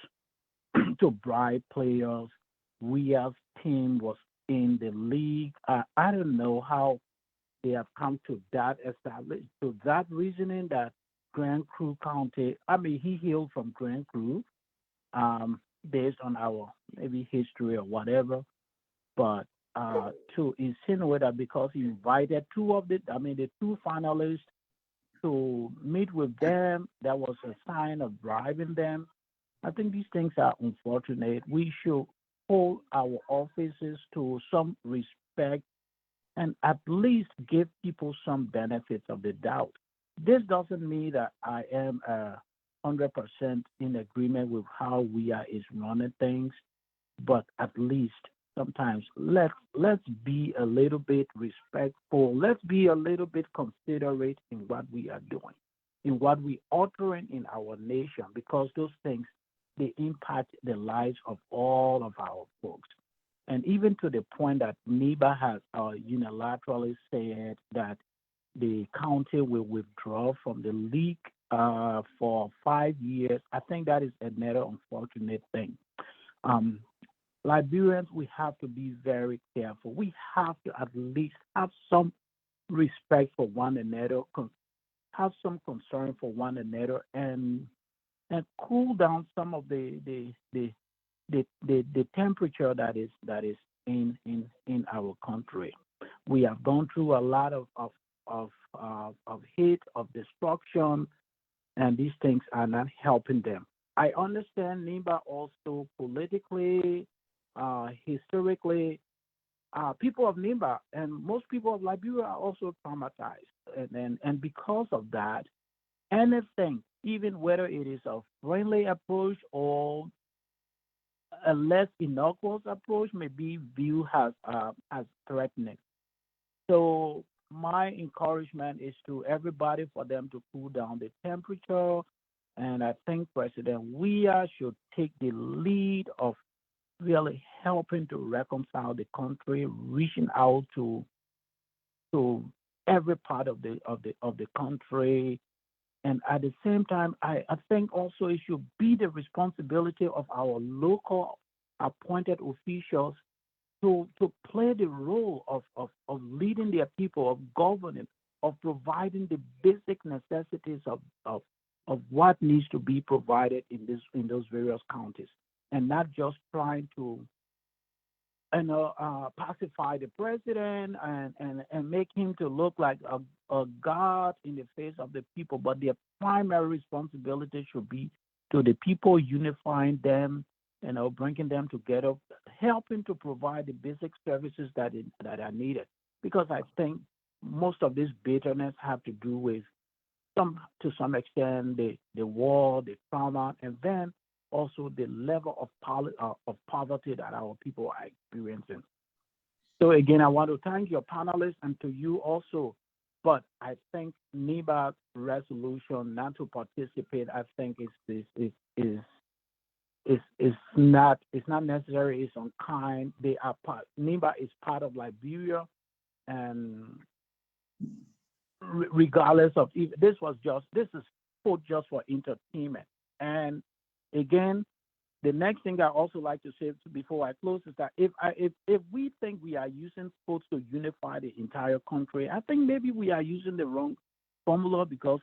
to bribe players. WIA's team was in the league. I don't know how they have come to that reasoning that Grand Cru County, he hailed from Grand Cru, based on our maybe history or whatever, but to insinuate that because he invited the two finalists to meet with them, that was a sign of bribing them. I think these things are unfortunate. We should hold our offices to some respect and at least give people some benefits of the doubt. This doesn't mean that I am 100% in agreement with how WIA is running things, but at least sometimes let's be a little bit respectful. Let's be a little bit considerate in what we are doing, in what we are altering in our nation, because those things, they impact the lives of all of our folks. And even to the point that Nimba has unilaterally said that the county will withdraw from the league for 5 years, I think that is another unfortunate thing. Liberians, we have to be very careful. We have to at least have some respect for one another, have some concern for one another, and cool down some of the temperature that is in our country. We have gone through a lot of hate, of destruction, and these things are not helping them. I understand Nimba also politically, historically, people of Nimba and most people of Liberia are also traumatized. And because of that, anything, even whether it is a friendly approach or a less innocuous approach, may be viewed as threatening. So my encouragement is to everybody for them to cool down the temperature. And I think President WIA should take the lead of really helping to reconcile the country, reaching out to every part of the country. And at the same time, I think also it should be the responsibility of our local appointed officials to play the role of leading their people, of governing, of providing the basic necessities of what needs to be provided in those various counties, and not just trying to pacify the president and make him to look like a god in the face of the people. But their primary responsibility should be to the people, unifying them, bringing them together, helping to provide the basic services that are needed. Because I think most of this bitterness have to do with to some extent the war, the trauma, and then also the level of poverty that our people are experiencing. So again, I want to thank your panelists, and to you also, But I think Nimba resolution not to participate, I think is not necessary. It's unkind. They are part. Nimba is part of Liberia, and regardless of if this is put just for entertainment. And again, the next thing I also like to say before I close is that if we think we are using sports to unify the entire country, I think maybe we are using the wrong formula, because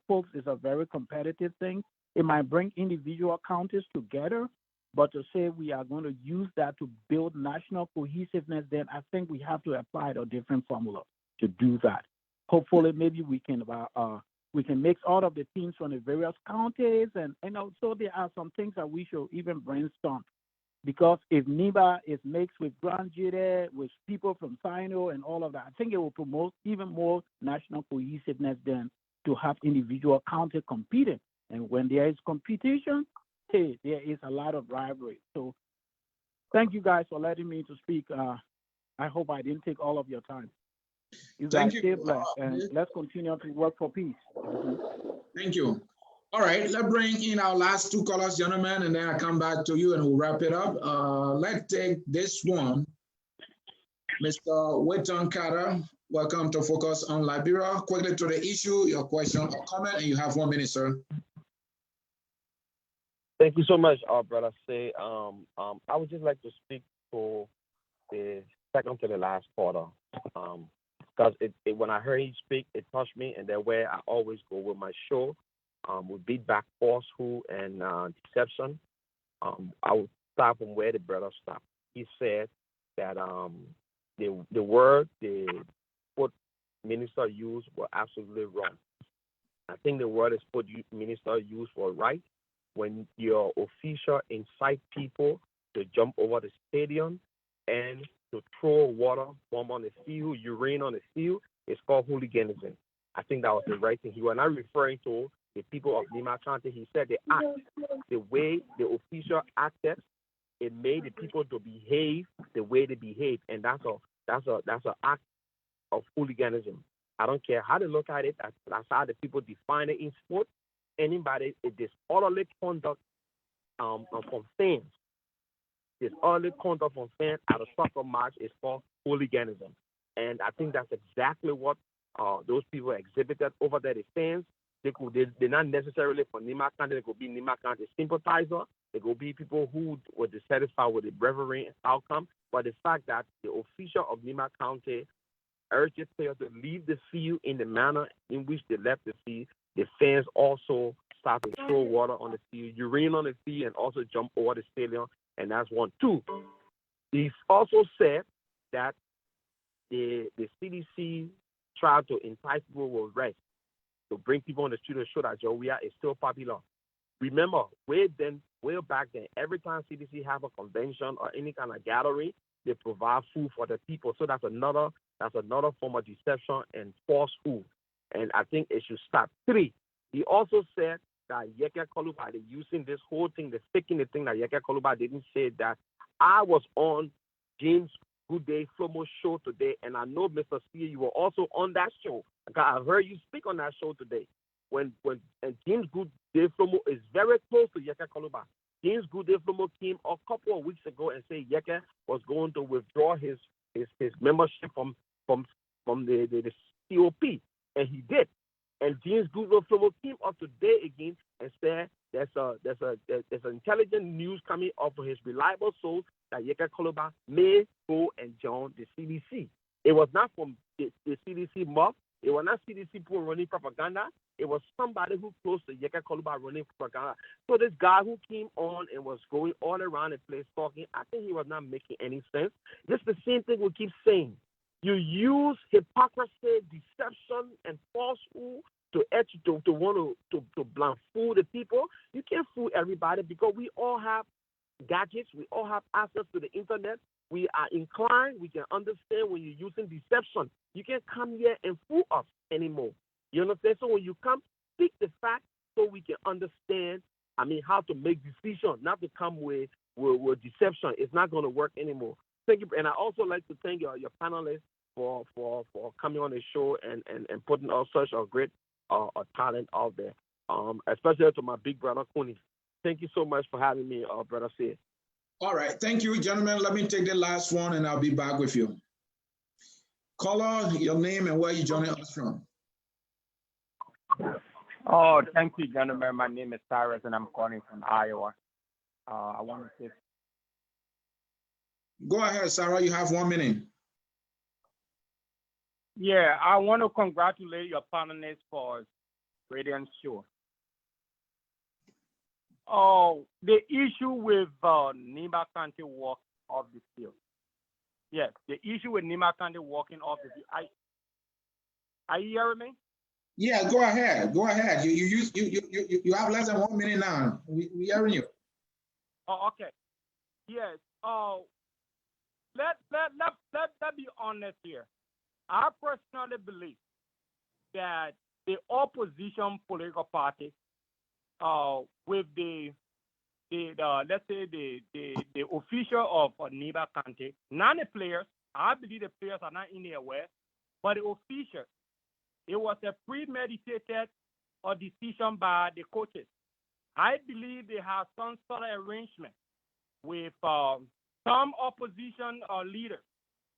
sports is a very competitive thing. It might bring individual counties together, but to say we are going to use that to build national cohesiveness, then I think we have to apply a different formula to do that. Hopefully, maybe we can mix all of the teams from the various counties, and so there are some things that we should even brainstorm. Because if Nimba is mixed with Grand Jide, with people from Sino and all of that, I think it will promote even more national cohesiveness than to have individual counties competing. And when there is competition, hey, there is a lot of rivalry. So thank you guys for letting me to speak. I hope I didn't take all of your time. You guys stay blessed, and let's continue to work for peace. Thank you. All right, let's bring in our last two callers, gentlemen, and then I'll come back to you and we'll wrap it up. Let's take this one. Mr. Wetton Carter, welcome to Focus on Liberia. Quickly to the issue, your question or comment, and you have 1 minute, sir. Thank you so much, brother. Say, I would just like to speak for the second to the last quarter, because when I heard you speak, it touched me, and that way I always go with my show. We beat back falsehood and deception. I would start from where the brother stopped. He said that the word the foot minister used were absolutely wrong. I think the word the minister used were right. When your official incite people to jump over the stadium and to throw water bomb on the field, urine on the field, it's called hooliganism. I think that was the right thing. He was not referring to the people of Nimba County. He said the act, the way the official acted, it made the people to behave the way they behave, and that's an act of hooliganism. I don't care how they look at it. That's how the people define it in sport. Anybody, disorderly conduct from fans, disorderly conduct from fans at a soccer match is called hooliganism, and I think that's exactly what those people exhibited over there. The fans, they're not necessarily from Nimba County. They could be Nimba County sympathizer. They could be people who were dissatisfied with the referee outcome. But the fact that the official of Nimba County urged the players to leave the field in the manner in which they left the field, the fans also started to throw water on the field, urine on the field, and also jump over the stadium. And that's 1. 2, he also said that the CDC tried to entice people with rest, to bring people on the street and show that Jowea is still popular. Remember, way back then, every time CDC have a convention or any kind of gathering, they provide food for the people. So that's another form of deception and falsehood. And I think it should stop. 3, he also said that Yekeh Kolubah, they're using this whole thing, they're faking the thing that Yekeh Kolubah didn't say that I was on James Good Day Flomo show today, and I know, Mr. Spear, you were also on that show. I heard you speak on that show today. And James Good Day Flomo is very close to Yekeh Kolubah. James Good Day Flomo came a couple of weeks ago and said Yekeh was going to withdraw his membership from the COP. And he did. And James Goodwill Flomo came up today again and said there's intelligent news coming up for his reliable source that Yekeh Kolubah may go and join the CDC. It was not from the CDC mob. It was not CDC people running propaganda. It was somebody who close to Yekeh Kolubah running propaganda. So this guy who came on and was going all around the place talking, I think he was not making any sense. This is the same thing we keep saying. You use hypocrisy, deception, and falsehood to want to blind fool the people. You can't fool everybody because we all have gadgets. We all have access to the internet. We are inclined. We can understand when you're using deception. You can't come here and fool us anymore. You understand? So when you come, speak the facts so we can understand, how to make decisions, not to come with deception. It's not going to work anymore. Thank you. And I also like to thank your panelists for coming on the show and putting out such a great talent out there. Especially to my big brother Kuni. Thank you so much for having me, brother Sid. All right, thank you, gentlemen. Let me take the last one and I'll be back with you. Caller, your name and where you joining us from. Oh, thank you, gentlemen. My name is Cyrus and I'm calling from Iowa. I want to say. Go ahead, Sarah, you have 1 minute. Yeah, I want to congratulate your panelists for a brilliant show. Oh, the issue with Nimba County walk off the field. Yes, the issue with Nimba County walking off the field. Are you hearing me? Yeah, go ahead. Go ahead. You have less than 1 minute now. We hearing you. Oh, okay. Yes. Oh, let be honest here. I personally believe that the opposition political party, with the let's say the official of Nimba County, not the players. I believe the players are not in there aware, but the official. It was a premeditated decision by the coaches. I believe they have some sort of arrangement with some opposition leaders.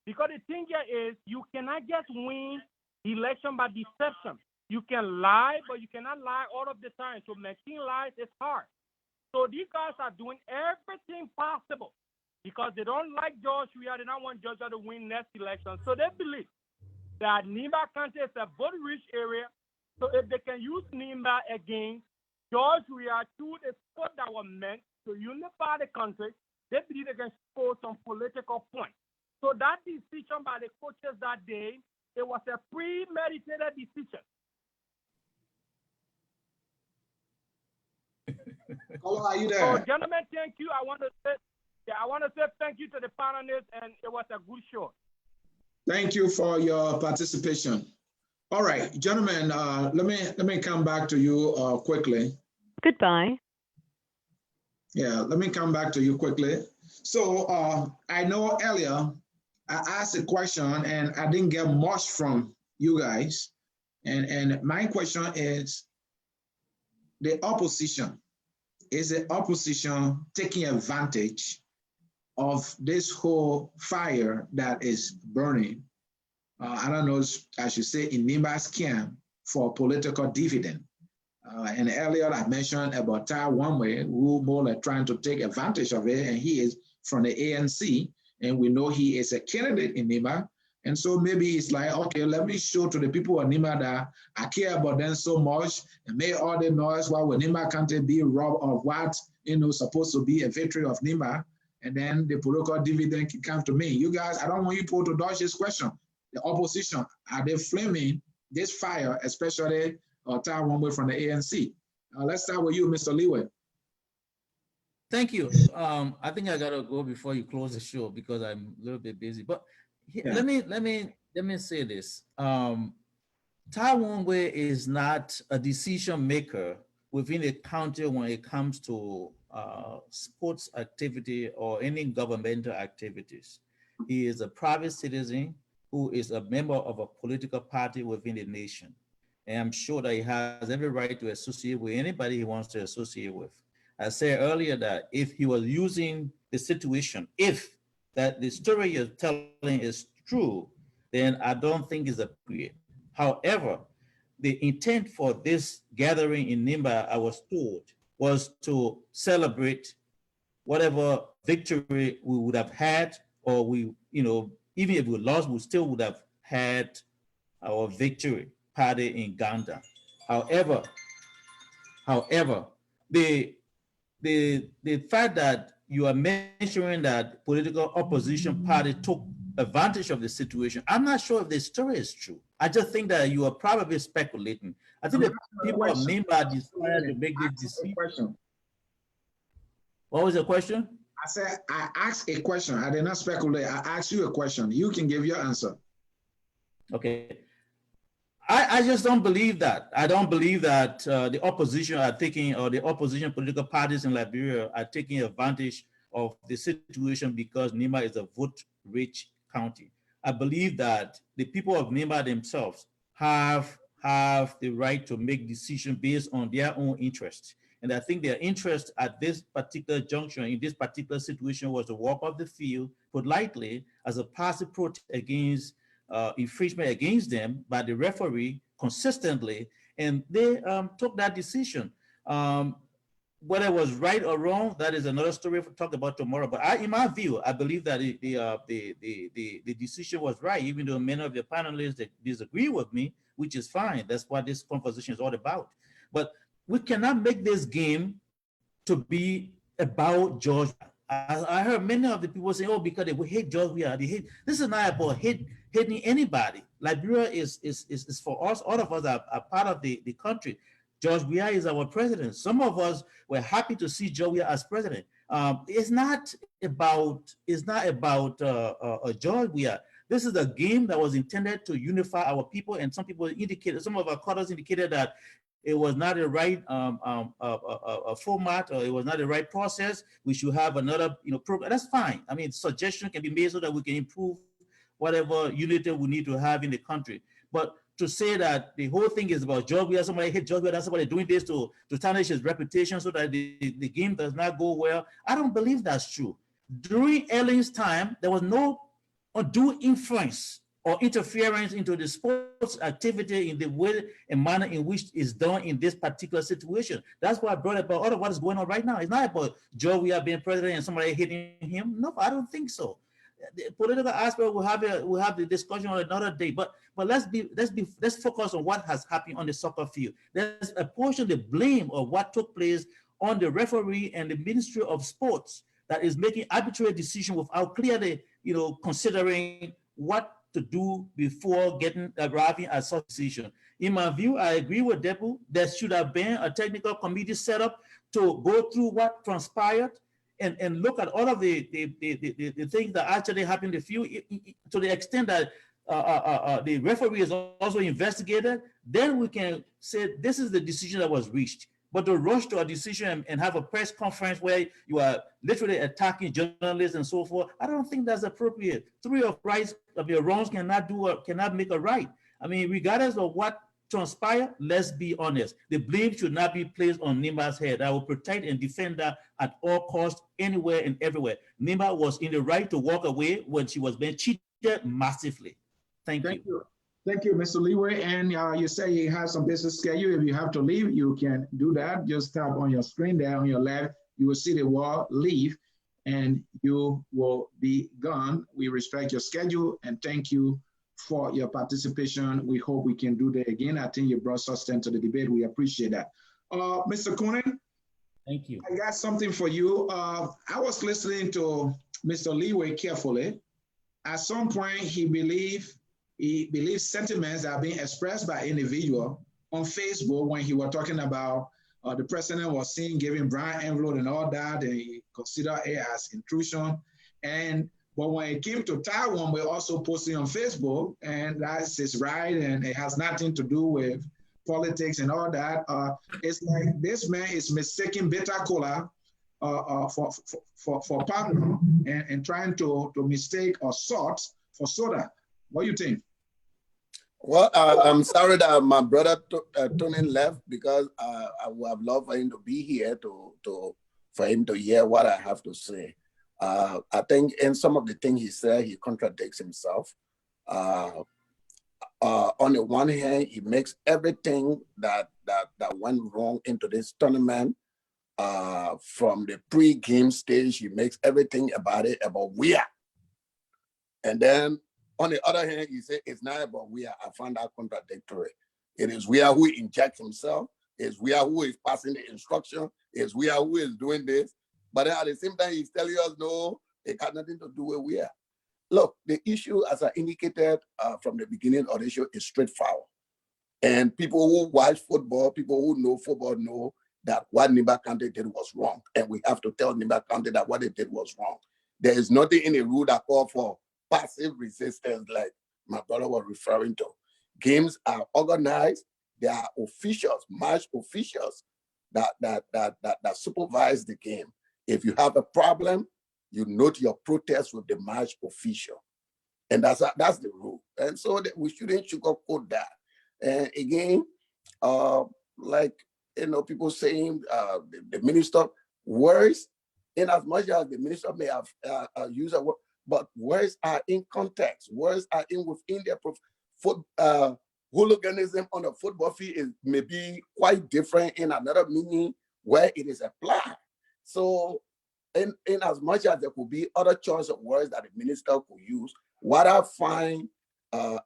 Because the thing here is, you cannot just win election by deception. You can lie, but you cannot lie all of the time. So making lies is hard. So these guys are doing everything possible because they don't like Georgia. They don't want Georgia to win next election. So they believe that Nimba County is a vote-rich area. So if they can use Nimba again, Georgia to the spot that were meant to unify the country, they believe they can score some political points. So that decision by the coaches that day, it was a premeditated decision. Caller, are you there? So, gentlemen, thank you. I want to say thank you to the panelists, and it was a good show. Thank you for your participation. All right, gentlemen, let me come back to you quickly. Goodbye. Yeah, let me come back to you quickly. So I know earlier I asked a question and I didn't get much from you guys. And my question is, the opposition, is the opposition taking advantage of this whole fire that is burning? I don't know, I should say in Nimba's camp for political dividend. And earlier I mentioned about Tai Wanway, who more like trying to take advantage of it, and he is from the ANC, and we know he is a candidate in Nimba. And so maybe it's like, okay, let me show to the people of Nimba that I care about them so much and make all the noise while Nimba can't be robbed of what, supposed to be a victory of Nimba. And then the political dividend can come to me. You guys, I don't want you people to dodge this question. The opposition, are they flaming this fire, especially Tai Wanway from the ANC? Let's start with you, Mr. Leeway. Thank you. I think I gotta go before you close the show because I'm a little bit busy. But let me say this. Tai Wanway is not a decision maker within a county when it comes to sports activity or any governmental activities. He is a private citizen who is a member of a political party within the nation. And I'm sure that he has every right to associate with anybody he wants to associate with. I said earlier that if he was using the situation, if that the story you're telling is true, then I don't think it's appropriate. However, the intent for this gathering in Nimba, I was told, was to celebrate whatever victory we would have had, or we, even if we lost, we still would have had our victory party in Uganda. However, the fact that you are mentioning that political opposition party took advantage of the situation, I'm not sure if the story is true. I just think that you are probably speculating. I think that people of Nimba decided to make this decision. What was the question? I said, I asked a question. I did not speculate. I asked you a question. You can give your answer. Okay. I just don't believe that. I don't believe that the opposition are taking, or the opposition political parties in Liberia are taking advantage of the situation because Nimba is a vote-rich county. I believe that the people of Nimba themselves have the right to make decisions based on their own interests. And I think their interest at this particular junction, in this particular situation, was to walk off the field politely as a passive protest against infringement against them by the referee consistently, and they took that decision. Whether it was right or wrong, that is another story we'll talk about tomorrow. But in my view, I believe that the decision was right, even though many of the panelists that disagree with me, which is fine. That's what this conversation is all about. But we cannot make this game to be about Georgia. I heard many of the people say, "Oh, because they hate Georgia, they hate." This is not about hating anybody. Liberia is for us. All of us are part of the country. George Weah is our president. Some of us were happy to see George Weah as president. It's not about George Weah. This is a game that was intended to unify our people, and some people indicated, some of our callers indicated that it was not the right format, or it was not the right process. We should have another, program. That's fine. I mean, suggestions can be made so that we can improve whatever unity we need to have in the country. But to say that the whole thing is about George Weah, somebody hit George Weah, that's somebody doing this to tarnish his reputation so that the game does not go well, I don't believe that's true. During Ellen's time, there was no undue influence or interference into the sports activity in the way and manner in which it's done in this particular situation. That's why I brought about all of what is going on right now. It's not about George Weah being president and somebody hitting him. No, I don't think so. The political aspect, we'll have the discussion on another day. But let's focus on what has happened on the soccer field. Let's apportion the blame of what took place on the referee and the Ministry of Sports that is making arbitrary decisions without clearly, considering what to do before arriving at such decision. In my view, I agree with Depu. There should have been a technical committee set up to go through what transpired and look at all of the things that actually happened in the field, to the extent that the referee is also investigated. Then we can say this is the decision that was reached. But to rush to a decision and have a press conference where you are literally attacking journalists and so forth, I don't think that's appropriate. Three of your wrongs cannot make a right. I mean, regardless of what transpired, let's be honest. The blame should not be placed on Nimba's head. I will protect and defend that at all costs, anywhere and everywhere. Nimba was in the right to walk away when she was being cheated massively. Thank you. Thank you, Mr. Leeway. And you say you have some business schedule. If you have to leave, you can do that. Just tap on your screen there on your left. You will see the word leave, and you will be gone. We respect your schedule, and thank you for your participation. We hope we can do that again. I think you brought substance to the debate. We appreciate that. Mr. Coonan? Thank you. I got something for you. I was listening to Mr. Leeway carefully. At some point, he believes sentiments that are being expressed by individual on Facebook when he was talking about the president was seen giving Brian envelope and all that, and he considered it as intrusion. But when it came to Taiwan, we're also posting on Facebook, and that's his right, and it has nothing to do with politics and all that. It's like this man is mistaking bitter cola for partner and trying to mistake salt for soda. What do you think? Well, I'm sorry that my brother Tony left, because I would have loved for him to be here for him to hear what I have to say. I think in some of the things he said, he contradicts himself. On the one hand, he makes everything that went wrong into this tournament from the pre-game stage. He makes everything about Weah. And then on the other hand, he said it's not about Weah. I found that contradictory. It is Weah who injects himself. It's Weah who is passing the instruction. It's Weah who is doing this. But at the same time, he's telling us, no, it got nothing to do with Weah. Look, the issue, as I indicated from the beginning of the show, is straight foul. And people who watch football, people who know football know that what Nimba County did was wrong. And we have to tell Nimba County that what they did was wrong. There is nothing in the rule that calls for passive resistance like my brother was referring to. Games are organized. There are officials, match officials that supervise the game. If you have a problem, you note your protest with the match official. And that's the rule. And so that we shouldn't sugarcoat that. And again, like, people saying the minister words, in as much as the minister may have used a word, but words are in context. Words are within their hooliganism on the football field may be quite different in another meaning where it is applied. So in as much as there could be other choice of words that the minister could use, what I find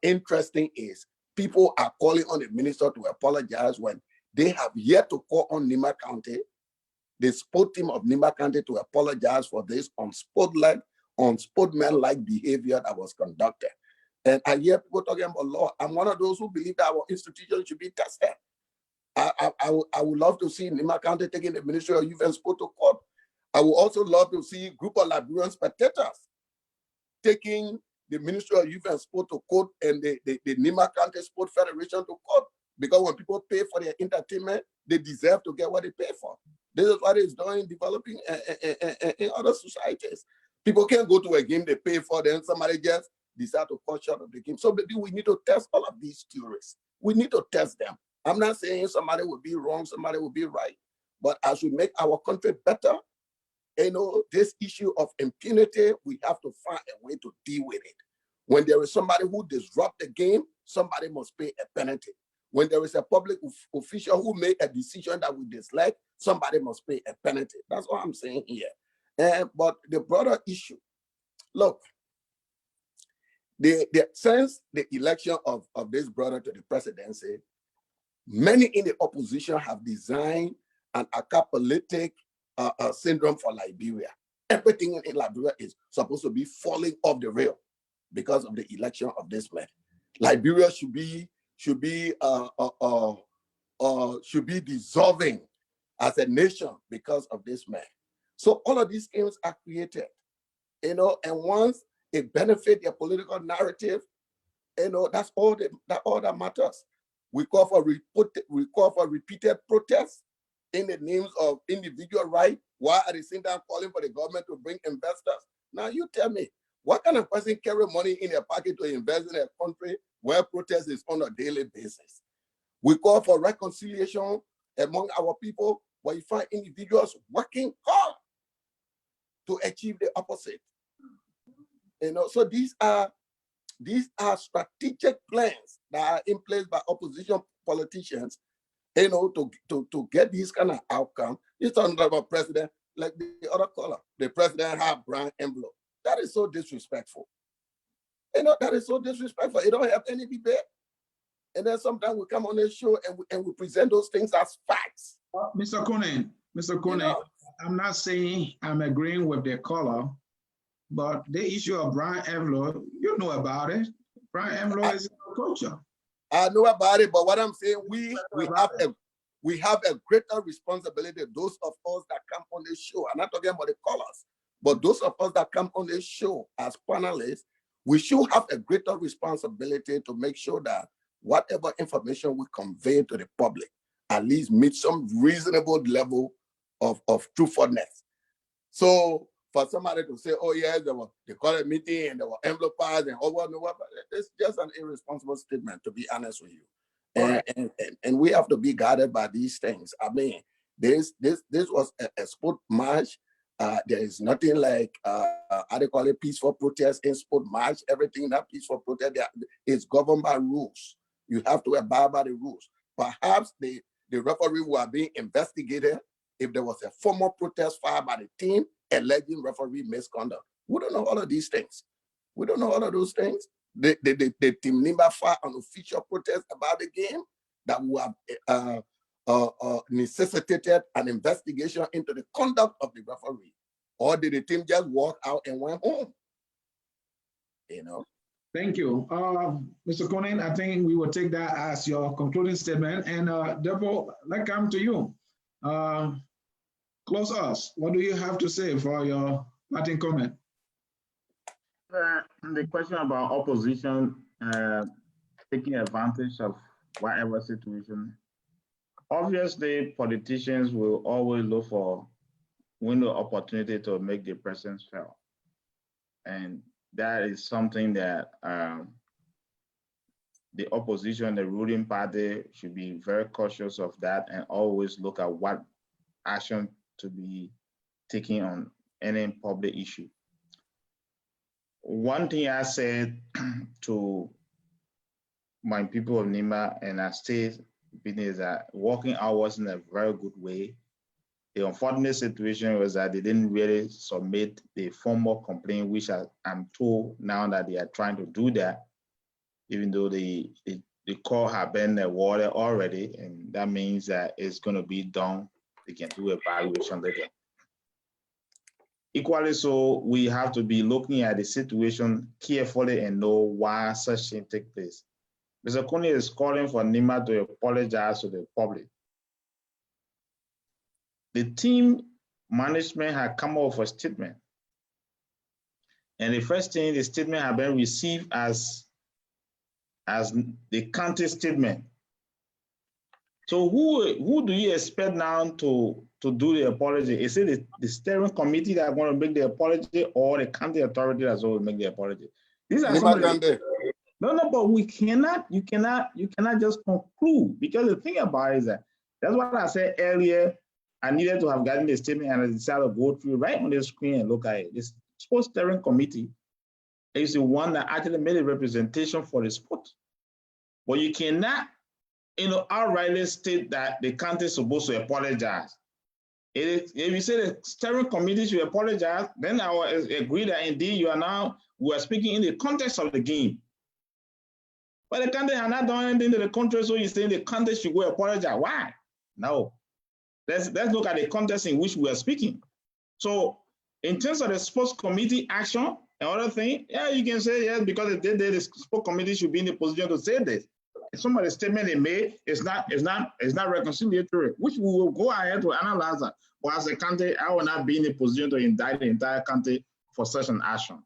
interesting is people are calling on the minister to apologize when they have yet to call on Nimba County, the sport team of Nimba County, to apologize for this unsportsmanlike behavior that was conducted. And I hear people talking about law. I'm one of those who believe that our institutions should be tested. I would love to see Nimba County taking the Ministry of Youth and Sport to court. I would also love to see a group of Liberian spectators taking the Ministry of Youth and Sport to court and the Nimba County Sport Federation to court. Because when people pay for their entertainment, they deserve to get what they pay for. This is what it's doing developing in other societies. People can't go to a game they pay for, then somebody just decide to cut short of the game. So maybe we need to test all of these theories. We need to test them. I'm not saying somebody will be wrong, somebody will be right. But as we make our country better, this issue of impunity, we have to find a way to deal with it. When there is somebody who disrupts the game, somebody must pay a penalty. When there is a public official who made a decision that we dislike, somebody must pay a penalty. That's what I'm saying here. But the broader issue, look, since the election of this brother to the presidency, many in the opposition have designed an apocalyptic syndrome for Liberia. Everything in Liberia is supposed to be falling off the rail because of the election of this man. Liberia should be dissolving as a nation because of this man. So all of these things are created, and once it benefits their political narrative, that's all that matters. We call for repeated protests in the names of individual rights, while at the same time calling for the government to bring investors. Now you tell me, what kind of person carry money in their pocket to invest in a country where protest is on a daily basis? We call for reconciliation among our people, but you find individuals working hard to achieve the opposite. So these are strategic plans that are in place by opposition politicians, to get these kind of outcomes. You're talking about president, like the other caller, the president have brown envelope. That is so disrespectful. That is so disrespectful. It don't have any debate. And then sometimes we come on this show and we present those things as facts. Mr. Konen, I'm not saying I'm agreeing with the caller, but the issue of brown envelope, you know about it. Brown envelope is a culture. I know about it, but what I'm saying, we have a greater responsibility. Those of us that come on this show, I'm not talking about the callers, but those of us that come on this show as panelists, we should have a greater responsibility to make sure that whatever information we convey to the public at least meet some reasonable level of truthfulness. So for somebody to say, oh yes, they call a meeting and there were envelope pies and it's just an irresponsible statement, to be honest with you. And we have to be guided by these things. I mean, this was a sport march. There is nothing like how they call it, peaceful protest in sport march. Everything that peaceful protest is governed by rules. You have to abide by the rules. Perhaps the referee who are being investigated if there was a formal protest filed by the team alleging referee misconduct. We don't know all of these things. We don't know all of those things. The team Nimba filed an official protest about the game that would have necessitated an investigation into the conduct of the referee. Or did the team just walk out and went home? Thank you. Mr. Konen, I think we will take that as your concluding statement. And Deborah, let's come to you. Close us. What do you have to say for your parting comment? The question about opposition taking advantage of whatever situation. Obviously, politicians will always look for window opportunity to make their presence felt. And that is something that the opposition, the ruling party, should be very cautious of that and always look at what action to be taken on any public issue. One thing I said to my people of Nimba, and I stay is that working out wasn't a very good way. The unfortunate situation was that they didn't really submit the formal complaint, which I'm told now that they are trying to do that, even though the call have been awarded already, and that means that it's going to be done. They can do evaluation later. Equally so, we have to be looking at the situation carefully and know why such things take place. Mr. Kony is calling for Nimba to apologize to the public. The team management had come up with a statement. And the first thing, the statement had been received as the county statement. So who do you expect now to do the apology? Is it the steering committee that are going to make the apology, or the county authority that's going to make the apology? These are some of the, no, but you cannot just conclude, because the thing about it is that's what I said earlier. I needed to have gotten the statement and I decided to go through right on the screen and look at it. This sports steering committee is the one that actually made a representation for the sport. But you cannot, outrightly state that the county is supposed to apologize. If you say the steering committee should apologize, then I will agree that indeed we are speaking in the context of the game. But the county has not done anything to the contrary, so you say the county should go apologize. Why? No. Let's look at the context in which we are speaking. So in terms of the sports committee action and other thing, yeah, you can say yes, because the sports committee should be in the position to say this. And some of the statement they made is not reconciliatory, which we will go ahead to analyze that. But as a county, I will not be in a position to indict the entire county for such an action.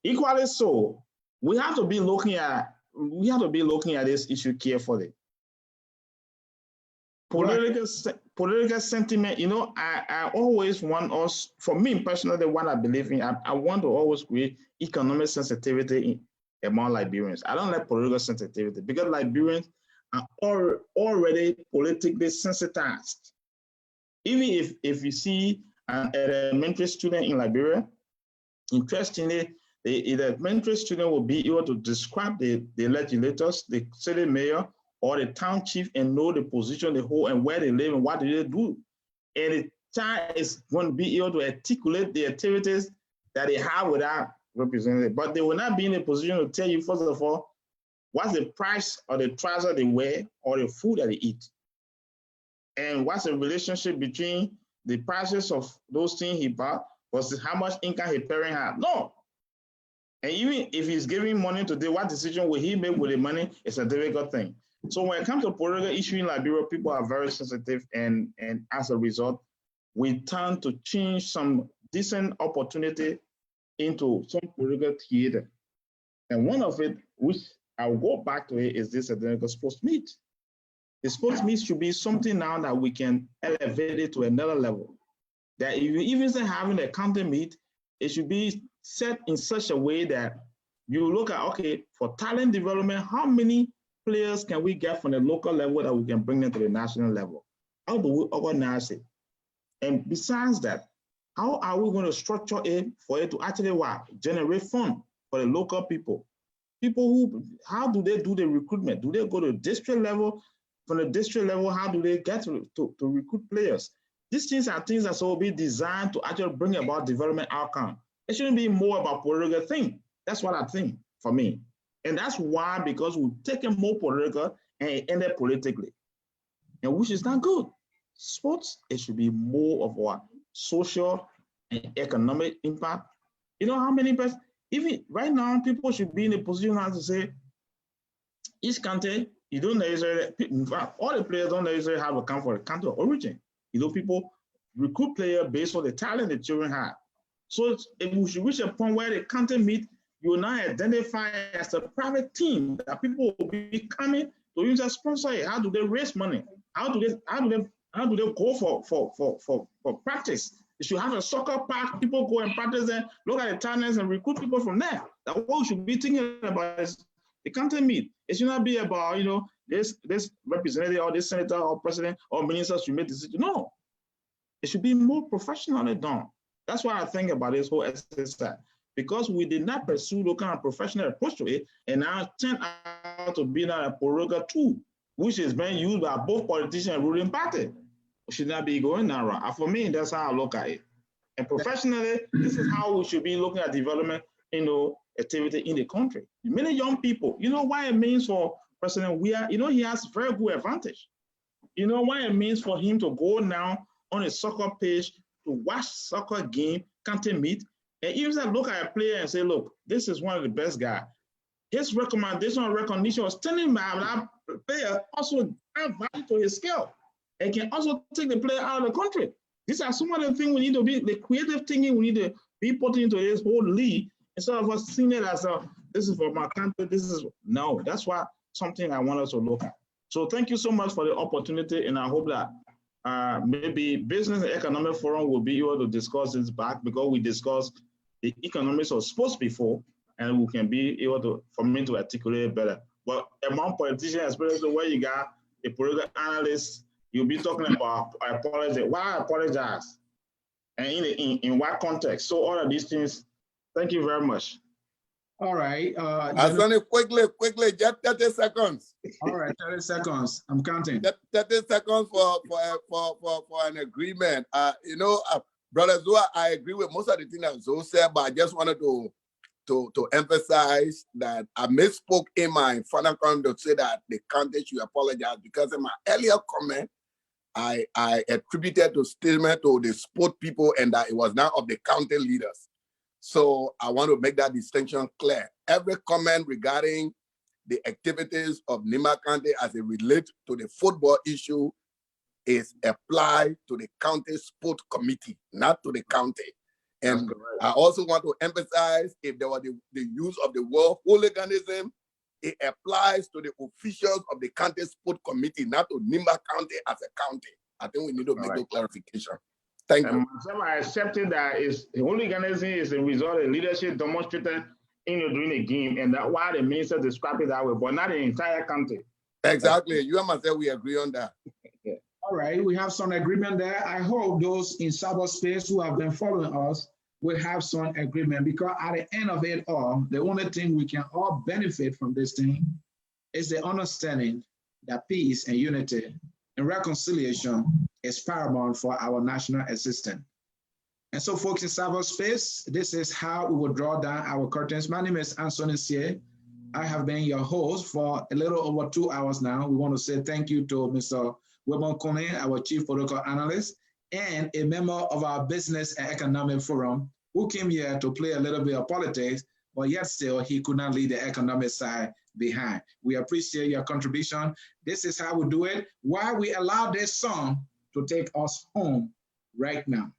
Equally so, we have to be looking at this issue carefully. Political sentiment, I always want us, for me personally, what I believe in, I want to always create economic sensitivity among Liberians. I don't like political sensitivity because Liberians are already politically sensitized. Even if you see an elementary student in Liberia, interestingly, the elementary student will be able to describe the legislators, the city mayor, or the town chief, and know the position they hold and where they live and what do they do. And the child is going to be able to articulate the activities that they have without representative. But they will not be in a position to tell you, first of all, what's the price of the trousers they wear or the food that they eat. And what's the relationship between the prices of those things he bought versus how much income his parent have. No. And even if he's giving money today, what decision will he make with the money? It's a difficult thing. So when it comes to political issue in Liberia, people are very sensitive, and as a result, we tend to change some decent opportunity into some political theater. And one of it, which I'll go back to it, is this identical sports meet. The sports meet should be something now that we can elevate it to another level. That if you even say having a county meet, it should be set in such a way that you look at, okay, for talent development, how many players can we get from the local level that we can bring them to the national level? How do we organize it? And besides that, how are we going to structure it for it to actually generate fund for the local people? How do they do the recruitment? Do they go to district level? From the district level, how do they get to recruit players? These things are things that will be designed to actually bring about development outcome. It shouldn't be more about political thing. That's what I think for me. And that's why, because we've taken more political and ended politically, and which is not good. Sports, it should be more of our social and economic impact. You know how many people, even right now, people should be in a position now to say, each country, you don't necessarily, in fact, all the players don't necessarily have a count for the country of origin. People recruit players based on the talent the children have. So if we should reach a point where the country meet, you will now identify as a private team that people will be coming to use as sponsor it. How do they raise money? How do they go for practice? You should have a soccer park, people go and practice there, look at the talents and recruit people from there. That's what we should be thinking about is the county meet. It should not be about, you know, this representative or this senator or president or minister should make decisions. No, it should be more professionally done. That's what I think about this whole exercise. Because we did not pursue the kind of professional approach to it, and now it turned out to be now a proroga tool, which is being used by both politicians and ruling party. We should not be going that route. For me, that's how I look at it. And professionally, this is how we should be looking at development, you know, activity in the country. Many young people, you know why it means for President Weah, you know, he has very good advantage. You know why it means for him to go now on a soccer page to watch soccer game, county meet, and even look at a player and say, look, this is one of the best guys. His recommendation or recognition was telling by that player also add value to his skill. It can also take the player out of the country. These are some of the things we need to be, the creative thinking we need to be put into this whole league instead of us seeing it as this is for my country, this is, no, that's why something I want us to look at. So thank you so much for the opportunity, and I hope that maybe Business and Economic Forum will be able to discuss this back, because we discussed the economics of sports before, and we can be able to, for me to articulate it better. But among politicians, especially where you got a political analyst, you'll be talking about apology. Why apologize? And in what context? So all of these things, thank you very much. All right. Asani, quickly, just 30 seconds. All right, 30 seconds. I'm counting. 30 seconds for an agreement. You know, Brother Zua, I agree with most of the things that Zoe said, but I just wanted to emphasize that I misspoke in my final comment to say that the county should apologize, because in my earlier comment, I attributed the statement to the sport people and that it was not of the county leaders. So I want to make that distinction clear. Every comment regarding the activities of Nimba County as it relates to the football issue is applied to the county sport committee, not to the county. And I also want to emphasize, if there was the use of the word hooliganism, it applies to the officials of the county sport committee, not to Nimba County as a county. I think we need to make that clarification. Thank you. I accepted that hooliganism is a result of leadership demonstrated during the game, and that's why the minister described it that way, but not the entire country. Exactly. You and myself, we agree on that. All right, we have some agreement there. I hope those in cyberspace who have been following us will have some agreement, because at the end of it all, the only thing we can all benefit from this thing is the understanding that peace and unity and reconciliation is paramount for our national existence. And so, folks in cyberspace, this is how we will draw down our curtains. My name is Anthony Sie. I have been your host for a little over 2 hours now. We want to say thank you to Mr. Wilbon Kone, our chief political analyst, and a member of our Business and Economic Forum, who came here to play a little bit of politics, but yet still he could not leave the economic side behind. We appreciate your contribution. This is how we do it, while we allow this song to take us home right now.